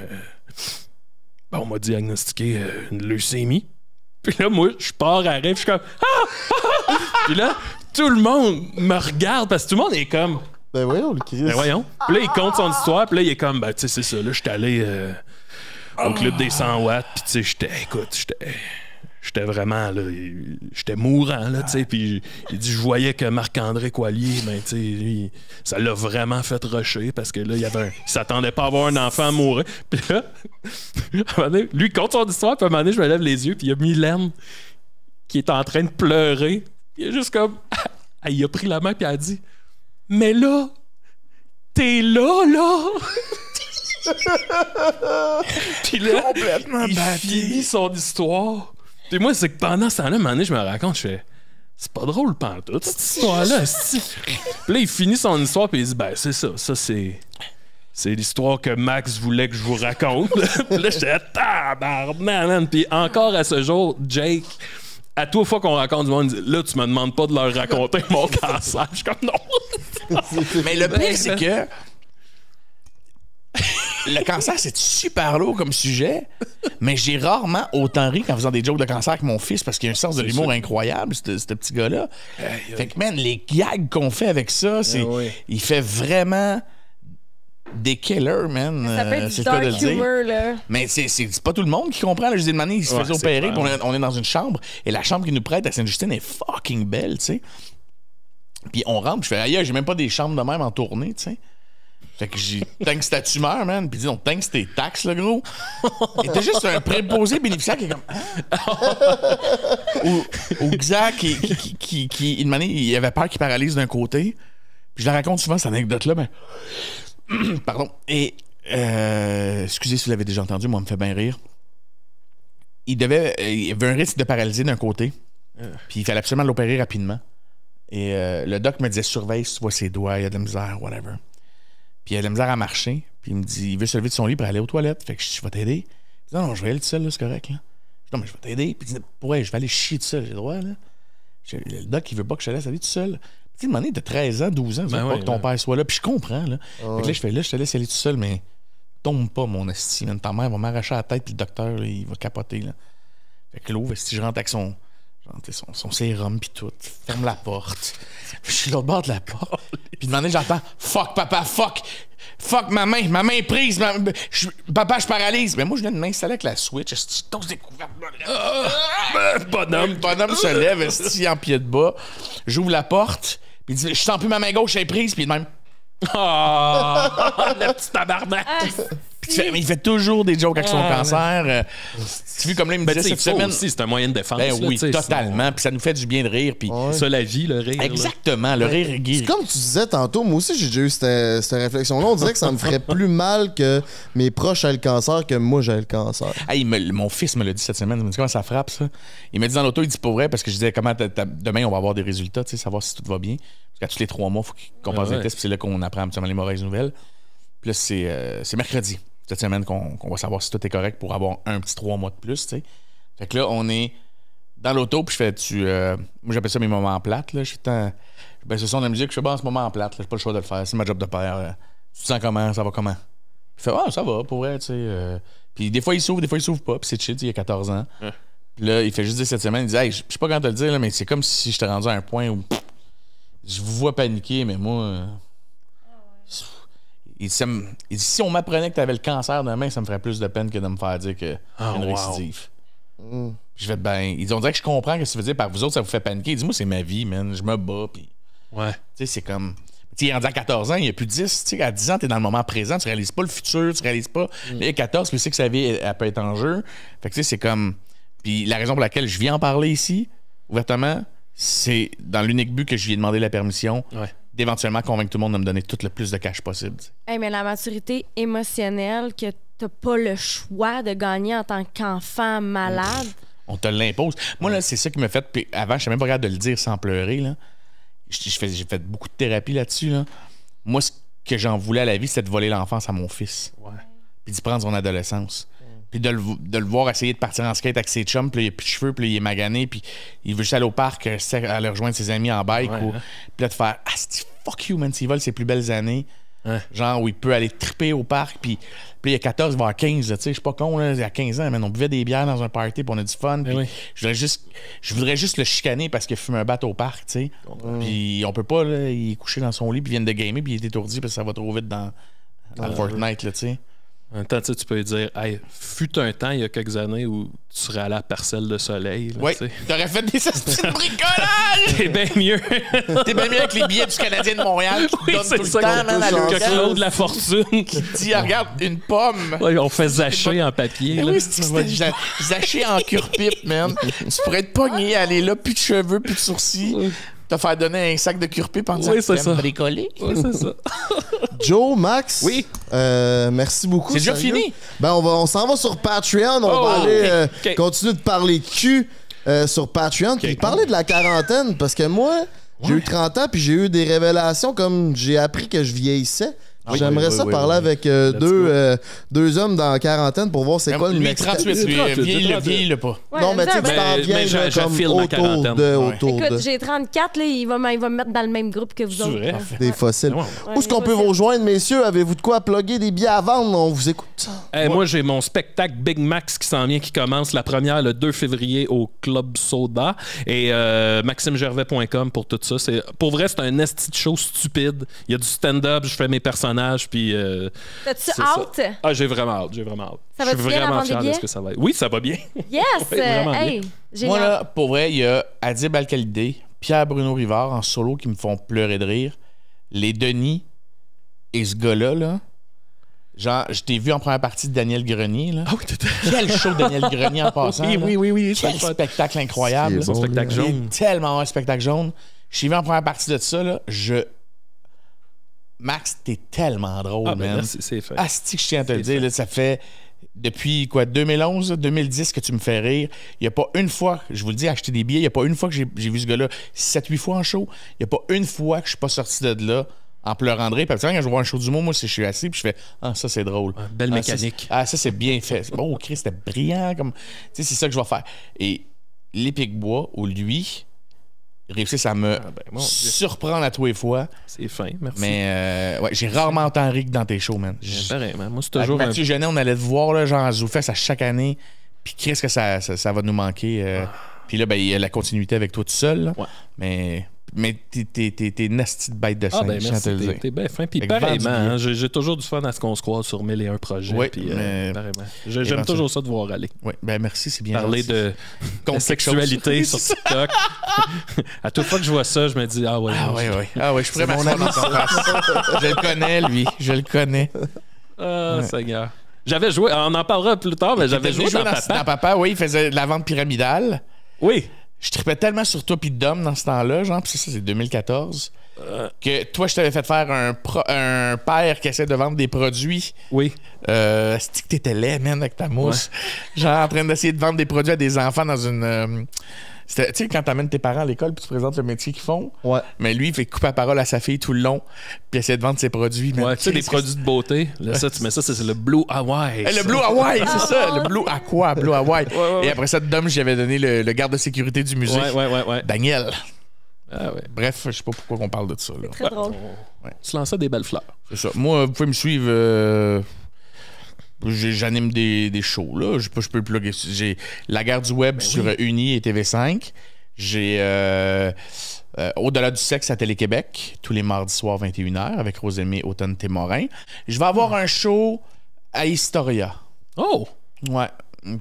on m'a diagnostiqué une leucémie. Puis là, moi, je pars à rêve, je suis comme Puis là, tout le monde me regarde parce que tout le monde est comme Ben voyons, le Christ. Ben voyons. Puis là, il compte son histoire, puis là, il est comme, tu sais, c'est ça, là, j'étais allé au club des 100 watts, puis tu sais, j'étais vraiment, là, j'étais mourant, là, tu sais, puis il dit, je voyais que Marc-André Coilier, ben, tu sais, lui, ça l'a vraiment fait rusher, parce que là, il s'attendait pas à avoir un enfant à mourir. Puis là, à un moment donné, lui, il compte son histoire, puis à un moment donné, je me lève les yeux, puis il y a Mylène qui est en train de pleurer. Il est juste comme, il a pris la main, puis elle a dit, mais là, t'es là! Puis là, complètement il finit son histoire. Puis moi, c'est que pendant ce temps-là, un moment donné, je me raconte, je fais, c'est pas drôle pantoute, cette histoire-là. Puis là, il finit son histoire, puis il dit, ben, c'est ça c'est l'histoire que Max voulait que je vous raconte. Puis là, j'étais, tabarnak, man. Puis encore à ce jour, Jake, à toute fois qu'on raconte du monde, il dit, là, tu me demandes pas de leur raconter mon cancer. Je suis comme, non. Mais le pire, c'est que le cancer, c'est super lourd comme sujet, mais j'ai rarement autant ri en faisant des jokes de cancer que mon fils parce qu'il a un sens de l'humour incroyable, ce petit gars-là. Fait que, man, les gags qu'on fait avec ça, il fait vraiment des killers, man. Ça peut être du dark humor, là. Mais c'est pas tout le monde qui comprend. Là. Je dis, une année, il se faisait opérer, puis on est dans une chambre, et la chambre qu'il nous prête à Sainte-Justine est fucking belle, tu sais. Puis on rentre, puis je fais, aïe, j'ai même pas des chambres de même en tournée, tu sais. Fait que j'ai tant que c'est ta tumeur, man. Puis dis donc, tant que c'est tes taxes, là, gros. Et t'es juste un préposé bénéficiaire qui est comme. Ou Xac qui une année, il avait peur qu'il paralyse d'un côté. Puis je la raconte souvent, cette anecdote-là, mais. Pardon. Et. Excusez si vous l'avez déjà entendu, moi, me fait bien rire. Il avait un risque de paralyser d'un côté. Puis il fallait absolument l'opérer rapidement. Et le doc me disait, surveille si tu vois ses doigts, il y a de la misère, whatever. Puis il a de la misère à marcher. Puis il me dit, il veut se lever de son lit pour aller aux toilettes. Fait que je dis, je vais t'aider. Il dit, non, je vais aller tout seul, là, c'est correct. Là. Je dis, non, mais je vais t'aider. Puis il dit, pourquoi je vais aller chier tout seul, j'ai le droit, là. Le doc, il veut pas que je te laisse aller tout seul. Puis il m'a dit, de 13 ans, 12 ans, tu veux pas que ton père soit là. Puis je comprends, là. Fait que là, je fais, là, je te laisse aller tout seul, mais tombe pas, mon esti. Ta mère va m'arracher la tête, puis le docteur, là, il va capoter, là. Fait que l'eau, si je rentre avec son sérum pis tout. Ferme la porte. Puis je suis l'autre bord de la porte. Puis demandé, j'entends fuck papa, fuck ma main est prise. Papa, je paralyse. Mais moi, je viens de m'installer avec la Switch. Est-ce que tu t'oses découvert? Bonhomme se lève, est-ce en pied de bas. J'ouvre la porte. Puis il dit, je sens plus ma main gauche, elle est prise. Puis il est de même. Le petit tabarnak. Mais il fait toujours des jokes avec son cancer. Tu vois, comme là, il me disait cette semaine. Aussi, c'est un moyen de défense. Ben oui, totalement. Puis ça nous fait du bien de rire. Puis ça, la vie, le rire. Exactement, le rire est guéri. C'est comme tu disais tantôt, moi aussi, j'ai déjà eu cette réflexion-là. On dirait que ça me ferait plus mal que mes proches aient le cancer que moi, j'ai le cancer. Hey, mon fils me l'a dit cette semaine. Il m'a dit comment ça frappe, ça. Il m'a dit dans l'auto, il dit pas vrai, parce que je disais comment demain, on va avoir des résultats, tu sais, savoir si tout va bien. Parce qu'à tous les 3 mois, il faut qu'on passe des tests. Puis c'est là qu'on apprend absolument les mauvaises nouvelles. Puis là, c'est mercredi. Cette semaine qu'on va savoir si tout est correct pour avoir un petit 3 mois de plus, tu sais. Fait que là, on est dans l'auto, puis je fais moi, j'appelle ça mes moments plates, là. Je fais ce son de la musique, je fais en ce moment plate, là. J'ai pas le choix de le faire. C'est ma job de père. Tu te sens comment? Ça va comment? Il fait, ça va, pour vrai, tu sais. Puis des fois, il s'ouvre pas, puis c'est chill, il y a 14 ans. Puis là, il fait juste dire cette semaine, il dit, hey, je sais pas comment te le dire, là, mais c'est comme si j'étais rendu à un point où je vous vois paniquer, mais moi. Il dit, si on m'apprenait que tu avais le cancer demain, ça me ferait plus de peine que de me faire dire que j'ai une récidive. Je vais il dit, on dirait que je comprends ce que ça veut dire par vous autres, ça vous fait paniquer. Il dit, moi, c'est ma vie, man. Je me bats. Puis, tu sais, c'est comme. Tu sais, il est rendu à 14 ans, il n'y a plus 10. Tu sais, à 10 ans, tu es dans le moment présent, tu réalises pas le futur, tu réalises pas. Il y a 14, puis tu sais que sa vie, elle peut être en jeu. Fait que, tu sais, c'est comme. Puis la raison pour laquelle je viens en parler ici, ouvertement, c'est dans l'unique but que je lui ai demandé la permission. D'éventuellement convaincre tout le monde de me donner tout le plus de cash possible. Hey, mais la maturité émotionnelle que t'as pas le choix de gagner en tant qu'enfant malade. On te l'impose. Moi, là, c'est ça qui m'a fait. Puis avant, je suis même pas capable de le dire sans pleurer. Là. J'ai fait beaucoup de thérapie là-dessus. Là. Moi, ce que j'en voulais à la vie, c'était de voler l'enfance à mon fils. Puis d'y prendre son adolescence. Puis de le voir essayer de partir en skate avec ses chums, puis là, il a plus de cheveux, puis là, il est magané, puis il veut juste aller au parc, aller rejoindre ses amis en bike. Puis là, de faire fuck you, man, s'il vole ses plus belles années Genre où il peut aller triper au parc, puis il y a 14, il va avoir 15, tu sais, je suis pas con, là, il y a 15 ans, mais on buvait des bières dans un party, puis on a du fun, puis je voudrais juste le chicaner parce qu'il fume un bat au parc, tu sais. Puis on peut pas, là, il est couché dans son lit, puis il vient de gamer, puis il est étourdi parce que ça va trop vite dans Fortnite, là, tu sais. En même temps, tu peux lui dire, hey, fut un temps, il y a quelques années, où tu serais allé à la parcelle de soleil. Oui, t'aurais fait des astuces de bricolage! T'es bien mieux. T'es bien mieux avec les billets du Canadien de Montréal qui te donnent tout le temps, man, à que Claude La Fortune. Qui te dit, regarde, une pomme. Ouais, on fait zacher en papier. Oui, c'était zacher en cure-pipe, man. Tu pourrais te pogner, aller là, plus de cheveux, plus de sourcils. Te faire donner un sac de cure-pipe en disant oui, c'est ça. Bricoler. Oui, c'est ça. Joe, Max, oui. Merci beaucoup. C'est déjà fini. Ben, on s'en va sur Patreon. On va aller continuer de parler cul sur Patreon. Puis parler de la quarantaine. Parce que moi, j'ai eu 30 ans puis j'ai eu des révélations comme j'ai appris que je vieillissais. J'aimerais parler avec deux hommes dans la quarantaine pour voir c'est quoi le next step. 38, vieillis-le pas. Ouais, non, mais tu sais que ben, c'est en bien comme autour écoute, de... j'ai 34, là, il va me mettre dans le même groupe que vous autres. Vrai? Des fossiles. Où est-ce qu'on peut vous rejoindre, messieurs? Avez-vous de quoi plugger des billets à vendre? On vous écoute. Moi, j'ai mon spectacle Big Max qui s'en vient, qui commence la première le 2 février au Club Soda. Et maximegervais.com pour tout ça. Pour vrai, c'est un esti de show stupide. Il y a du stand-up, je fais mes personnages. Puis, t'as-tu hâte? Ah, j'ai vraiment hâte. Ça va-tu bien vraiment avant fier des de ce que ça va être. Oui, ça va bien. Yes! Hey, génial. Moi, là, pour vrai, il y a Adib Al-Khalidé, Pierre-Bruno Rivard en solo qui me font pleurer de rire. Les Denis et ce gars-là, là. Genre, je t'ai vu en première partie de Daniel Grenier, là. Ah oui, Quel show Daniel Grenier en passant. Oui. Quel spectacle incroyable. Son spectacle jaune. Tellement un spectacle jaune. Je t'ai vu en première partie de ça, là. Max, t'es tellement drôle, man. C'est fait. Asti, je tiens à te le dire, là, ça fait depuis 2011, 2010 que tu me fais rire. Il n'y a pas une fois, je vous le dis, acheter des billets, il n'y a pas une fois que j'ai vu ce gars-là 7-8 fois en show. Il n'y a pas une fois que je suis pas sorti de là en pleurant de rire. Puis, quand je vois un show d'humour, moi, je suis assis puis je fais « Ah, ça, c'est drôle. Belle mécanique. Ça, c'est bien fait. Oh, Christ, c'était brillant. Comme... Tu sais, c'est ça que je vais faire. » Et les Picbois, où lui... réussissent à me surprendre à tous les fois. C'est fin, merci. Mais j'ai rarement entendu Rick dans tes shows, man. Apparemment. Moi, c'est toujours. Mathieu Genet, on allait te voir, là, genre à ZooFest à chaque année. Puis qu'est-ce que ça va nous manquer. Puis là, il y a la continuité avec toi tout seul. Là. Ouais. Mais t'es nasty de bête de scène, merci, je te le dire. T'es bien fin. Puis pareillement, j'ai toujours du fun à ce qu'on se croise sur 1001 projets. Oui, puis, j'aime toujours ça de voir aller. Oui, merci, c'est bien. Parler de sexualité sur TikTok. À toute fois que je vois ça, je me dis, ah ouais, je pourrais m'asseoir dans ton face. Je le connais, lui. Je le connais. Ah, Seigneur. J'avais joué, on en parlera plus tard, mais j'avais joué dans Papa. Dans Papa, oui, il faisait de la vente pyramidale. Oui. Je tripais tellement sur toi pis Dom dans ce temps-là, genre, pis ça, c'est 2014, que toi, je t'avais fait faire un père qui essaie de vendre des produits. Oui. C'est que t'étais laid, man, avec ta mousse. Ouais. Genre, en train d'essayer de vendre des produits à des enfants dans une... tu sais, quand t'amènes tes parents à l'école puis tu présentes le métier qu'ils font, mais lui, il fait couper la parole à sa fille tout le long puis essaie de vendre ses produits. Ouais, tu sais, des produits de beauté. Là, ça, tu mets ça, c'est le Blue Hawaii. Le Blue Hawaii, c'est ça. Le Blue Aqua, Blue Hawaii. Et après ça, Dom, j'avais donné le garde de sécurité du musée. Ouais. Daniel. Ah ouais. Bref, je sais pas pourquoi on parle de ça. C'est très drôle. Tu lançais des belles fleurs. C'est ça. Moi, vous pouvez me suivre... J'anime des shows, là. Je peux le plugger. J'ai La Guerre du Web sur Uni et TV5. J'ai Au-delà du sexe à Télé-Québec, tous les mardis soirs, 21h, avec Rosemée Automne-Témorin. Je vais avoir un show à Historia. Oh! Ouais.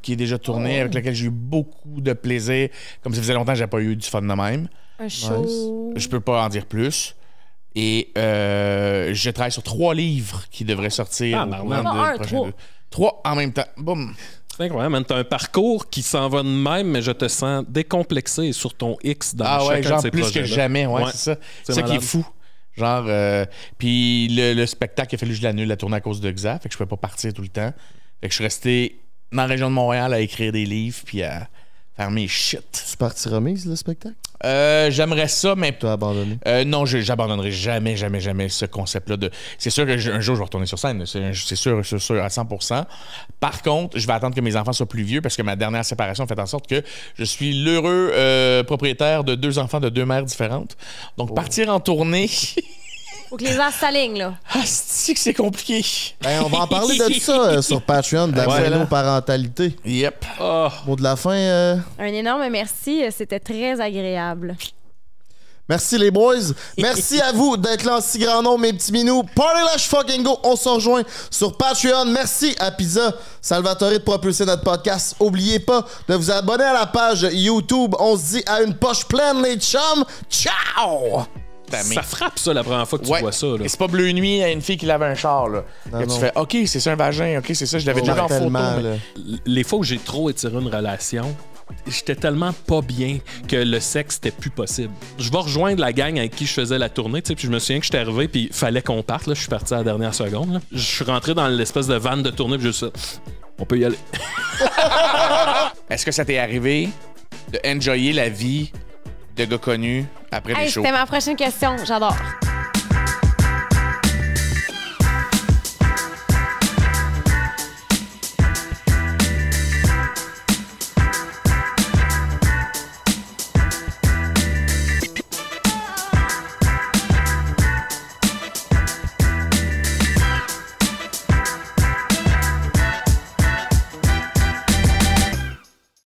Qui est déjà tourné, avec lequel j'ai eu beaucoup de plaisir. Comme ça faisait longtemps que j'ai pas eu du fun de même. Un show... Je peux pas en dire plus. Et je travaille sur 3 livres qui devraient sortir. Trois en même temps. Boum. C'est incroyable, t'as un parcours qui s'en va de même, mais je te sens décomplexé sur ton X dans chacun de ces projets. Plus que jamais, c'est ça. C'est ça qui est fou. Genre, puis le spectacle, il a fallu que je l'annule, la tournée à cause de XA, fait que je pouvais pas partir tout le temps. Fait que je suis resté dans la région de Montréal à écrire des livres puis à faire mes shit. Tu parti remise, le spectacle? J'aimerais ça, mais... Tu as abandonné? Non, j'abandonnerai jamais ce concept-là. C'est sûr qu'un jour, je vais retourner sur scène. C'est sûr à 100%. Par contre, je vais attendre que mes enfants soient plus vieux parce que ma dernière séparation a fait en sorte que je suis l'heureux propriétaire de 2 enfants de 2 mères différentes. Donc, partir en tournée... Faut que les as s'alignent, là. Ah, c'est que c'est compliqué. Ben, on va en parler de ça sur Patreon, de la xénoparentalité. Yep. Oh. Mot de la fin. Un énorme merci. C'était très agréable. Merci les boys. Merci à vous d'être là en si grand nombre, mes petits minous. Party Lash fucking go. On se rejoint sur Patreon. Merci à Pizza Salvatore de propulser notre podcast. Oubliez pas de vous abonner à la page YouTube. On se dit à une poche pleine, les chums. Ciao! Ça frappe ça la première fois que tu vois ça. Là. Et c'est pas Bleu Nuit à une fille qui lave un char. Là. Non, tu fais OK, c'est ça un vagin. OK, c'est ça. Je l'avais déjà vu en photo. Mais... Les fois où j'ai trop étiré une relation, j'étais tellement pas bien que le sexe était plus possible. Je vais rejoindre la gang avec qui je faisais la tournée, tu sais, puis je me souviens que j'étais arrivé puis fallait qu'on parte, là, je suis parti à la dernière seconde. Là. Je suis rentré dans l'espèce de van de tournée puis juste ça. On peut y aller. Est-ce que ça t'est arrivé de enjoyer la vie de gars connus après les shows? C'était ma prochaine question. J'adore.